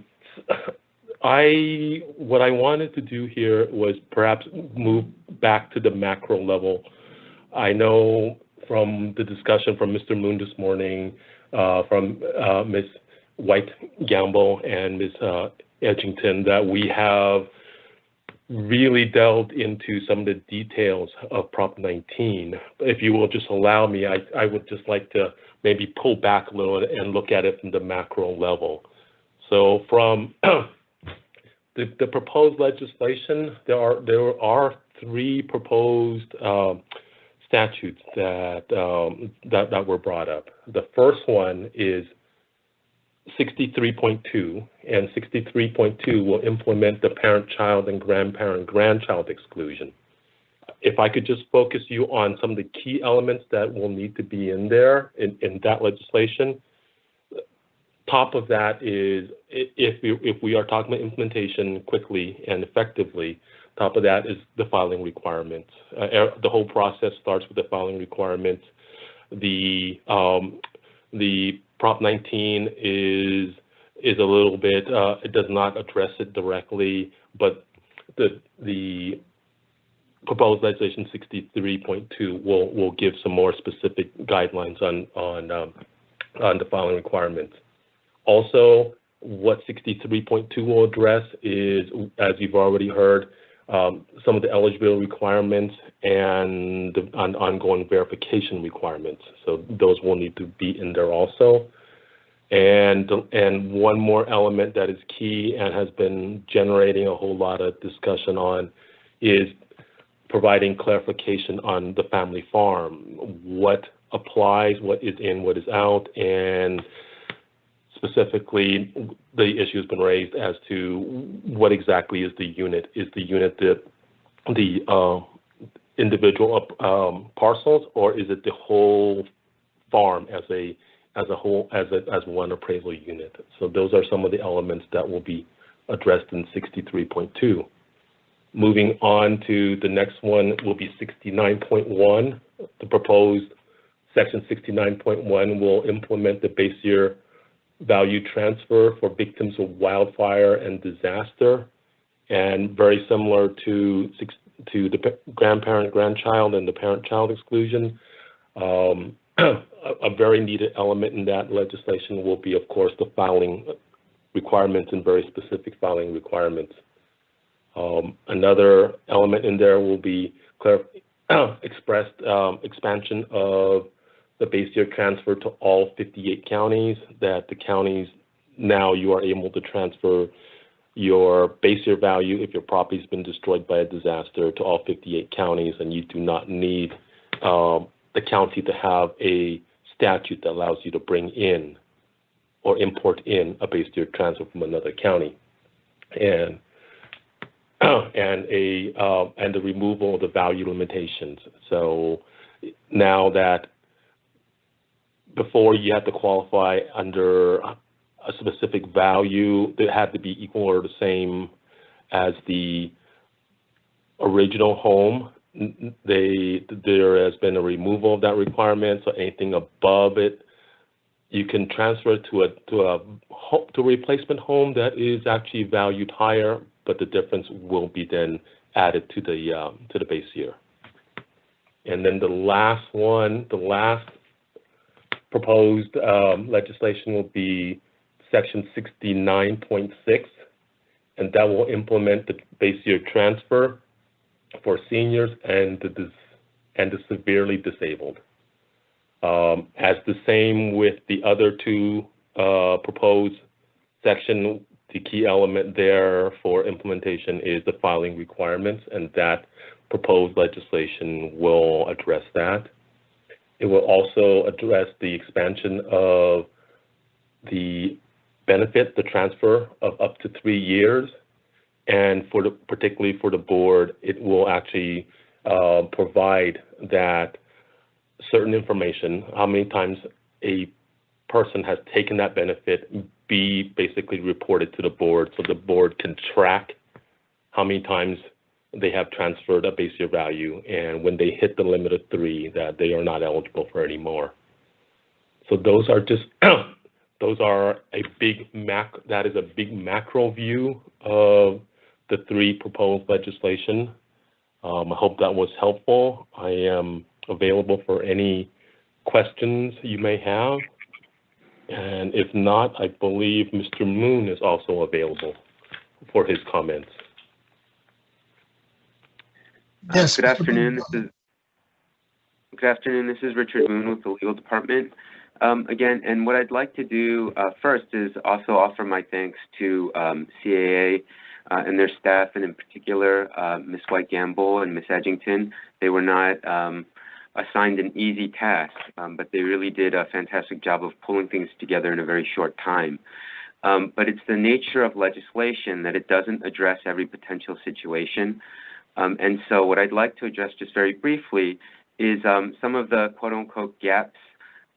I wanted to do here was perhaps move back to the macro level. I know from the discussion from Mr. Moon this morning, from Ms. White-Gamble and Ms. Edgington, that we have really delved into some of the details of Prop 19. If you will just allow me, I would just like to maybe pull back a little and look at it from the macro level. So from the proposed legislation, there are three proposed statutes that were brought up. The first one is 63.2, and 63.2 will implement the parent-child and grandparent-grandchild exclusion. If I could just focus you on some of the key elements that will need to be in there in that legislation. Top of that is, if we are talking about implementation quickly and effectively, top of that is the filing requirements. The whole process starts with the filing requirements. The Prop 19 is a little bit, it does not address it directly, but the proposed legislation 63.2 will give some more specific guidelines on the filing requirements. Also, what 63.2 will address is, as you've already heard, some of the eligibility requirements and the ongoing verification requirements. So those will need to be in there also. And one more element that is key and has been generating a whole lot of discussion on is providing clarification on the family farm. What applies, what is in, what is out, and specifically, the issue has been raised as to what exactly is the unit. Is the unit the individual parcels, or is it the whole farm as a whole, as one appraisal unit? So those are some of the elements that will be addressed in 63.2. Moving on to the next one will be 69.1. The proposed section 69.1 will implement the base year value transfer for victims of wildfire and disaster, and very similar to the grandparent-grandchild and the parent-child exclusion. A very needed element in that legislation will be, of course, the filing requirements and very specific filing requirements. Another element in there will be expressed expansion of the base year transfer to all 58 counties, that the counties now you are able to transfer your base year value if your property's been destroyed by a disaster to all 58 counties, and you do not need the county to have a statute that allows you to bring in or import in a base year transfer from another county. And the removal of the value limitations. So now that before you had to qualify under a specific value that had to be equal or the same as the original home, there has been a removal of that requirement. So anything above it, you can transfer to a replacement home that is actually valued higher, but the difference will be then added to the base year. And then the last proposed legislation will be section 69.6, and that will implement the base year transfer for seniors and the severely disabled. As the same with the other two proposed section, the key element there for implementation is the filing requirements, and that proposed legislation will address that. It will also address the expansion of the benefit, the transfer of up to 3 years, and particularly for the board, it will actually provide that certain information, how many times a person has taken that benefit, be basically reported to the board so the board can track how many times they have transferred a base year value, and when they hit the limit of 3, that they are not eligible for any more. So those are just that is a big macro view of the 3 proposed legislation. I hope that was helpful. I am available for any questions you may have. And if not, I believe Mr. Moon is also available for his comments. Yes. Good afternoon. This is Richard Moon with the legal department. Again, and what I'd like to do first is also offer my thanks to CAA and their staff, and in particular, Ms. White-Gamble and Ms. Edgington. They were not assigned an easy task, but they really did a fantastic job of pulling things together in a very short time. But it's the nature of legislation that it doesn't address every potential situation. And so what I'd like to address just very briefly is some of the quote-unquote gaps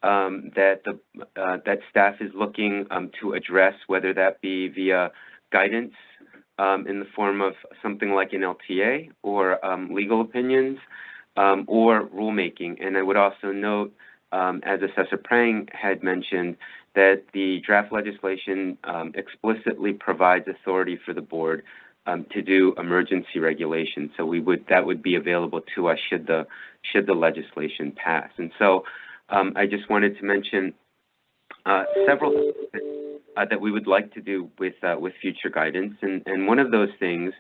that staff is looking to address, whether that be via guidance in the form of something like an LTA or legal opinions or rulemaking. And I would also note, as Assessor Prang had mentioned, that the draft legislation explicitly provides authority for the board to do emergency regulation. So that would be available to us should the legislation pass. And so I just wanted to mention several things that we would like to do with future guidance. And one of those things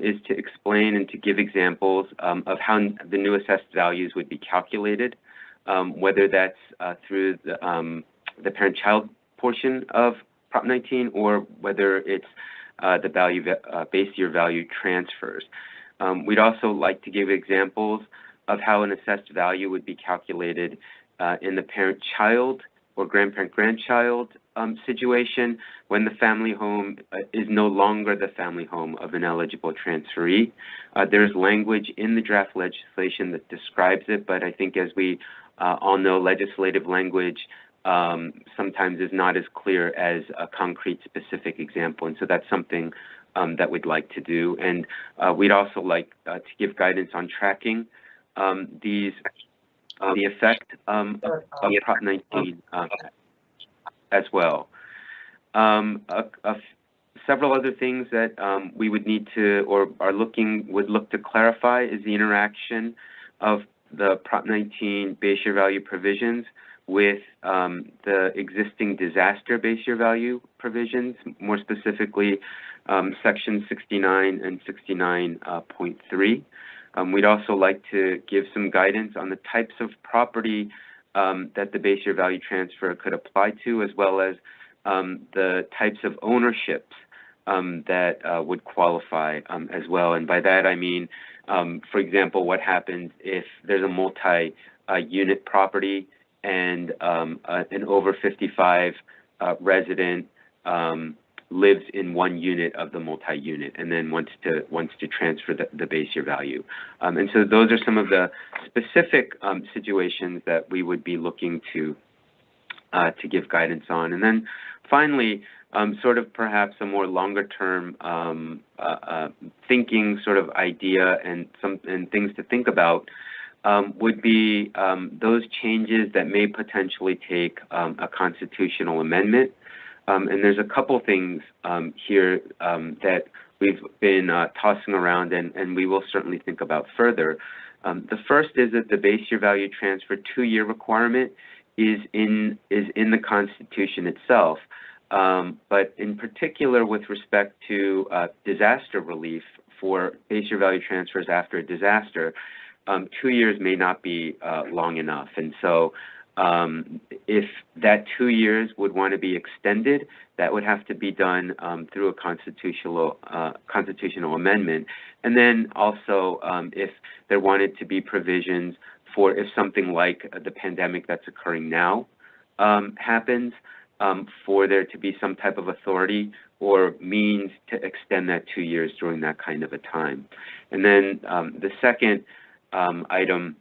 is to explain and to give examples of how the new assessed values would be calculated, whether that's through the parent-child portion of Prop 19 or whether it's the base year value transfers. We'd also like to give examples of how an assessed value would be calculated in the parent-child or grandparent-grandchild situation when the family home is no longer the family home of an eligible transferee. There's language in the draft legislation that describes it, but I think as we all know, legislative language sometimes is not as clear as a concrete specific example. And so that's something that we'd like to do. And we'd also like to give guidance on tracking the effect of Prop 19 as well. Several other things that we would need to, or would look to clarify, is the interaction of the Prop 19 base year value provisions with the existing disaster base year value provisions, more specifically Section 69 and 69.3. We'd also like to give some guidance on the types of property that the base year value transfer could apply to, as well as the types of ownerships that would qualify as well. And by that I mean, for example, what happens if there's a multi-unit property and an over 55 resident lives in one unit of the multi-unit and then wants to transfer the base year value. And so those are some of the specific situations that we would be looking to give guidance on. And then finally, sort of perhaps a more longer term thinking sort of idea and things to think about would be those changes that may potentially take a constitutional amendment. And there's a couple things here that we've been tossing around and we will certainly think about further. The first is that the base year value transfer 2-year requirement is in the Constitution itself. But in particular with respect to disaster relief for base year value transfers after a disaster, 2 years may not be long enough. And so if that 2 years would want to be extended, that would have to be done through a constitutional amendment. And then also if there wanted to be provisions for if something like the pandemic that's occurring now happens, for there to be some type of authority or means to extend that 2 years during that kind of a time. And then the second item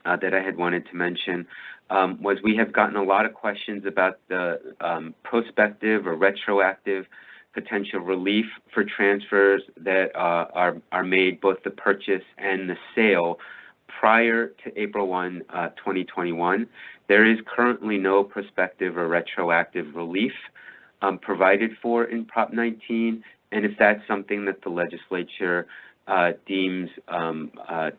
that I had wanted to mention was we have gotten a lot of questions about the prospective or retroactive potential relief for transfers that are made, both the purchase and the sale, prior to April 1, 2021. There is currently no prospective or retroactive relief provided for in Prop 19, and if that's something that the legislature deems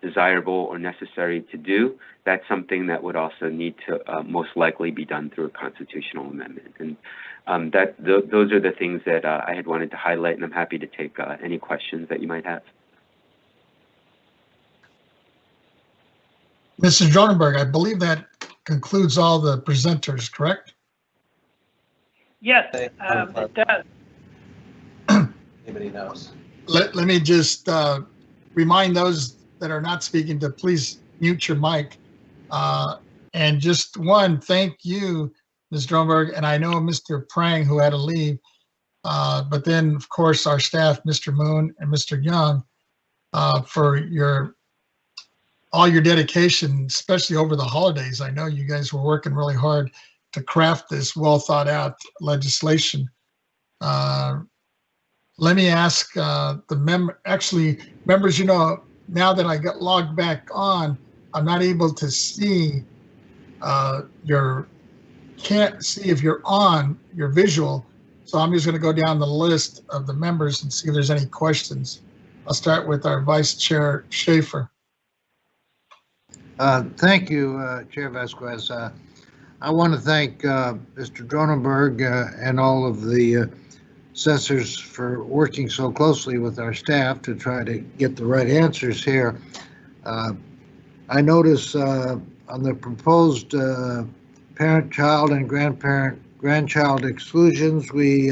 desirable or necessary to do, that's something that would also need to most likely be done through a constitutional amendment. And those are the things that I had wanted to highlight, and I'm happy to take any questions that you might have. Mrs. Dronenberg, I believe that concludes all the presenters, correct? Yes, it does. Anybody knows? Let me just remind those that are not speaking to please mute your mic. And just thank you, Ms. Dronenberg, and I know Mr. Prang, who had to leave, but then, of course, our staff, Mr. Moon and Mr. Young, for all your dedication, especially over the holidays. I know you guys were working really hard to craft this well thought out legislation. Let me ask the members, now that I got logged back on, I'm not able to see can't see if you're on your visual. So I'm just going to go down the list of the members and see if there's any questions. I'll start with our Vice Chair Schaefer. Thank you, Chair Vasquez. I want to thank Mr. Dronenberg and all of the assessors for working so closely with our staff to try to get the right answers here. I notice on the proposed parent-child and grandchild exclusions, we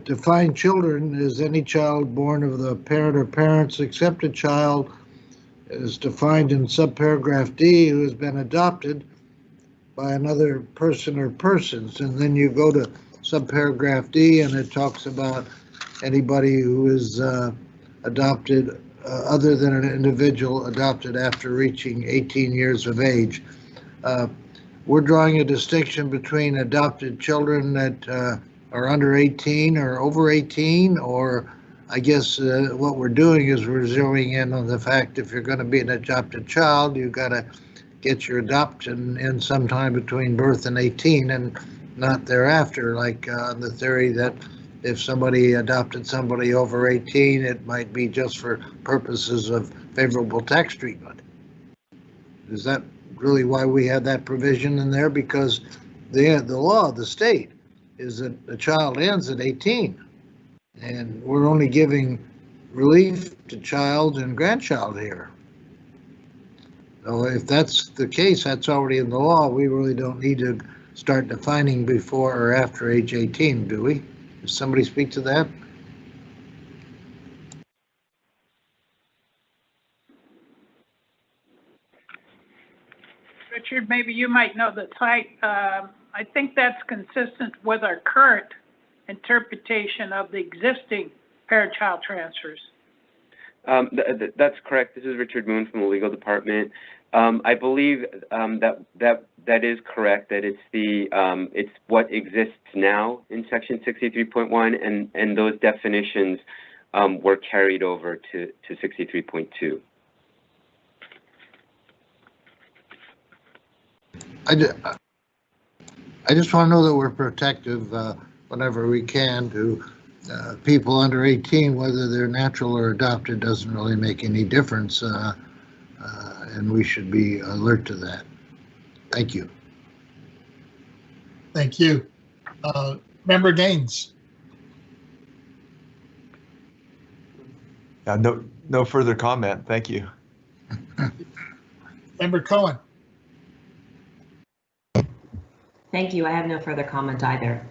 define children as any child born of the parent or parents, except a child is defined in subparagraph D who has been adopted by another person or persons. And then you go to subparagraph D and it talks about anybody who is adopted other than an individual adopted after reaching 18 years of age. we're drawing a distinction between adopted children that are under 18 or over 18, or I guess what we're doing is we're zeroing in on the fact if you're going to be an adopted child, you've got to get your adoption in sometime between birth and 18 and not thereafter, like the theory that if somebody adopted somebody over 18, it might be just for purposes of favorable tax treatment. Is that really why we had that provision in there? Because the law of the state is that a child ends at 18, and we're only giving relief to child and grandchild here. So if that's the case, that's already in the law. We really don't need to start defining before or after age 18, do we? Does somebody speak to that? Richard, maybe you might know the site. I think that's consistent with our current interpretation of the existing parent-child transfers. That's correct. This is Richard Moon from the legal department. I believe that is correct. That it's what exists now in Section 63.1, and those definitions were carried over to 63.2. I just want to know that we're protective whenever we can to people under 18, whether they're natural or adopted doesn't really make any difference, and we should be alert to that. Thank you. Thank you. Member Gaines. No further comment. Thank you. Member Cohen. Thank you. I have no further comment either.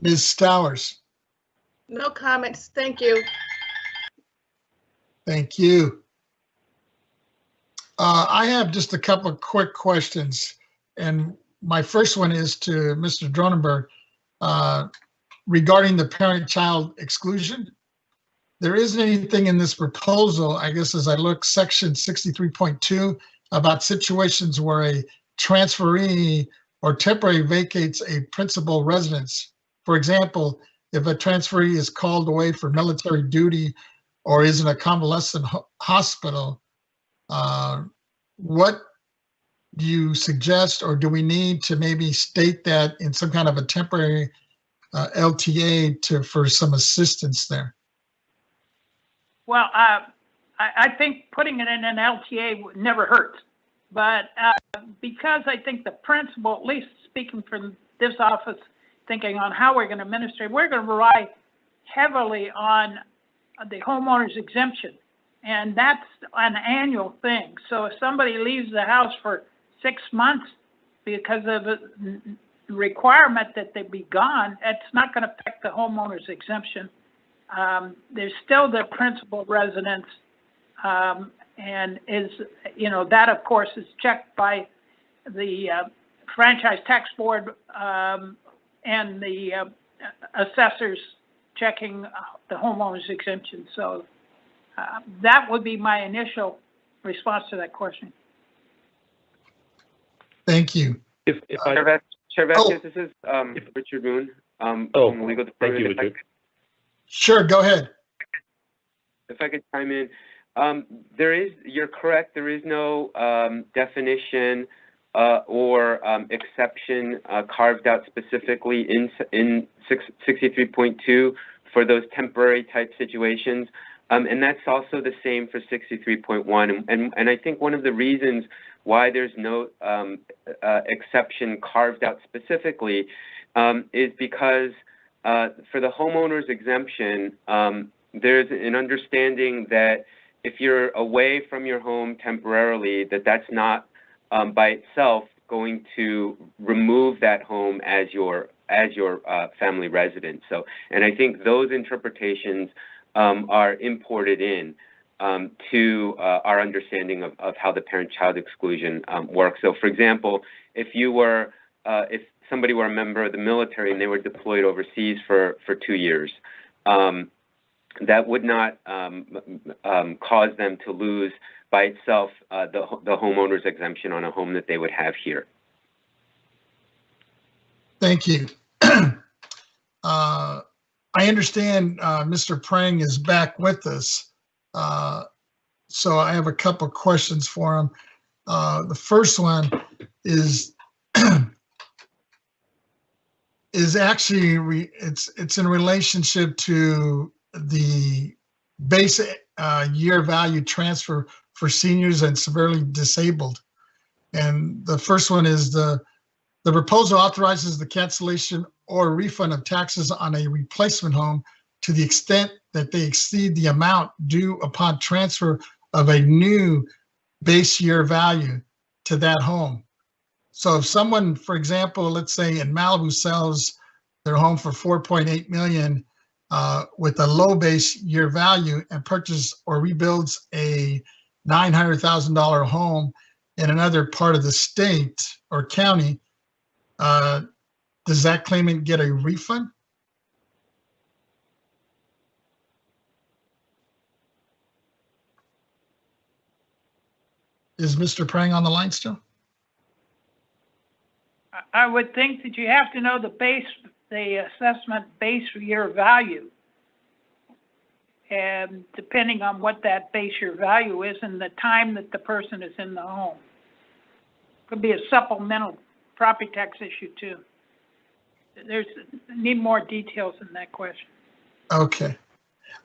Ms. Stowers. No comments. Thank you. Thank you. I have just a couple of quick questions. And my first one is to Mr. Dronenberg regarding the parent-child exclusion. There isn't anything in this proposal, I guess, as I look, section 63.2, about situations where a transferee or temporary vacates a principal residence. For example, if a transferee is called away for military duty or is in a convalescent hospital, what do you suggest, or do we need to maybe state that in some kind of a temporary LTA for some assistance there? Well, I think putting it in an LTA never hurts. But because I think the principal, at least speaking from this office, thinking on how we're going to administer, we're going to rely heavily on the homeowner's exemption. And that's an annual thing. So if somebody leaves the house for 6 months because of a requirement that they be gone, it's not going to affect the homeowner's exemption. There's still the principal residence, and is, that of course is checked by the franchise tax board and the assessors checking the homeowner's exemption. So that would be my initial response to that question. Thank you. Chair Vasquez, this is Richard Moon from the legal department. Thank you, Richard. Sure, go ahead. If I could chime in, you're correct, there is no definition or exception carved out specifically in 63.2 for those temporary type situations. And that's also the same for 63.1. And I think one of the reasons why there's no exception carved out specifically is because for the homeowner's exemption, there's an understanding that if you're away from your home temporarily, that's not by itself going to remove that home as your family residence. So, and I think those interpretations are imported in to our understanding of how the parent-child exclusion works. So, for example, if somebody were a member of the military and they were deployed overseas for 2 years, that would not cause them to lose by itself the homeowner's exemption on a home that they would have here. Thank you. I understand Mr. Prang is back with us. So I have a couple questions for him. The first one is actually it's in relationship to the base year value transfer for seniors and severely disabled. And the first one is the proposal authorizes the cancellation or refund of taxes on a replacement home to the extent that they exceed the amount due upon transfer of a new base year value to that home. So if someone, for example, let's say in Malibu sells their home for 4.8 million with a low base year value and purchases or rebuilds a $900,000 home in another part of the state or county, does that claimant get a refund? Is Mr. Prang on the line still? I would think that you have to know the assessment base year value. And depending on what that base year value is and the time that the person is in the home. Could be a supplemental property tax issue too. Need more details in that question. Okay.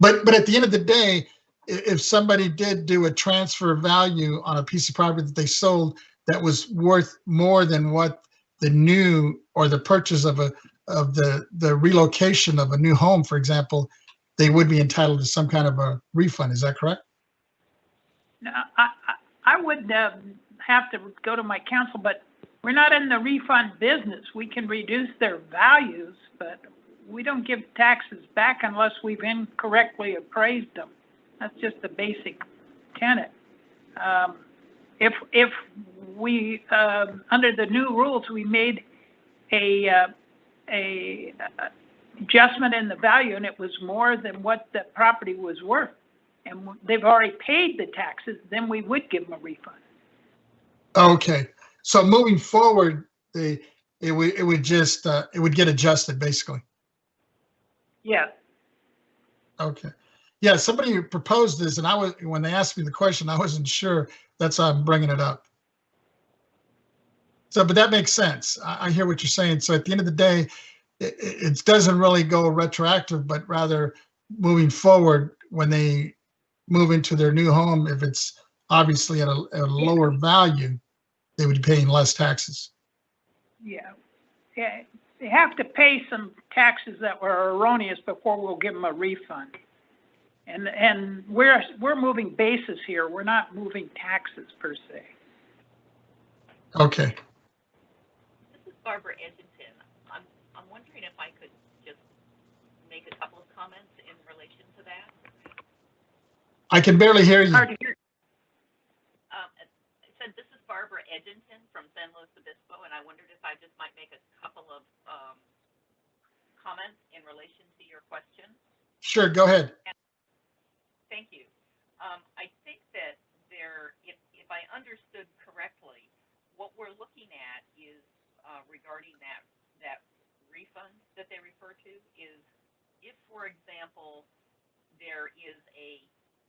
But at the end of the day, if somebody did do a transfer value on a piece of property that they sold that was worth more than what the new or the purchase of the relocation of a new home, for example, they would be entitled to some kind of a refund. Is that correct? No, I would have to go to my counsel, but we're not in the refund business. We can reduce their values, but we don't give taxes back unless we've incorrectly appraised them. That's just the basic tenet. If we, under the new rules, we made a adjustment in the value and it was more than what the property was worth, and they've already paid the taxes, then we would give them a refund. Okay. So moving forward, it would get adjusted basically. Yeah. Okay. Yeah, somebody proposed this, and when they asked me the question, I wasn't sure. That's why I'm bringing it up. So, but that makes sense. I hear what you're saying. So at the end of the day, it doesn't really go retroactive, but rather moving forward when they move into their new home, if it's obviously at a lower value, they would be paying less taxes. Yeah. Yeah. They have to pay some taxes that were erroneous before we'll give them a refund. And we're moving bases here. We're not moving taxes per se. Okay. This is Barbara Edgington. I'm wondering if I could just make a couple of comments in relation to that. I can barely hear you. Hard to hear. I said this is Barbara Edgington from San Luis Obispo, and I wondered if I just might make a couple of comments in relation to your question. Sure, go ahead. Thank you. I think that if I understood correctly, what we're looking at is regarding that refund that they refer to is if, for example, there is a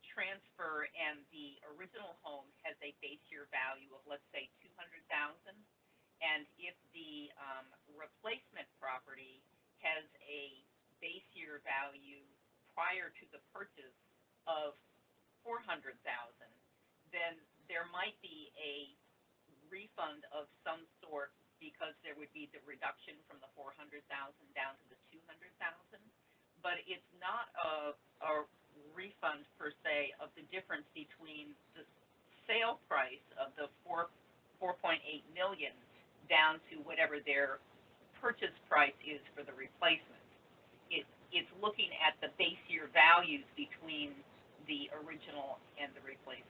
transfer and the original home has a base year value of, let's say, $200,000, and if the replacement property has a base year value prior to the purchase of $400,000, then there might be a refund of some sort because there would be the reduction from the $400,000 down to the $200,000. But it's not a refund per se of the difference between the sale price of the 4.8 million down to whatever their purchase price is for the replacement. It's looking at the base year values between the original and the replacement.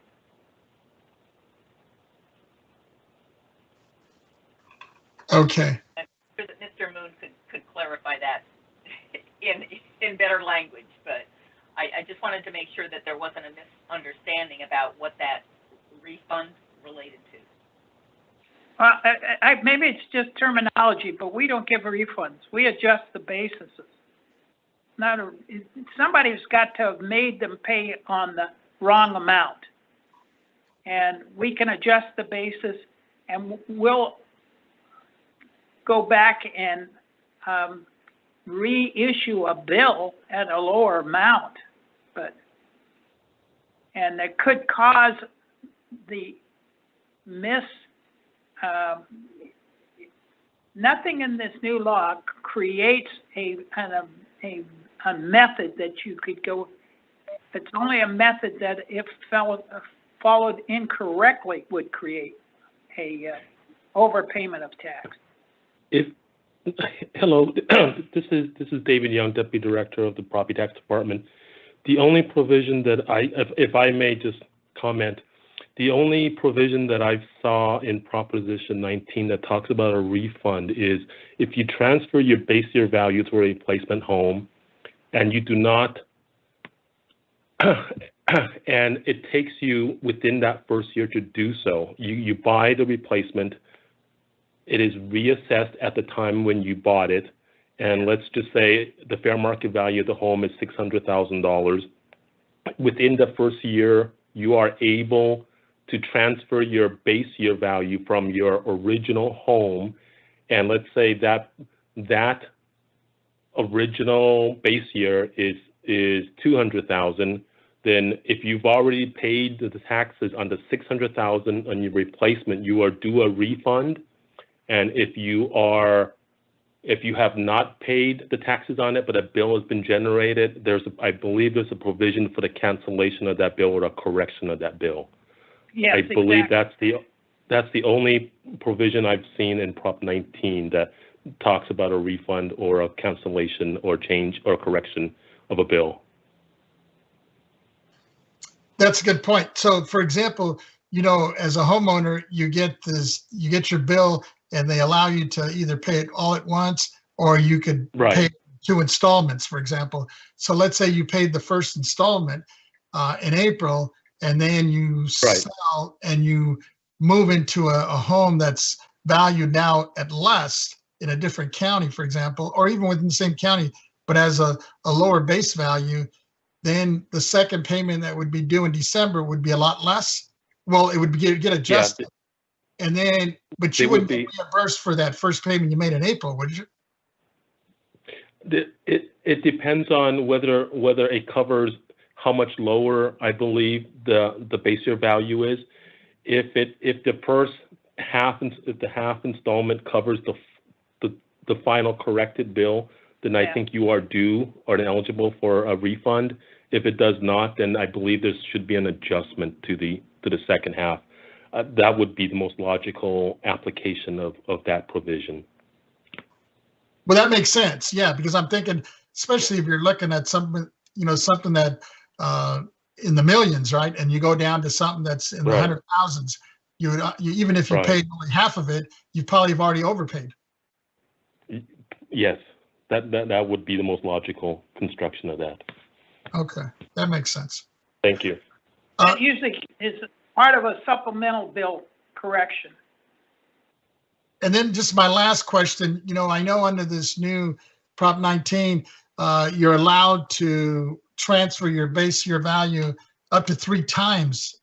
Okay. I'm sure that Mr. Moon could clarify that in better language, but I just wanted to make sure that there wasn't a misunderstanding about what that refund related to. Maybe it's just terminology, but we don't give refunds. We adjust the basis. Somebody's got to have made them pay on the wrong amount. And we can adjust the basis, and we'll go back and reissue a bill at a lower amount. And it could cause the nothing in this new law creates a method that you could go. It's only a method that, if followed incorrectly, would create a overpayment of tax. Hello, this is David Young, Deputy Director of the Property Tax Department. The only provision that if I may just comment, the only provision that I saw in Proposition 19 that talks about a refund is if you transfer your base year value to a replacement home and you do not, and it takes you within that first year to do so. You buy the replacement, it is reassessed at the time when you bought it, and let's just say the fair market value of the home is $600,000. Within the first year, you are able to transfer your base year value from your original home, and let's say that original base year is $200,000. Then if you've already paid the taxes on the $600,000 on your replacement, you are due a refund. And if you have not paid the taxes on it, but a bill has been generated, I believe there's a provision for the cancellation of that bill or a correction of that bill. Yes, I believe exactly. that's the only provision I've seen in Prop 19 that talks about a refund or a cancellation or change or correction of a bill. That's a good point. So, for example, as a homeowner, you get your bill, and they allow you to either pay it all at once, or you could pay 2 installments, for example. So let's say you paid the first installment in April, and then you sell and you move into a home that's valued now at less in a different county, for example, or even within the same county, but has a lower base value. Then the second payment that would be due in December would be a lot less. Well, it would get adjusted. Yeah. And then, but you wouldn't get reimbursed for that first payment you made in April, would you? It depends on whether it covers how much lower, I believe, the base year value is. If the first half installment covers the final corrected bill, then I think you are due or eligible for a refund. If it does not, then I believe there should be an adjustment to the second half. That would be the most logical application of that provision. Well, that makes sense. Yeah, because I'm thinking, especially if you're looking at something that in the millions, right? And you go down to something that's in the 100,000s, you even if you paid only half of it, you probably have already overpaid. Yes, that would be the most logical construction of that. Okay, that makes sense. Thank you. That usually is part of a supplemental bill correction. And then just my last question, I know under this new Prop 19, you're allowed to transfer your base year value up to 3 times.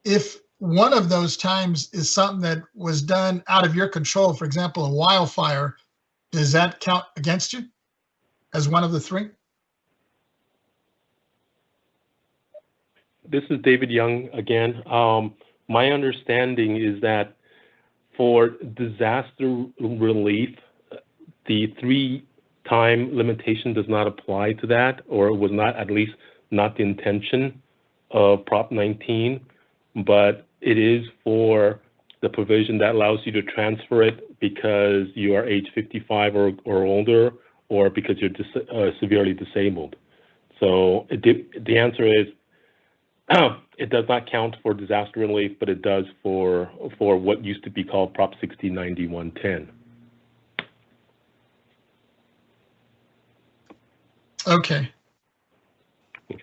If one of those times is something that was done out of your control, for example, a wildfire, does that count against you as one of the 3? This is David Young again. My understanding is that for disaster relief, the 3-time limitation does not apply to that, or it was not, at least not the intention of Prop 19, but it is for the provision that allows you to transfer it because you are age 55 or older, or because you're severely disabled. So the answer is, it does not count for disaster relief, but it does for what used to be called Prop 609110. Okay.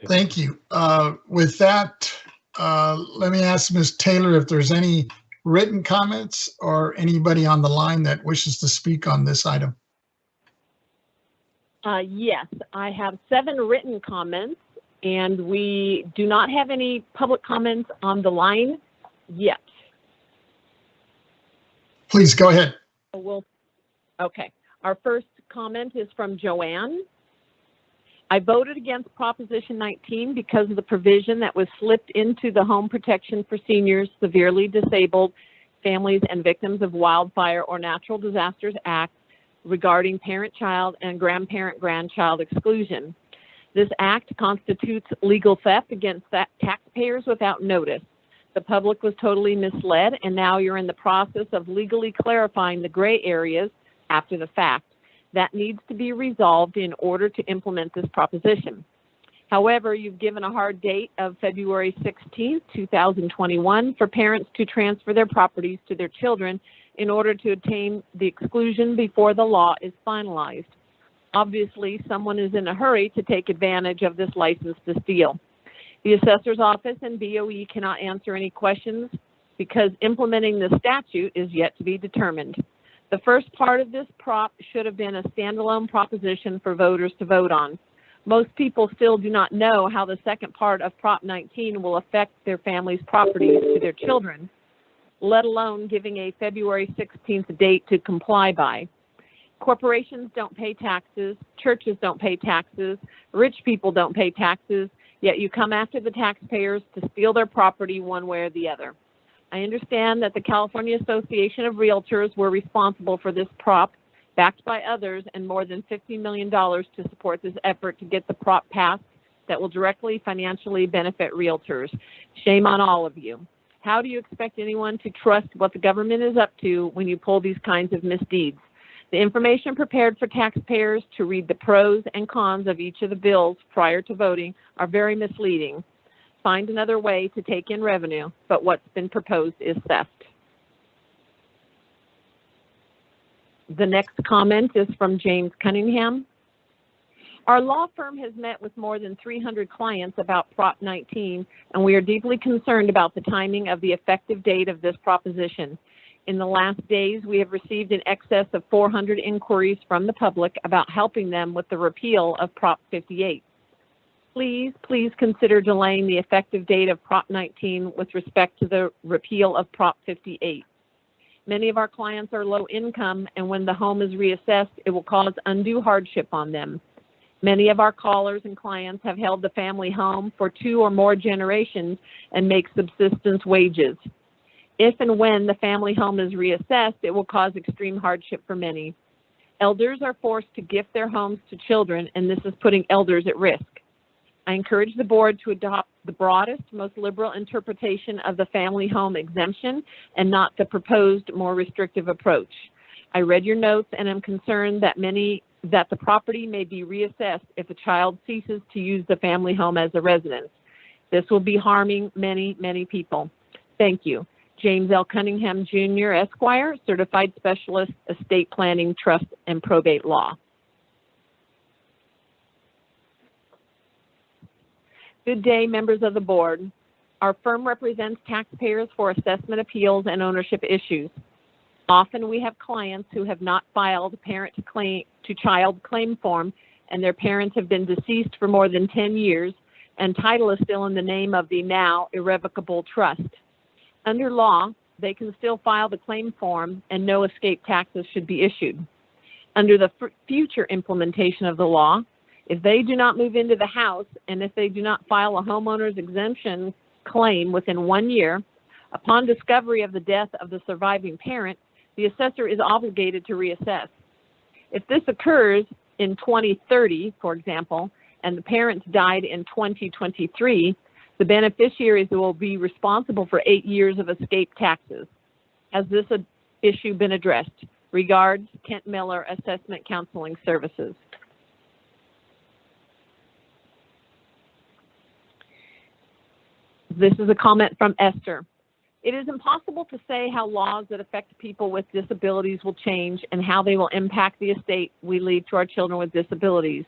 Thank you. With that, let me ask Ms. Taylor if there's any written comments or anybody on the line that wishes to speak on this item. Yes, I have 7 written comments, and we do not have any public comments on the line yet. Please go ahead. Okay. Our first comment is from Joanne. I voted against Proposition 19 because of the provision that was slipped into the Home Protection for Seniors, Severely Disabled Families, and Victims of Wildfire or Natural Disasters Act regarding parent-child and grandparent-grandchild exclusion. This act constitutes legal theft against taxpayers without notice. The public was totally misled, and now you're in the process of legally clarifying the gray areas after the fact. That needs to be resolved in order to implement this proposition. However, you've given a hard date of February 16, 2021 for parents to transfer their properties to their children in order to obtain the exclusion before the law is finalized. Obviously, someone is in a hurry to take advantage of this license to steal. The assessor's office and BOE cannot answer any questions because implementing the statute is yet to be determined. The first part of this prop should have been a standalone proposition for voters to vote on. Most people still do not know how the second part of Prop 19 will affect their family's properties to their children, let alone giving a February 16th date to comply by. Corporations don't pay taxes, churches don't pay taxes, rich people don't pay taxes, yet you come after the taxpayers to steal their property one way or the other. I understand that the California Association of Realtors were responsible for this prop, backed by others, and more than $50 million to support this effort to get the prop passed that will directly financially benefit realtors. Shame on all of you. How do you expect anyone to trust what the government is up to when you pull these kinds of misdeeds? The information prepared for taxpayers to read the pros and cons of each of the bills prior to voting are very misleading. Find another way to take in revenue, but what's been proposed is theft. The next comment is from James Cunningham. Our law firm has met with more than 300 clients about Prop 19, and we are deeply concerned about the timing of the effective date of this proposition. In the last days, we have received in excess of 400 inquiries from the public about helping them with the repeal of Prop 58. Please consider delaying the effective date of Prop 19 with respect to the repeal of Prop 58. Many of our clients are low income, and when the home is reassessed, it will cause undue hardship on them. Many of our callers and clients have held the family home for 2 or more generations and make subsistence wages. If and when the family home is reassessed, it will cause extreme hardship for many. Elders are forced to gift their homes to children, and this is putting elders at risk. I encourage the board to adopt the broadest, most liberal interpretation of the family home exemption and not the proposed, more restrictive approach. I read your notes and am concerned that the property may be reassessed if a child ceases to use the family home as a residence. This will be harming many, many people. Thank you. James L. Cunningham, Jr., Esquire, Certified Specialist, Estate Planning, Trust, and Probate Law. Good day, members of the board. Our firm represents taxpayers for assessment appeals and ownership issues. Often we have clients who have not filed parent-to-child claim form, and their parents have been deceased for more than 10 years, and title is still in the name of the now irrevocable trust. Under law, they can still file the claim form, and no escape taxes should be issued. Under the future implementation of the law, if they do not move into the house, and if they do not file a homeowner's exemption claim within 1 year, upon discovery of the death of the surviving parent, the assessor is obligated to reassess. If this occurs in 2030, for example, and the parents died in 2023, the beneficiaries will be responsible for 8 years of escape taxes. Has this issue been addressed? Regards, Kent Miller, Assessment Counseling Services. This is a comment from Esther. It is impossible to say how laws that affect people with disabilities will change and how they will impact the estate we leave to our children with disabilities.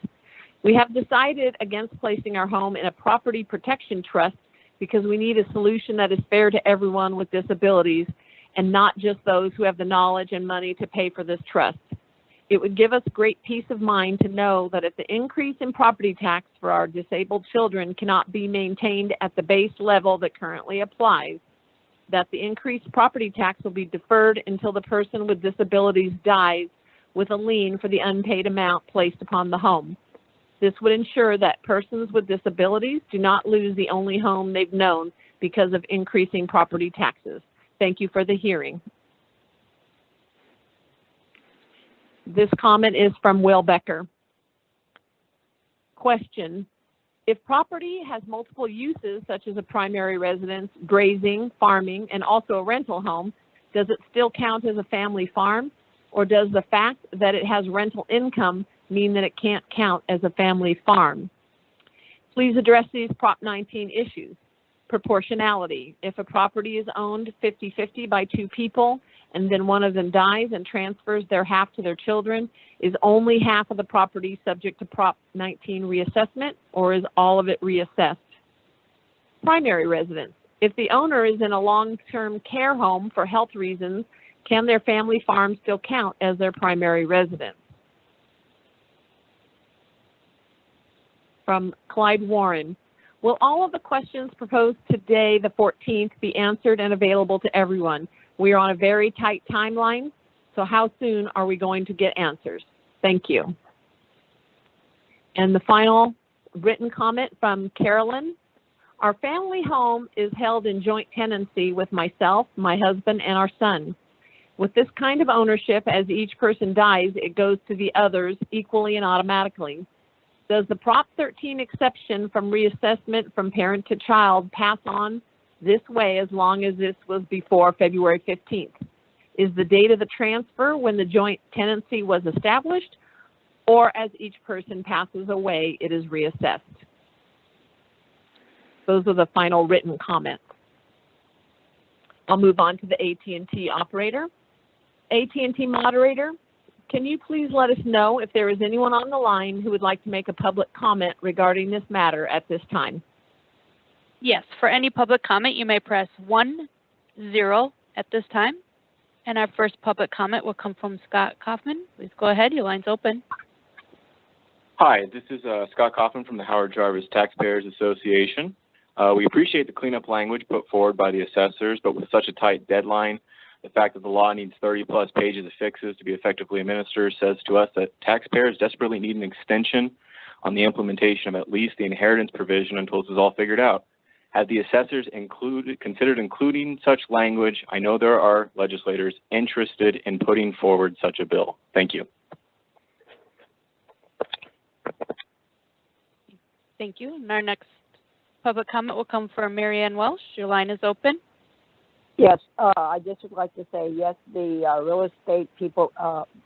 We have decided against placing our home in a property protection trust because we need a solution that is fair to everyone with disabilities and not just those who have the knowledge and money to pay for this trust. It would give us great peace of mind to know that if the increase in property tax for our disabled children cannot be maintained at the base level that currently applies, that the increased property tax will be deferred until the person with disabilities dies with a lien for the unpaid amount placed upon the home. This would ensure that persons with disabilities do not lose the only home they've known because of increasing property taxes. Thank you for the hearing. This comment is from Will Becker. Question: if property has multiple uses, such as a primary residence, grazing, farming, and also a rental home, does it still count as a family farm? Or does the fact that it has rental income mean that it can't count as a family farm? Please address these Prop 19 issues. Proportionality: if a property is owned 50-50 by two people and then one of them dies and transfers their half to their children, is only half of the property subject to Prop 19 reassessment, or is all of it reassessed? Primary residence: if the owner is in a long-term care home for health reasons, can their family farm still count as their primary residence? From Clyde Warren: will all of the questions proposed today, the 14th, be answered and available to everyone? We are on a very tight timeline, so how soon are we going to get answers? Thank you. And the final written comment from Carolyn: our family home is held in joint tenancy with myself, my husband, and our son. With this kind of ownership, as each person dies, it goes to the others equally and automatically. Does the Prop 13 exception from reassessment from parent to child pass on this way as long as this was before February 15th? Is the date of the transfer when the joint tenancy was established, or as each person passes away, it is reassessed? Those are the final written comments. I'll move on to the AT&T operator. AT&T moderator, can you please let us know if there is anyone on the line who would like to make a public comment regarding this matter at this time? Yes, for any public comment, you may press 10 at this time. And our first public comment will come from Scott Kaufman. Please go ahead, your line's open. Hi, this is Scott Kaufman from the Howard Jarvis Taxpayers Association. We appreciate the cleanup language put forward by the assessors, but with such a tight deadline, the fact that the law needs 30-plus pages of fixes to be effectively administered says to us that taxpayers desperately need an extension on the implementation of at least the inheritance provision until this is all figured out. Have the assessors considered including such language? I know there are legislators interested in putting forward such a bill. Thank you. Thank you. And our next public comment will come from Marianne Welsh. Your line is open. Yes, I just would like to say, yes, the real estate people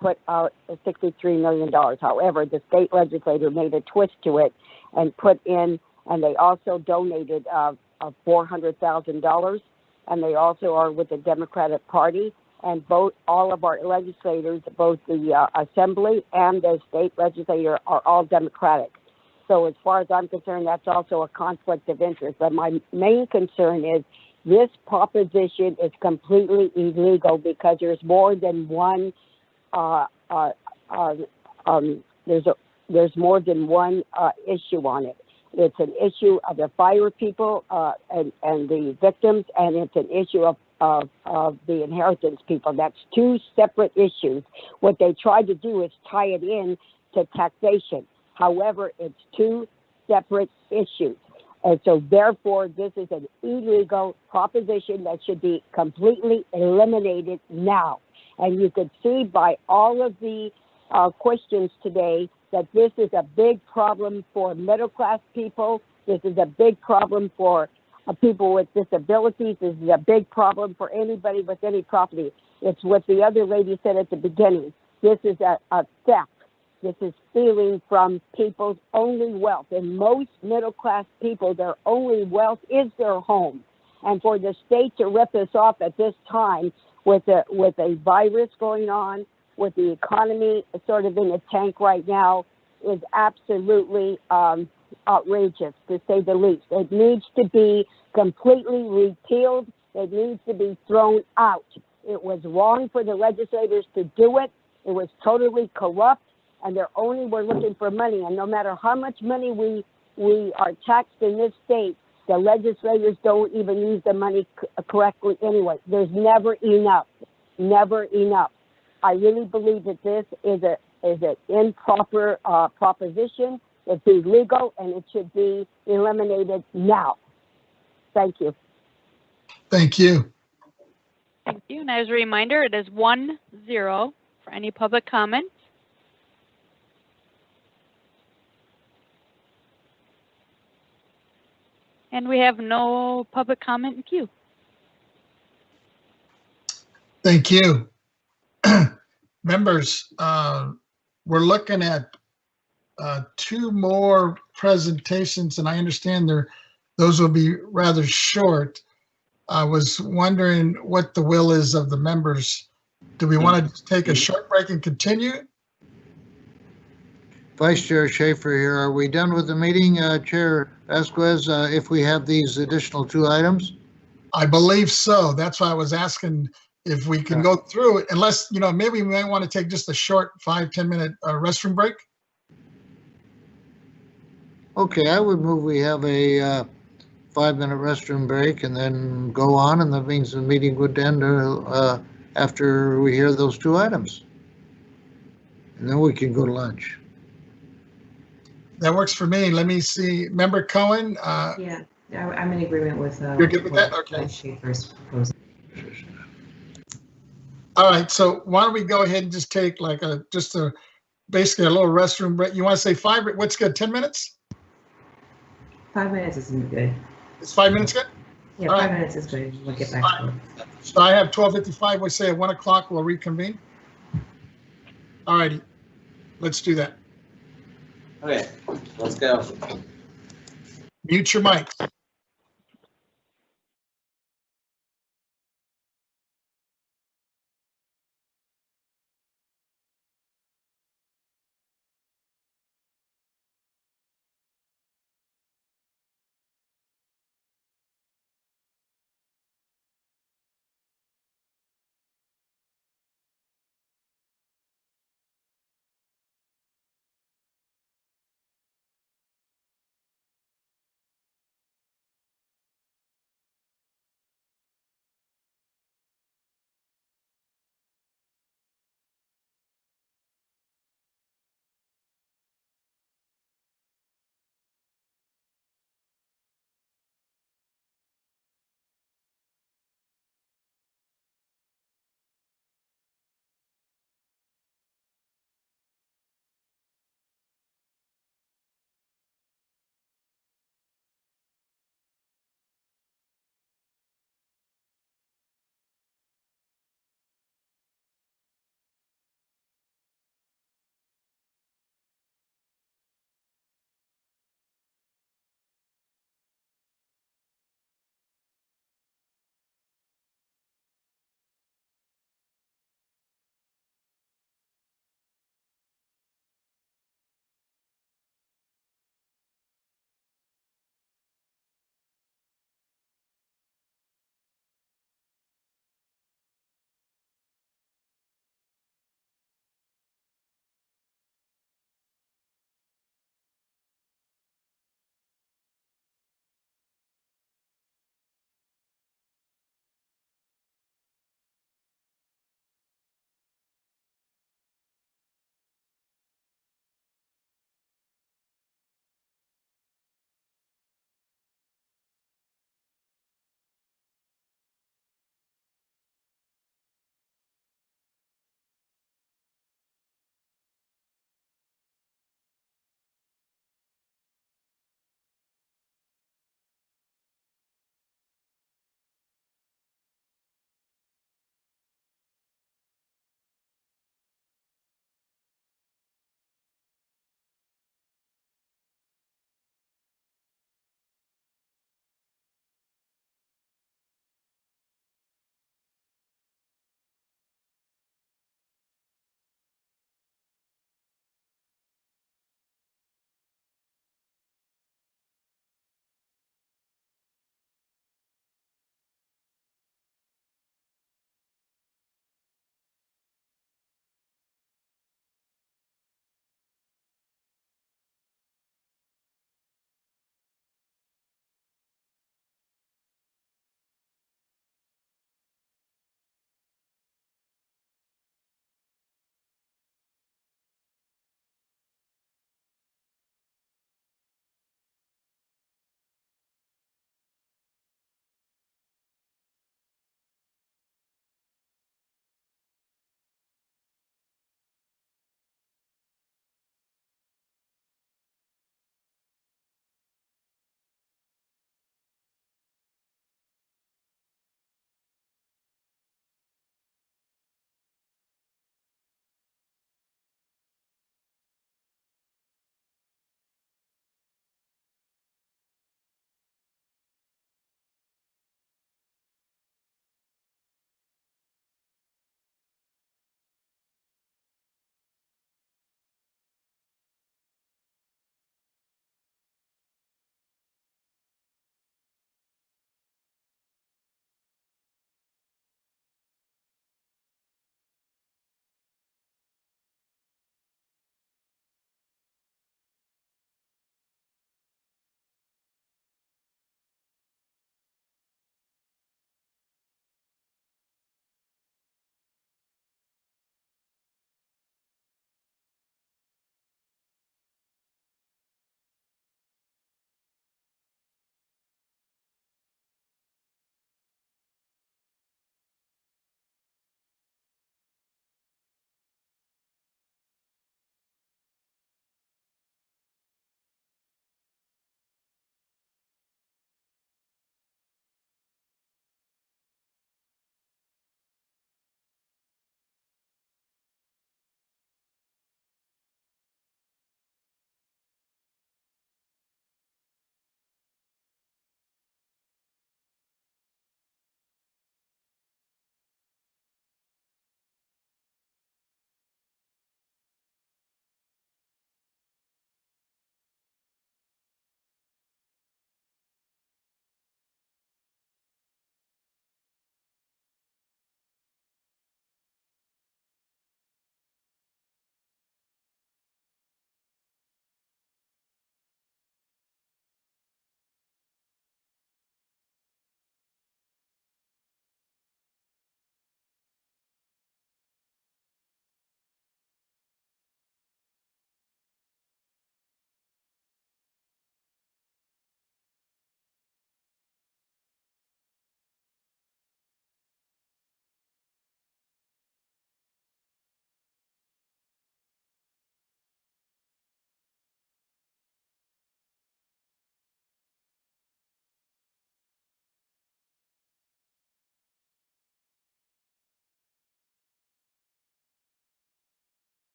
put out $63 million. However, the state legislator made a twist to it and put in, and they also donated $400,000, and they also are with the Democratic Party. And all of our legislators, both the Assembly and the state legislator, are all Democratic. So as far as I'm concerned, that's also a conflict of interest. But my main concern is this proposition is completely illegal because there's more than one. There's more than one issue on it. It's an issue of the fire people and the victims, and it's an issue of the inheritance people. That's two separate issues. What they tried to do is tie it in to taxation. However, it's two separate issues. And so therefore, this is an illegal proposition that should be completely eliminated now. And you could see by all of the questions today that this is a big problem for middle-class people. This is a big problem for people with disabilities. This is a big problem for anybody with any property. It's what the other lady said at the beginning. This is a theft. This is stealing from people's only wealth. And most middle-class people, their only wealth is their home. And for the state to rip us off at this time with a virus going on, with the economy sort of in a tank right now, is absolutely outrageous, to say the least. It needs to be completely repealed. It needs to be thrown out. It was wrong for the legislators to do it. It was totally corrupt, and they're only were looking for money. And no matter how much money we are taxed in this state, the legislators don't even use the money correctly anyway. There's never enough, never enough. I really believe that this is an improper proposition. It's illegal, and it should be eliminated now. Thank you. Thank you. Thank you. And as a reminder, it is 1-0 for any public comments. And we have no public comment in queue. Thank you. Members, we're looking at 2 more presentations, and I understand those will be rather short. I was wondering what the will is of the members. Do we want to take a short break and continue? Vice Chair Schaefer here. Are we done with the meeting, Chair Vasquez, if we have these additional 2 items? I believe so. That's why I was asking if we can go through it, unless, maybe we might want to take just a short 5-10 minute restroom break. Okay, I would move we have a 5-minute restroom break and then go on, and that means the meeting would end after we hear those 2 items. And then we can go to lunch. That works for me. Let me see. Member Cohen? Yeah, I'm in agreement with. You're good with that? Okay. Schaefer's proposal. All right, so why don't we go ahead and just take like basically a little restroom break. You want to say 5, what's good, 10 minutes? 5 minutes isn't good. Is 5 minutes good? Yeah, All 5 right. minutes is good. We'll get back to it. So I have 12:55. We say at 1 o'clock we'll reconvene. All righty, let's do that. Okay, let's go. Mute your mics.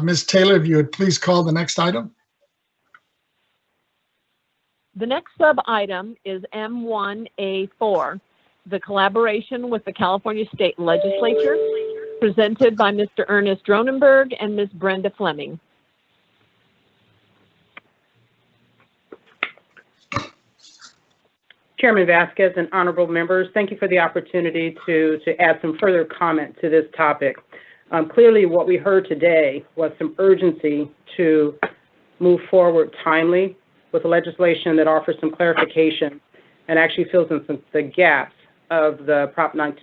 Ms. Taylor, if you would please call the next item. The next sub-item is M1A4, the collaboration with the California State Legislature, presented by Mr. Ernest Dronenberg and Ms. Brenda Fleming. Chairman Vasquez and honorable members, thank you for the opportunity to add some further comment to this topic. Clearly, what we heard today was some urgency to move forward timely with legislation that offers some clarification and actually fills in some the gaps of the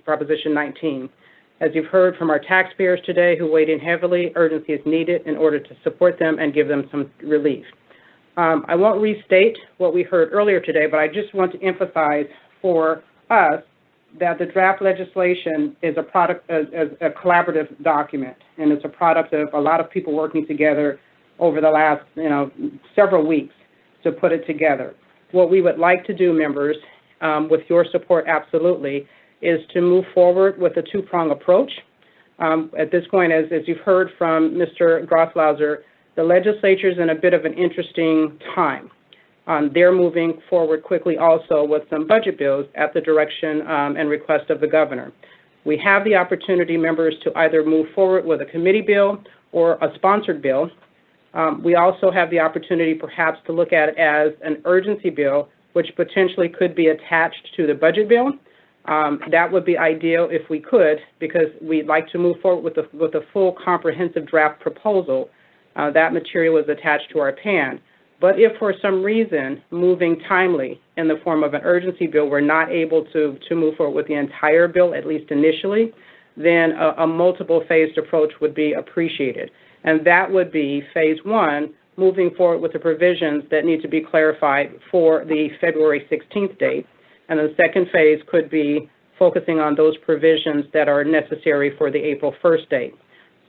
Proposition 19. As you've heard from our taxpayers today who weighed in heavily, urgency is needed in order to support them and give them some relief. I won't restate what we heard earlier today, but I just want to emphasize for us that the draft legislation is a product, a collaborative document, and it's a product of a lot of people working together over the last, several weeks to put it together. What we would like to do, members, with your support absolutely, is to move forward with a two-prong approach. At this point, as you've heard from Mr. Grosslauser, the legislature is in a bit of an interesting time. They're moving forward quickly also with some budget bills at the direction and request of the governor. We have the opportunity, members, to either move forward with a committee bill or a sponsored bill. We also have the opportunity perhaps to look at it as an urgency bill, which potentially could be attached to the budget bill. That would be ideal if we could, because we'd like to move forward with a full comprehensive draft proposal. That material is attached to our PAN. But if for some reason moving timely in the form of an urgency bill, we're not able to move forward with the entire bill, at least initially, then a multiple phased approach would be appreciated. And that would be phase one, moving forward with the provisions that need to be clarified for the February 16th date. And the second phase could be focusing on those provisions that are necessary for the April 1st date.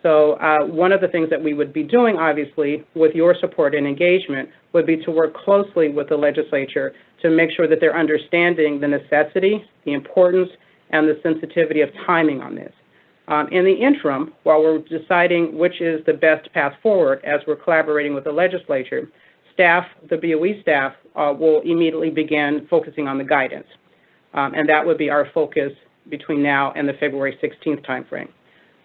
So one of the things that we would be doing, obviously, with your support and engagement would be to work closely with the legislature to make sure that they're understanding the necessity, the importance, and the sensitivity of timing on this. In the interim, while we're deciding which is the best path forward as we're collaborating with the legislature, staff, the BOE staff, will immediately begin focusing on the guidance. And that would be our focus between now and the February 16th timeframe.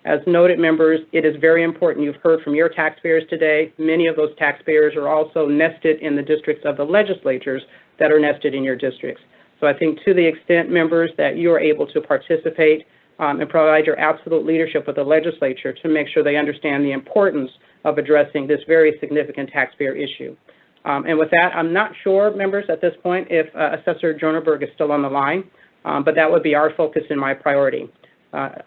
As noted, members, it is very important. You've heard from your taxpayers today. Many of those taxpayers are also nested in the districts of the legislatures that are nested in your districts. So I think to the extent, members, that you are able to participate and provide your absolute leadership with the legislature to make sure they understand the importance of addressing this very significant taxpayer issue. And with that, I'm not sure, members, at this point, if Assessor Dronenberg is still on the line, but that would be our focus and my priority.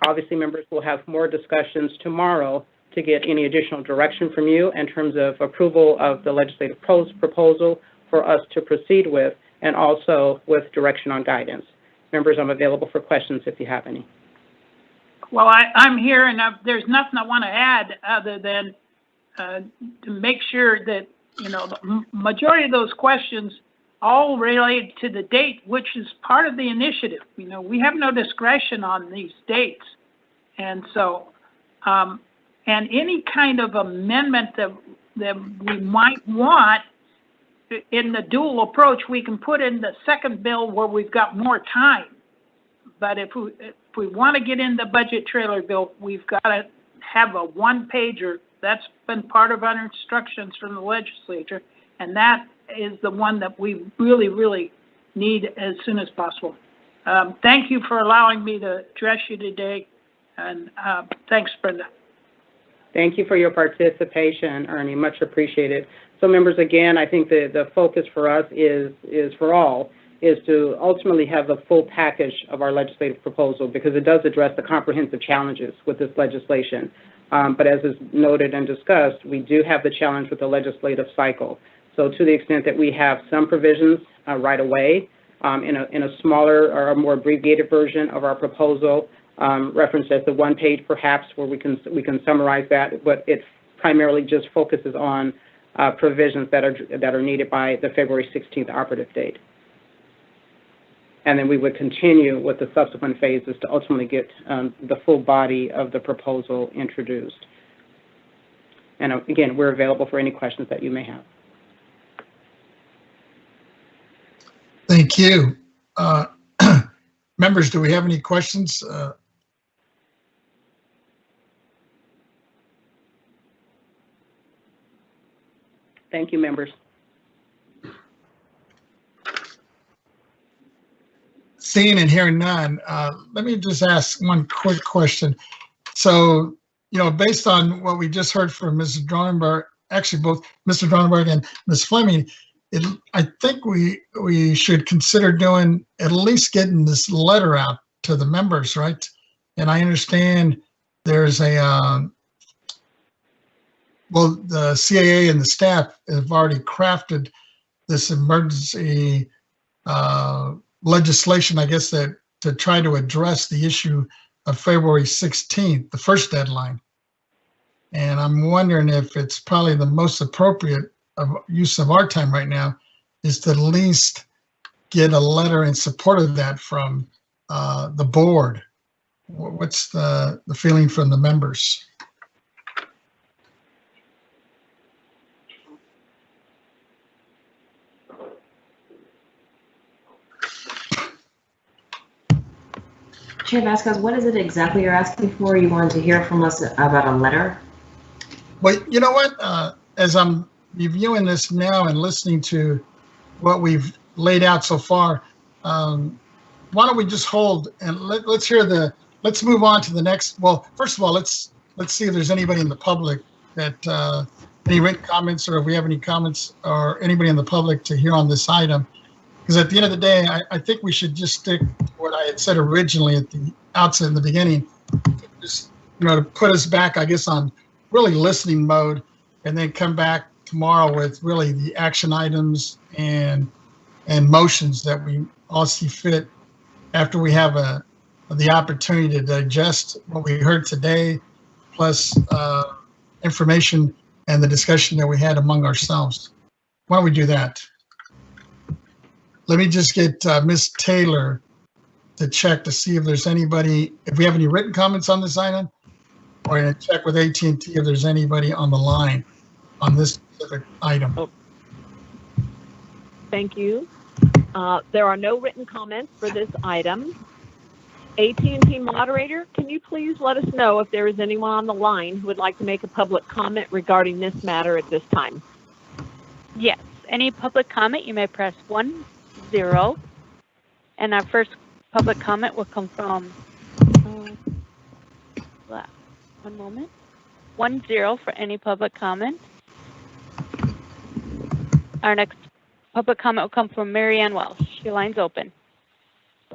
Obviously, members will have more discussions tomorrow to get any additional direction from you in terms of approval of the legislative proposal for us to proceed with, and also with direction on guidance. Members, I'm available for questions if you have any. Well, I'm here, and there's nothing I want to add other than to make sure that, the majority of those questions all related to the date, which is part of the initiative. We have no discretion on these dates. And so, and any kind of amendment that we might want in the dual approach, we can put in the second bill where we've got more time. But if we want to get in the budget trailer bill, we've got to have a one-pager. That's been part of our instructions from the legislature, and that is the one that we really, really need as soon as possible. Thank you for allowing me to address you today, and thanks, Brenda. Thank you for your participation, Ernie. Much appreciated. So, members, again, I think the focus for us is for all, is to ultimately have the full package of our legislative proposal, because it does address the comprehensive challenges with this legislation. But as is noted and discussed, we do have the challenge with the legislative cycle. So to the extent that we have some provisions right away in a smaller or a more abbreviated version of our proposal, referenced as the one page perhaps, where we can summarize that, but it primarily just focuses on provisions that are needed by the February 16th operative date. And then we would continue with the subsequent phases to ultimately get the full body of the proposal introduced. And again, we're available for any questions that you may have. Thank you. Members, do we have any questions? Thank you, members. Seeing and hearing none, let me just ask one quick question. So, based on what we just heard from Mrs. Dronenberg, actually both Mr. Dronenberg and Ms. Fleming, I think we should consider doing, at least getting this letter out to the members, right? And I understand there's the CAA and the staff have already crafted this emergency legislation, I guess, that to try to address the issue of February 16th, the first deadline. And I'm wondering if it's probably the most appropriate use of our time right now is to at least get a letter in support of that from the board. What's the feeling from the members? Chair Vasquez, what is it exactly you're asking for? You wanted to hear from us about a letter? Well, you know what? As I'm reviewing this now and listening to what we've laid out so far, why don't we just hold and let's move on to the next. Well, first of all, let's see if there's anybody in the public that any written comments, or if we have any comments or anybody in the public to hear on this item. Because at the end of the day, I think we should just stick to what I had said originally at the outset in the beginning, just, to put us back, I guess, on really listening mode, and then come back tomorrow with really the action items and motions that we all see fit after we have the opportunity to digest what we heard today, plus information and the discussion that we had among ourselves. Why don't we do that? Let me just get Ms. Taylor to check to see if there's anybody, if we have any written comments on this item, or to check with AT&T if there's anybody on the line on this specific item. Oh. Thank you. There are no written comments for this item. AT&T moderator, can you please let us know if there is anyone on the line who would like to make a public comment regarding this matter at this time? Yes, any public comment, you may press 10. And our first public comment will come from, one moment, 10 for any public comment. Our next public comment will come from Mary Ann Welsh. Your line's open.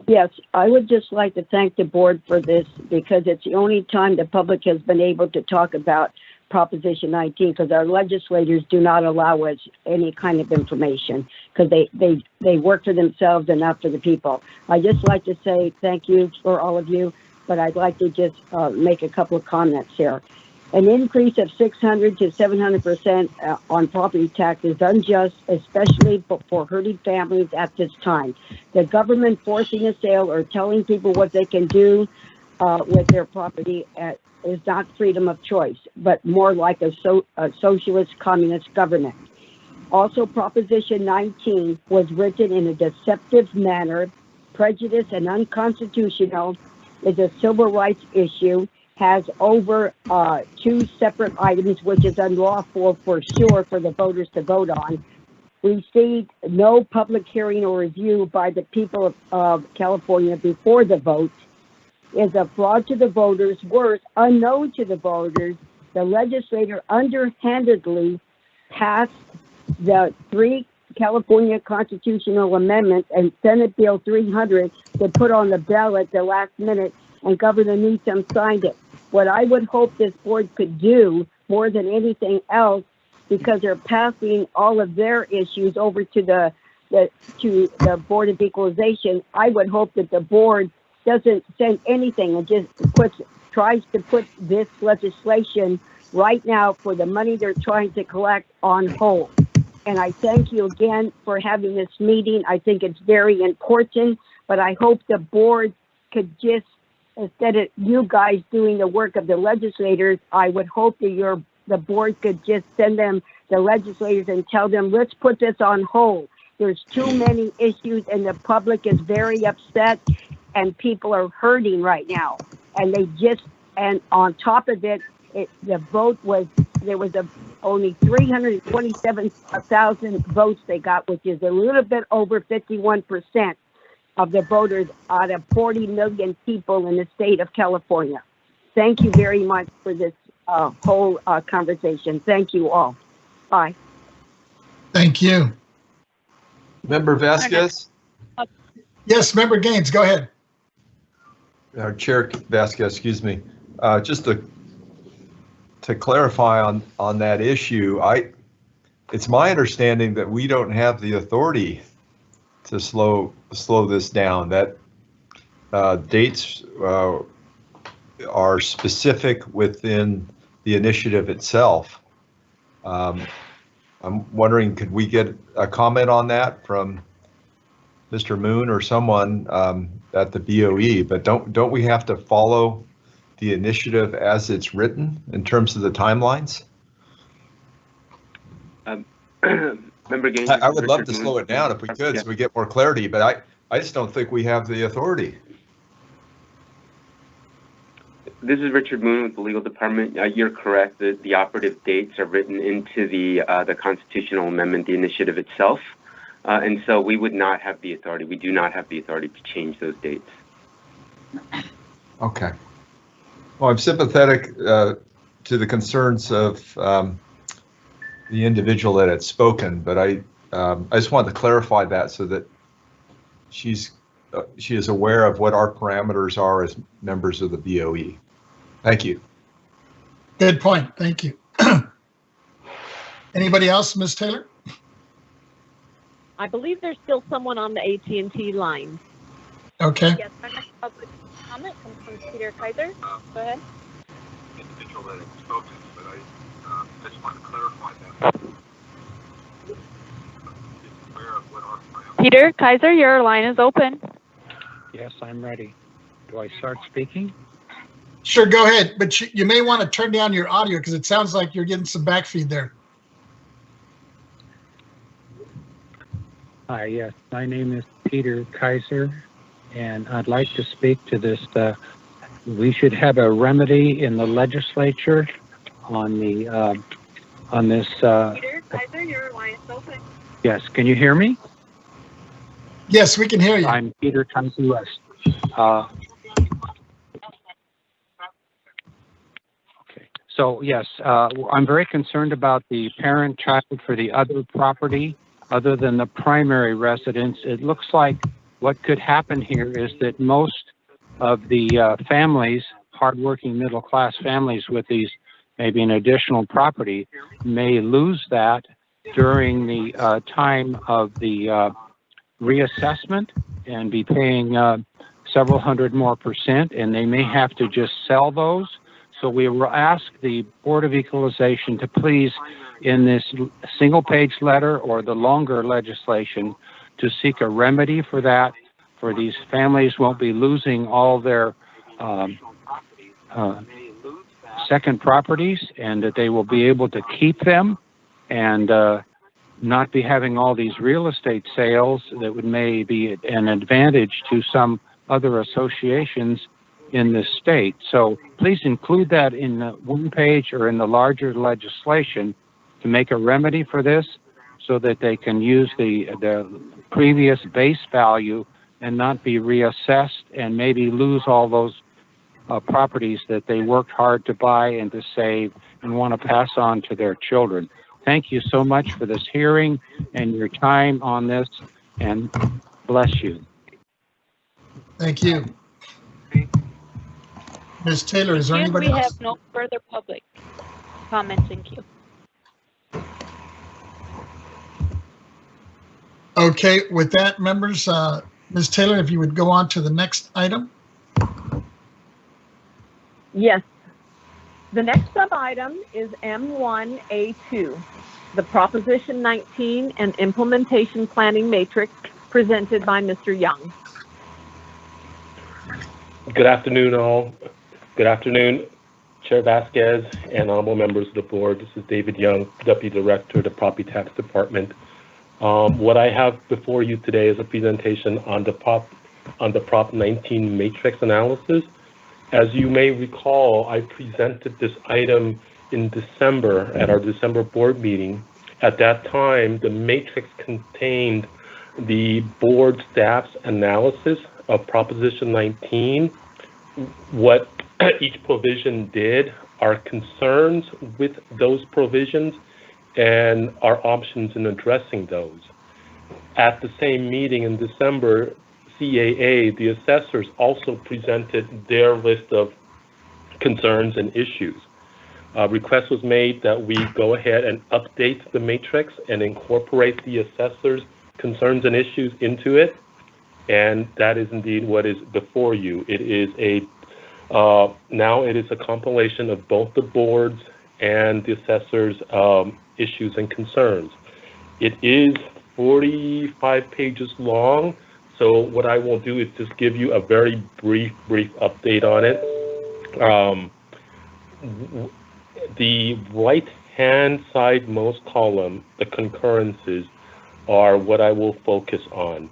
Yes, I would just like to thank the board for this, because it's the only time the public has been able to talk about Proposition 19, because our legislators do not allow us any kind of information, because they work for themselves and not for the people. I just like to say thank you for all of you, but I'd like to just make a couple of comments here. An increase of 600 to 700% on property tax is unjust, especially for hurting families at this time. The government forcing a sale or telling people what they can do with their property is not freedom of choice, but more like a socialist communist government. Also, Proposition 19 was written in a deceptive manner, prejudiced and unconstitutional, is a civil rights issue, has over 2 separate items, which is unlawful for sure for the voters to vote on, received no public hearing or review by the people of California before the vote, is a fraud to the voters. Worse, unknown to the voters, the legislator underhandedly passed the 3 California constitutional amendments and Senate Bill 300 to put on the ballot the last minute, and Governor Newsom signed it. What I would hope this board could do more than anything else, because they're passing all of their issues over to the Board of Equalization, I would hope that the board doesn't send anything and just tries to put this legislation right now for the money they're trying to collect on hold. And I thank you again for having this meeting. I think it's very important, but I hope the board could just, instead of you guys doing the work of the legislators, I would hope that your the board could just send them, the legislators, and tell them, let's put this on hold. There's too many issues and the public is very upset and people are hurting right now. And and on top of it, the vote was, there was only 327,000 votes they got, which is a little bit over 51% of the voters out of 40 million people in the state of California. Thank you very much for this whole conversation. Thank you all. Bye. Thank you. Member Vasquez? Yes, Member Gaines, go ahead. Chair Vasquez, excuse me. Just to clarify on that issue, it's my understanding that we don't have the authority to slow this down. That dates are specific within the initiative itself. I'm wondering, could we get a comment on that from Mr. Moon or someone at the BOE? But don't we have to follow the initiative as it's written in terms of the timelines? Member Gaines, I would love to Moon. slow it down if we could, so we get more clarity, but I just don't think we have the authority. This is Richard Moon with the legal department. You're correct. The operative dates are written into the constitutional amendment, the initiative itself. And so we would not have the authority. We do not have the authority to change those dates. Okay. Well, I'm sympathetic to the concerns of the individual that had spoken, but I just wanted to clarify that so that she is aware of what our parameters are as members of the BOE. Thank you. Good point. Thank you. Anybody else, Ms. Taylor? I believe there's still someone on the AT&T line. Okay. Yes, our next public comment comes from Peter Kaiser. Go ahead. Individual that had spoken, but I just want to clarify that. Peter Kaiser, your line is open. Yes, I'm ready. Do I start speaking? Sure, go ahead. But you may want to turn down your audio because it sounds like you're getting some backfeed there. Hi, yes. My name is Peter Kaiser, and I'd like to speak to this. We should have a remedy in the legislature on the on this. Peter Kaiser, your line is open. Yes, can you hear me? Yes, we can hear you. I'm Peter Kaiser West. Okay. So yes, I'm very concerned about the parent-child for the other property other than the primary residence. It looks like what could happen here is that most of the families, hardworking middle-class families with these maybe an additional property, may lose that during the time of the reassessment and be paying several hundred more percent, and they may have to just sell those. So we will ask the Board of Equalization to please, in this single-page letter or the longer legislation, to seek a remedy for that, for these families won't be losing all their second properties, and that they will be able to keep them and not be having all these real estate sales that would may be an advantage to some other associations in this state. So please include that in the one page or in the larger legislation to make a remedy for this so that they can use the previous base value and not be reassessed and maybe lose all those properties that they worked hard to buy and to save and want to pass on to their children. Thank you so much for this hearing and your time on this, and bless you. Thank you. Ms. Taylor, is there anybody We else? have no further public comments in queue. Okay, with that, members, Ms. Taylor, if you would go on to the next item. Yes. The next sub-item is M1A2, the Proposition 19 and Implementation Planning Matrix presented by Mr. Young. Good afternoon, all. Good afternoon, Chair Vasquez and honorable members of the board, this is David Young, Deputy Director of the Property Tax Department. What I have before you today is a presentation on the Prop 19 matrix analysis. As you may recall, I presented this item in December at our December board meeting. At that time, the matrix contained the board staff's analysis of Proposition 19, what each provision did, our concerns with those provisions, and our options in addressing those. At the same meeting in December, CAA, the assessors, also presented their list of concerns and issues. A request was made that we go ahead and update the matrix and incorporate the assessors' concerns and issues into it, and that is indeed what is before you. It is now it is a compilation of both the board's and the assessors' issues and concerns. It is 45 pages long, so what I will do is just give you a very brief update on it. The right-hand side most column, the concurrences, are what I will focus on.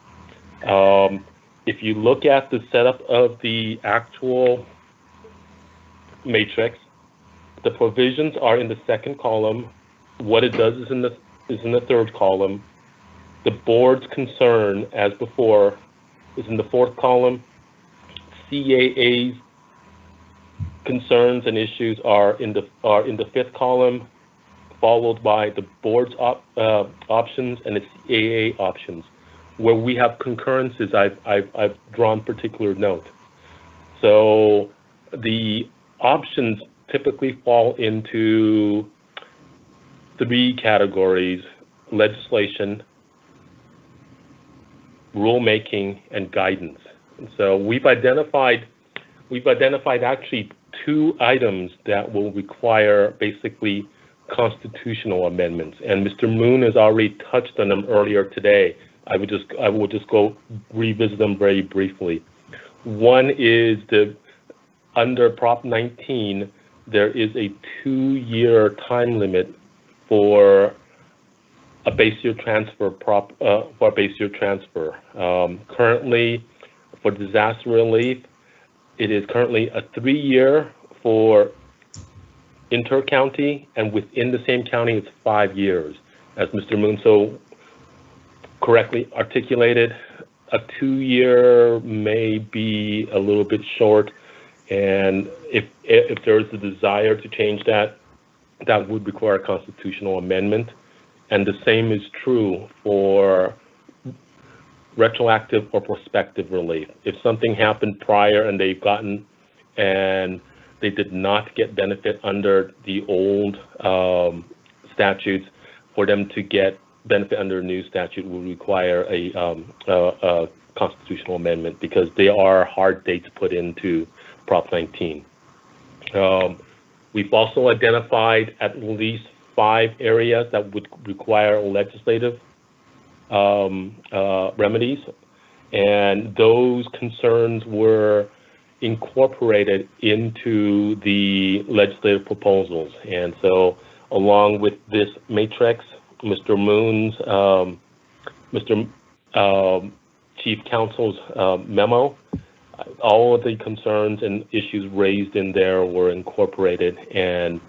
If you look at the setup of the actual matrix, the provisions are in the second column. What it does is in the third column. The board's concern, as before, is in the fourth column. CAA's concerns and issues are in the fifth column, followed by the board's options and the CAA options. Where we have concurrences, I've drawn particular note. So the options typically fall into 3 categories: legislation, rulemaking, and guidance. And so we've identified actually 2 items that will require basically constitutional amendments, and Mr. Moon has already touched on them earlier today. I will just go revisit them very briefly. One is under Prop 19, there is a 2-year time limit for a base year transfer currently, for disaster relief, it is currently a 3-year for inter-county, and within the same county, it's 5 years. As Mr. Moon so correctly articulated, a 2-year may be a little bit short, and if there is a desire to change that, that would require a constitutional amendment. And the same is true for retroactive or prospective relief. If something happened prior and they did not get benefit under the old statutes, for them to get benefit under a new statute will require a constitutional amendment, because they are hard dates put into Prop 19. We've also identified at least 5 areas that would require legislative remedies, and those concerns were incorporated into the legislative proposals. And so along with this matrix, Mr. Moon's, Chief Counsel's memo, all of the concerns and issues raised in there were incorporated and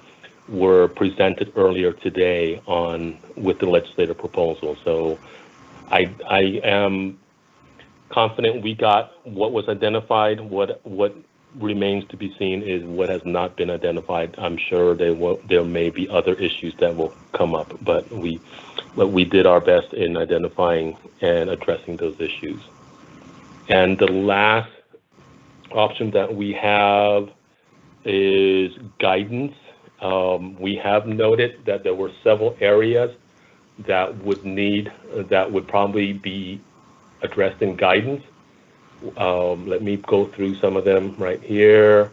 were presented earlier today with the legislative proposal. So I am confident we got what was identified. What remains to be seen is what has not been identified. I'm sure there may be other issues that will come up, but we did our best in identifying and addressing those issues. And the last option that we have is guidance. We have noted that there were several areas that would probably be addressed in guidance. Let me go through some of them right here.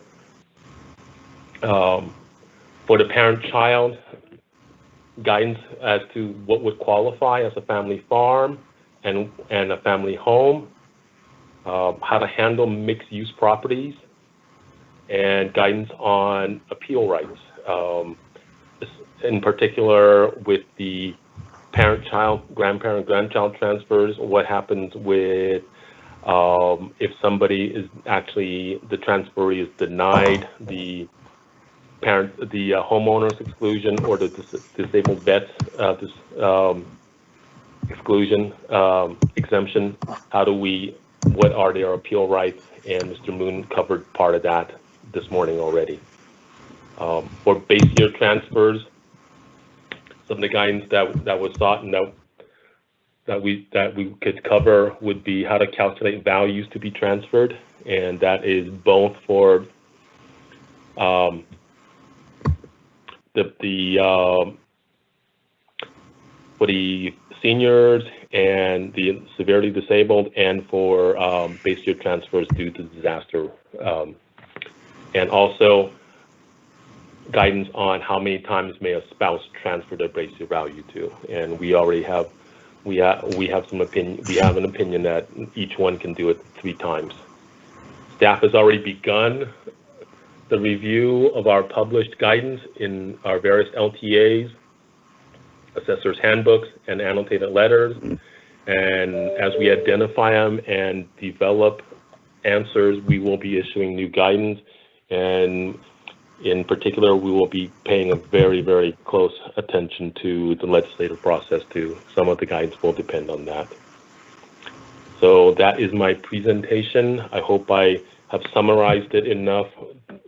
For the parent-child, guidance as to what would qualify as a family farm and a family home, how to handle mixed-use properties, and guidance on appeal rights. In particular, with the parent-child, grandparent-grandchild transfers, what happens with if somebody is actually, the transferee is denied the homeowner's exclusion or the disabled vet's exclusion, exemption, what are their appeal rights? And Mr. Moon covered part of that this morning already. For base year transfers, some of the guidance that was sought and that we could cover would be how to calculate values to be transferred, and that is both for the seniors and the severely disabled, and for base year transfers due to disaster, and also guidance on how many times may a spouse transfer their base year value to. And we already have some opinion. We have an opinion that each one can do it 3 times. Staff has already begun the review of our published guidance in our various LTAs, assessors handbooks, and annotated letters. And as we identify them and develop answers, we will be issuing new guidance. And in particular, we will be paying a very, very close attention to the legislative process too. Some of the guidance will depend on that. So that is my presentation. I hope I have summarized it enough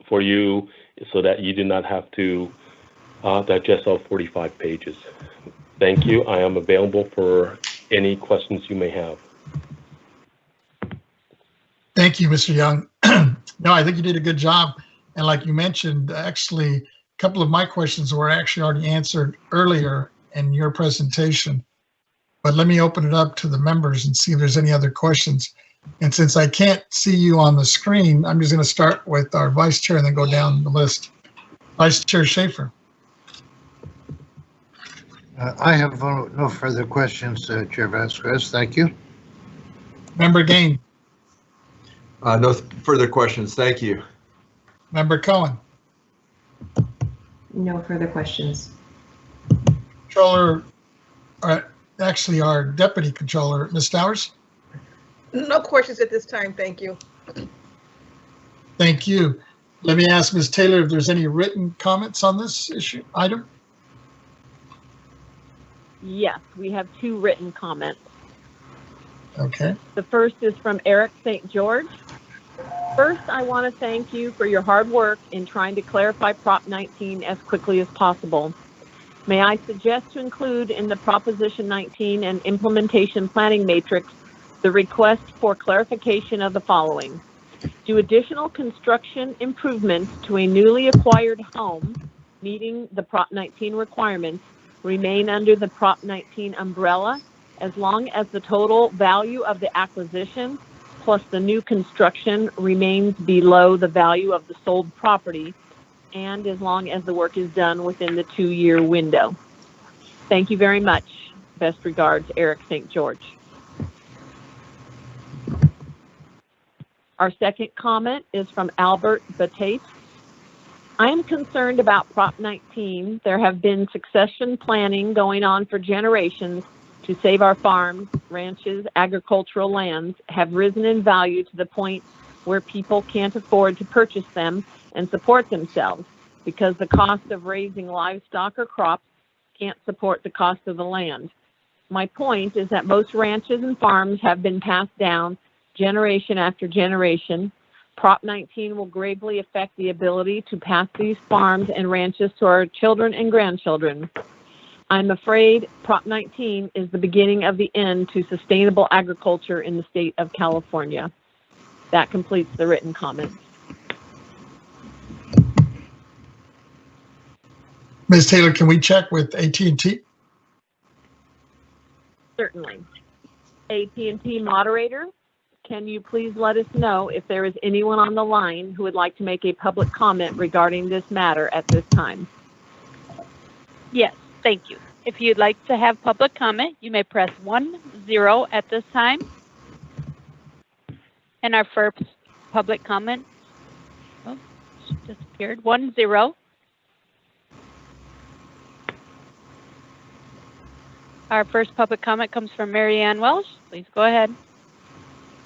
for you so that you do not have to digest all 45 pages. Thank you. I am available for any questions you may have. Thank you, Mr. Young. No, I think you did a good job. And like you mentioned, actually, a couple of my questions were actually already answered earlier in your presentation. But let me open it up to the members and see if there's any other questions. And since I can't see you on the screen, I'm just going to start with our vice chair and then go down the list. Vice Chair Schaefer. I have no further questions, Chair Vasquez. Thank you. Member Gain. No further questions. Thank you. Member Cohen. No further questions. Controller, actually our Deputy Controller, Ms. Stowers. No questions at this time, thank you. Thank you. Let me ask Ms. Taylor if there's any written comments on this item. Yes, we have 2 written comments. Okay. The first is from Eric St. George. First, I want to thank you for your hard work in trying to clarify Prop 19 as quickly as possible. May I suggest to include in the Proposition 19 and Implementation Planning Matrix the request for clarification of the following. Do additional construction improvements to a newly acquired home meeting the Prop 19 requirements remain under the Prop 19 umbrella as long as the total value of the acquisition plus the new construction remains below the value of the sold property, and as long as the work is done within the 2-year window? Thank you very much. Best regards, Eric St. George. Our second comment is from Albert Batate. I am concerned about Prop 19. There have been succession planning going on for generations to save our farms, ranches, agricultural lands have risen in value to the point where people can't afford to purchase them and support themselves because the cost of raising livestock or crops can't support the cost of the land. My point is that most ranches and farms have been passed down generation after generation. Prop 19 will gravely affect the ability to pass these farms and ranches to our children and grandchildren. I'm afraid Prop 19 is the beginning of the end to sustainable agriculture in the state of California. That completes the written comments. Ms. Taylor, can we check with AT&T? Certainly. AT&T moderator, can you please let us know if there is anyone on the line who would like to make a public comment regarding this matter at this time? Yes, thank you. If you'd like to have public comment, you may press 10 at this time. And our first public comment, disappeared. 1-0. Our first public comment comes from Mary Ann Welsh. Please go ahead.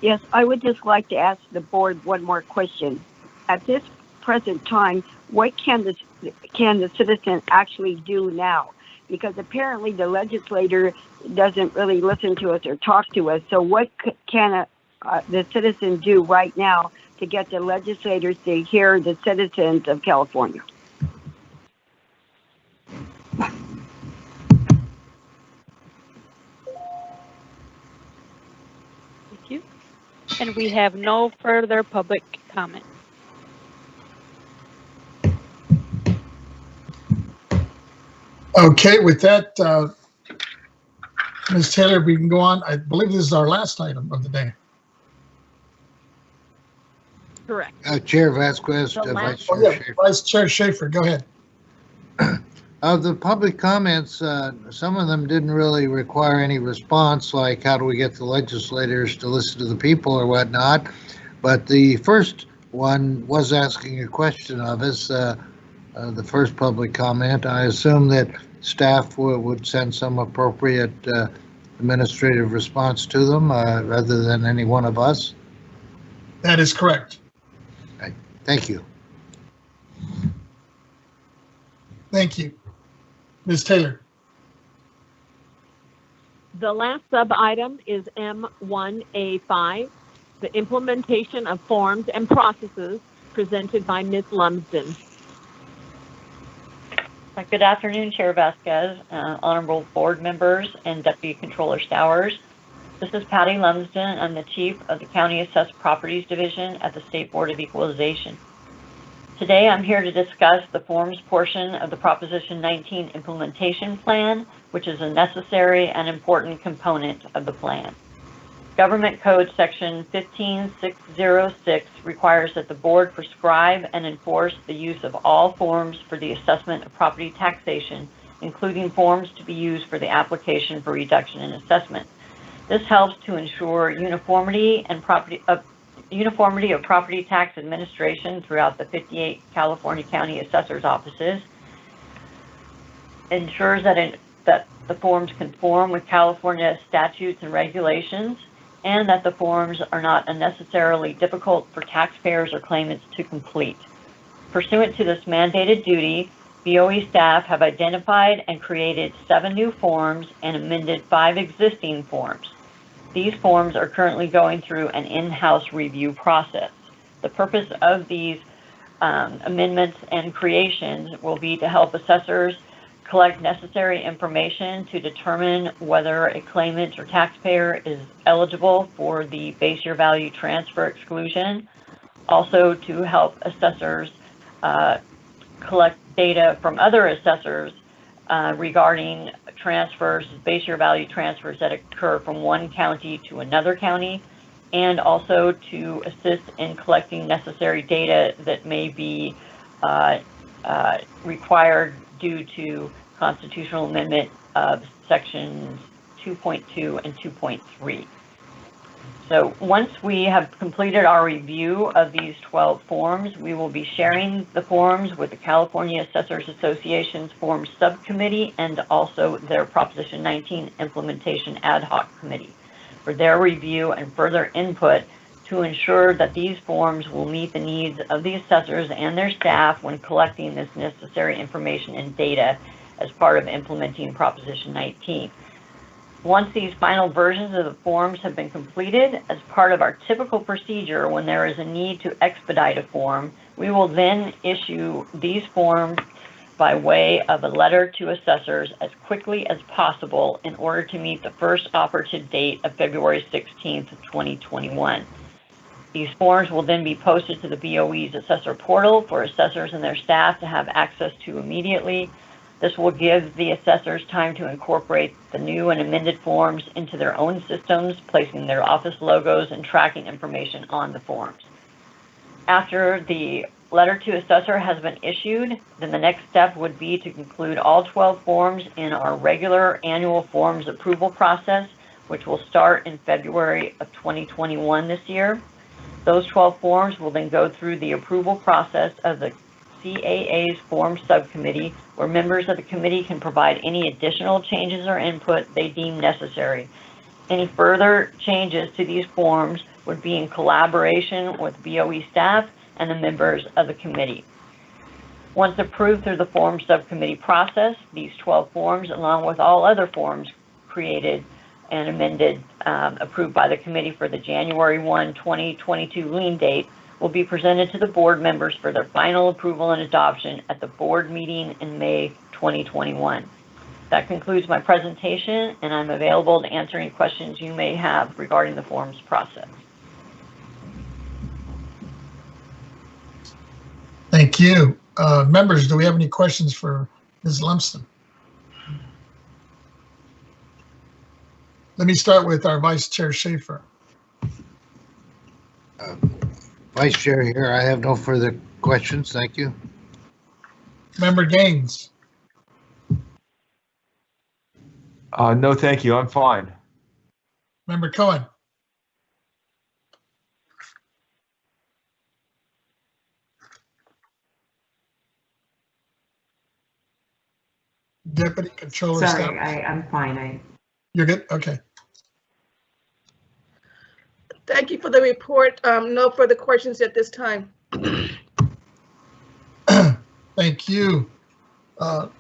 Yes, I would just like to ask the board one more question. At this present time, what can the citizen actually do now? Because apparently the legislator doesn't really listen to us or talk to us. So what can the citizen do right now to get the legislators to hear the citizens of California? Thank you. And we have no further public comment. Okay, with that, Ms. Taylor, we can go on. I believe this is our last item of the day. Correct. Chair Vasquez, The Vice Oh, Chair yeah, Schaefer. Vice Chair Schaefer, go ahead. Of the public comments, some of them didn't really require any response, like how do we get the legislators to listen to the people or whatnot. But the first one was asking a question of us, the first public comment. I assume that staff would send some appropriate administrative response to them rather than any one of us. That is correct. Okay. Thank you. Thank you. Ms. Taylor. The last sub-item is M1A5, the implementation of forms and processes presented by Ms. Lumsden. Good afternoon, Chair Vasquez, honorable board members, and Deputy Controller Stowers. This is Patty Lumsden. I'm the Chief of the County Assessed Properties Division at the State Board of Equalization. Today, I'm here to discuss the forms portion of the Proposition 19 implementation plan, which is a necessary and important component of the plan. Government Code Section 15606 requires that the board prescribe and enforce the use of all forms for the assessment of property taxation, including forms to be used for the application for reduction in assessment. This helps to ensure uniformity of property tax administration throughout the 58 California County Assessor's offices, ensures that the forms conform with California statutes and regulations, and that the forms are not unnecessarily difficult for taxpayers or claimants to complete. Pursuant to this mandated duty, BOE staff have identified and created 7 new forms and amended 5 existing forms. These forms are currently going through an in-house review process. The purpose of these amendments and creations will be to help assessors collect necessary information to determine whether a claimant or taxpayer is eligible for the base year value transfer exclusion. Also to help assessors collect data from other assessors regarding transfers, base year value transfers that occur from one county to another county, and also to assist in collecting necessary data that may be required due to constitutional amendment of sections 2.2 and 2.3. So once we have completed our review of these 12 forms, we will be sharing the forms with the California Assessors Association's Forms Subcommittee and also their Proposition 19 Implementation Ad Hoc Committee for their review and further input to ensure that these forms will meet the needs of the assessors and their staff when collecting this necessary information and data as part of implementing Proposition 19. Once these final versions of the forms have been completed, as part of our typical procedure when there is a need to expedite a form, we will then issue these forms by way of a letter to assessors as quickly as possible in order to meet the first operative date of February 16th, 2021. These forms will then be posted to the BOE's assessor portal for assessors and their staff to have access to immediately. This will give the assessors time to incorporate the new and amended forms into their own systems, placing their office logos and tracking information on the forms. After the letter to assessor has been issued, then the next step would be to conclude all 12 forms in our regular annual forms approval process, which will start in February of 2021 this year. Those 12 forms will then go through the approval process of the CAA's Form Subcommittee, where members of the committee can provide any additional changes or input they deem necessary. Any further changes to these forms would be in collaboration with BOE staff and the members of the committee. Once approved through the Form Subcommittee process, these 12 forms, along with all other forms created and amended, approved by the committee for the January 1, 2022 lien date, will be presented to the board members for their final approval and adoption at the board meeting in May 2021. That concludes my presentation, and I'm available to answer any questions you may have regarding the forms process. Thank you. Members, do we have any questions for Ms. Lumsden? Let me start with our Vice Chair Schaefer. Vice Chair here, I have no further questions. Thank you. Member Gaines. No, thank you. I'm fine. Member Cohen. Deputy Controller. Sorry, I'm fine. You're good? Okay. Thank you for the report. No further questions at this time. Thank you. The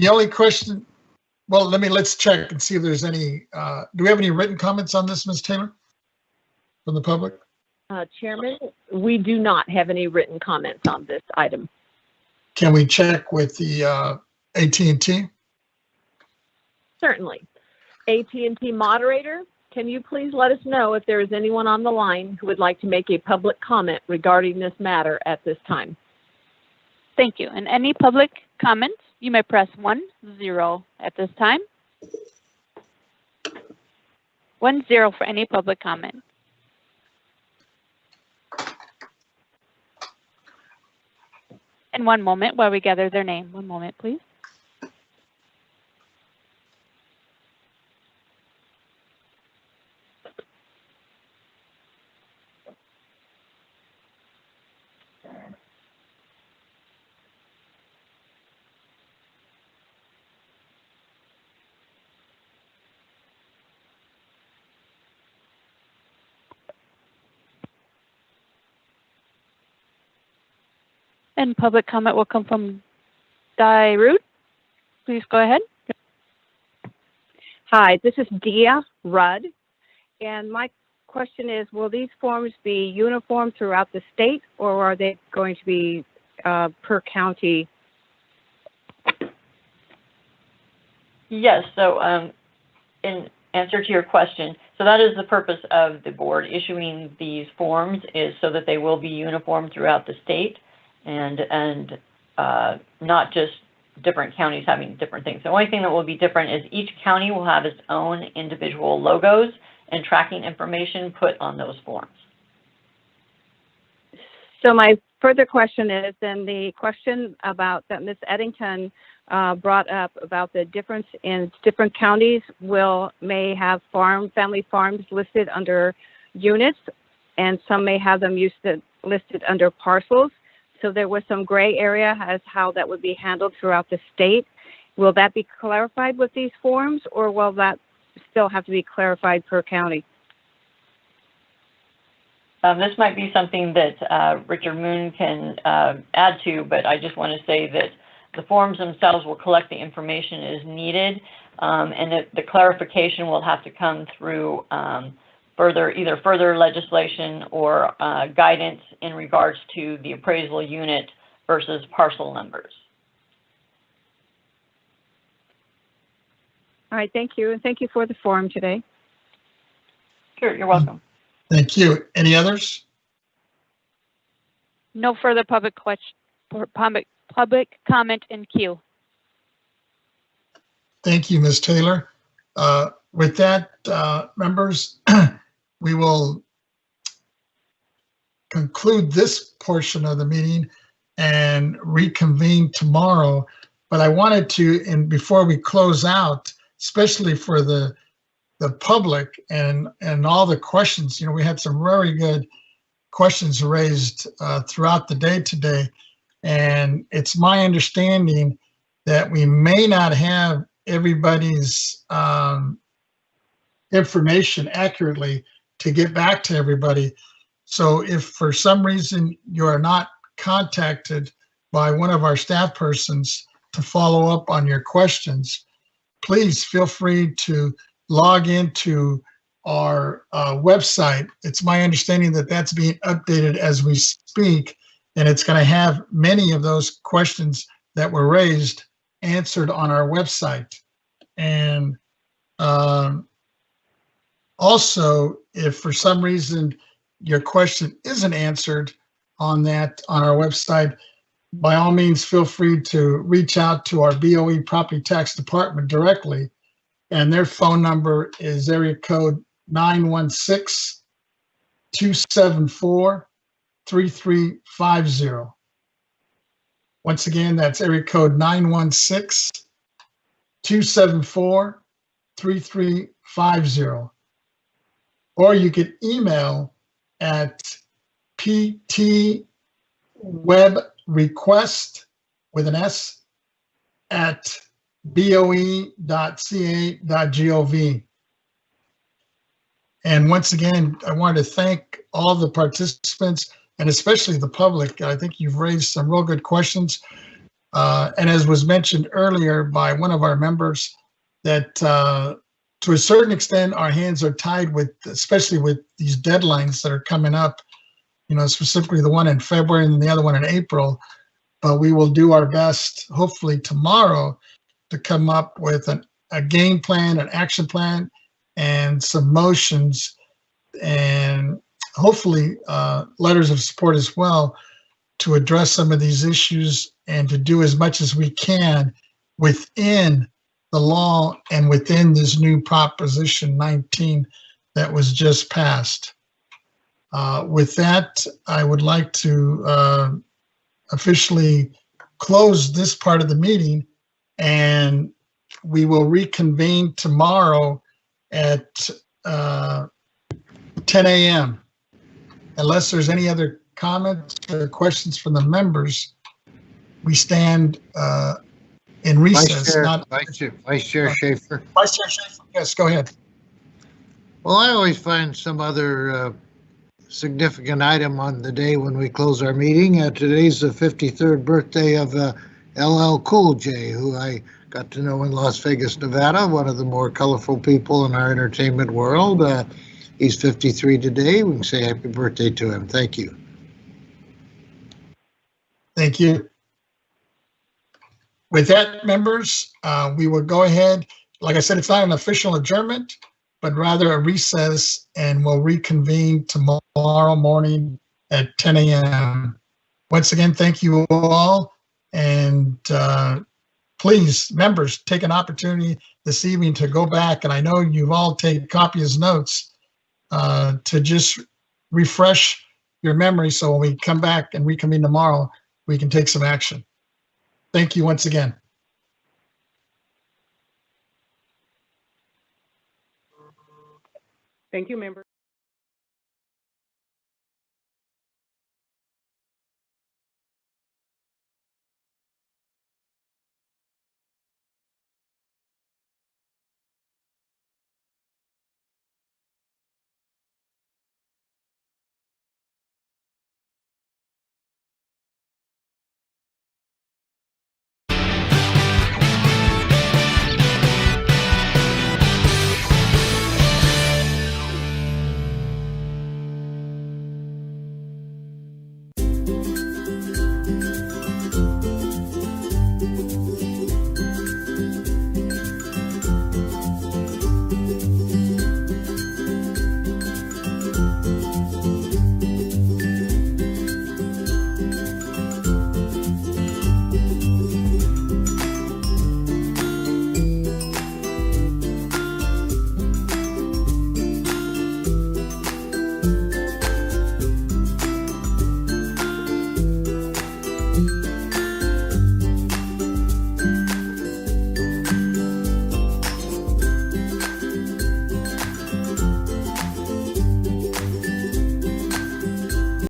only question, well, let's check and see if there's any, do we have any written comments on this, Ms. Taylor, from the public? Chairman, we do not have any written comments on this item. Can we check with the AT&T? Certainly. AT&T moderator, can you please let us know if there is anyone on the line who would like to make a public comment regarding this matter at this time? Thank you. And any public comments, you may press 10 at this time. 10 for any public comment. And one moment while we gather their name. One moment, please. And public comment will come from Di Root. Please go ahead. Hi, this is Dia Rudd, and my question is, will these forms be uniform throughout the state, or are they going to be per county? Yes, so in answer to your question, so that is the purpose of the board issuing these forms, is so that they will be uniform throughout the state and not just different counties having different things. The only thing that will be different is each county will have its own individual logos and tracking information put on those forms. So my further question is, then the question about that Ms. Eddington brought up about the difference in different counties may have family farms listed under units, and some may have them listed under parcels. So there was some gray area as how that would be handled throughout the state. Will that be clarified with these forms, or will that still have to be clarified per county? This might be something that Richard Moon can add to, but I just want to say that the forms themselves will collect the information as needed, and that the clarification will have to come through either further legislation or guidance in regards to the appraisal unit versus parcel numbers. All right, thank you, and thank you for the forum today. Sure, you're welcome. Thank you. Any others? No further public comment in queue. Thank you, Ms. Taylor. With that, members, we will conclude this portion of the meeting and reconvene tomorrow. But I wanted to, and before we close out, especially for the the public and all the questions. We had some very good questions raised throughout the day today. And it's my understanding that we may not have everybody's information accurately to get back to everybody. So if for some reason you are not contacted by one of our staff persons to follow up on your questions, please feel free to log into our website. It's my understanding that that's being updated as we speak, and it's going to have many of those questions that were raised answered on our website. And also, if for some reason your question isn't answered on our website, by all means, feel free to reach out to our BOE Property Tax Department directly. And their phone number is area code 916-274-3350. Once again, that's area code 916-274-3350. Or you could email at ptwebrequest with an S at boe.ca.gov. And once again, I want to thank all the participants and especially the public. I think you've raised some real good questions. And as was mentioned earlier by one of our members, that to a certain extent, our hands are tied with, especially with these deadlines that are coming up, specifically the one in February and the other one in April. But we will do our best, hopefully tomorrow, to come up with a game plan, an action plan, and some motions, and hopefully letters of support as well, to address some of these issues and to do as much as we can within the law and within this new Proposition 19 that was just passed. With that, I would like to officially close this part of the meeting, and we will reconvene tomorrow at 10 a.m. Unless there's any other comments or questions from the members, we stand in recess. Vice Chair Schaefer. Vice Chair Schaefer, yes, go ahead. Well, I always find some other significant item on the day when we close our meeting. Today's the 53rd birthday of LL Cool J, who I got to know in Las Vegas, Nevada, one of the more colorful people in our entertainment world. He's 53 today. We can say happy birthday to him. Thank you. Thank you. With that, members, we will go ahead. Like I said, it's not an official adjournment, but rather a recess, and we'll reconvene tomorrow morning at 10 a.m. Once again, thank you all. And please, members, take an opportunity this evening to go back, and I know you've all taken copious notes, to just refresh your memory, so when we come back and reconvene tomorrow, we can take some action. Thank you once again. Thank you, members.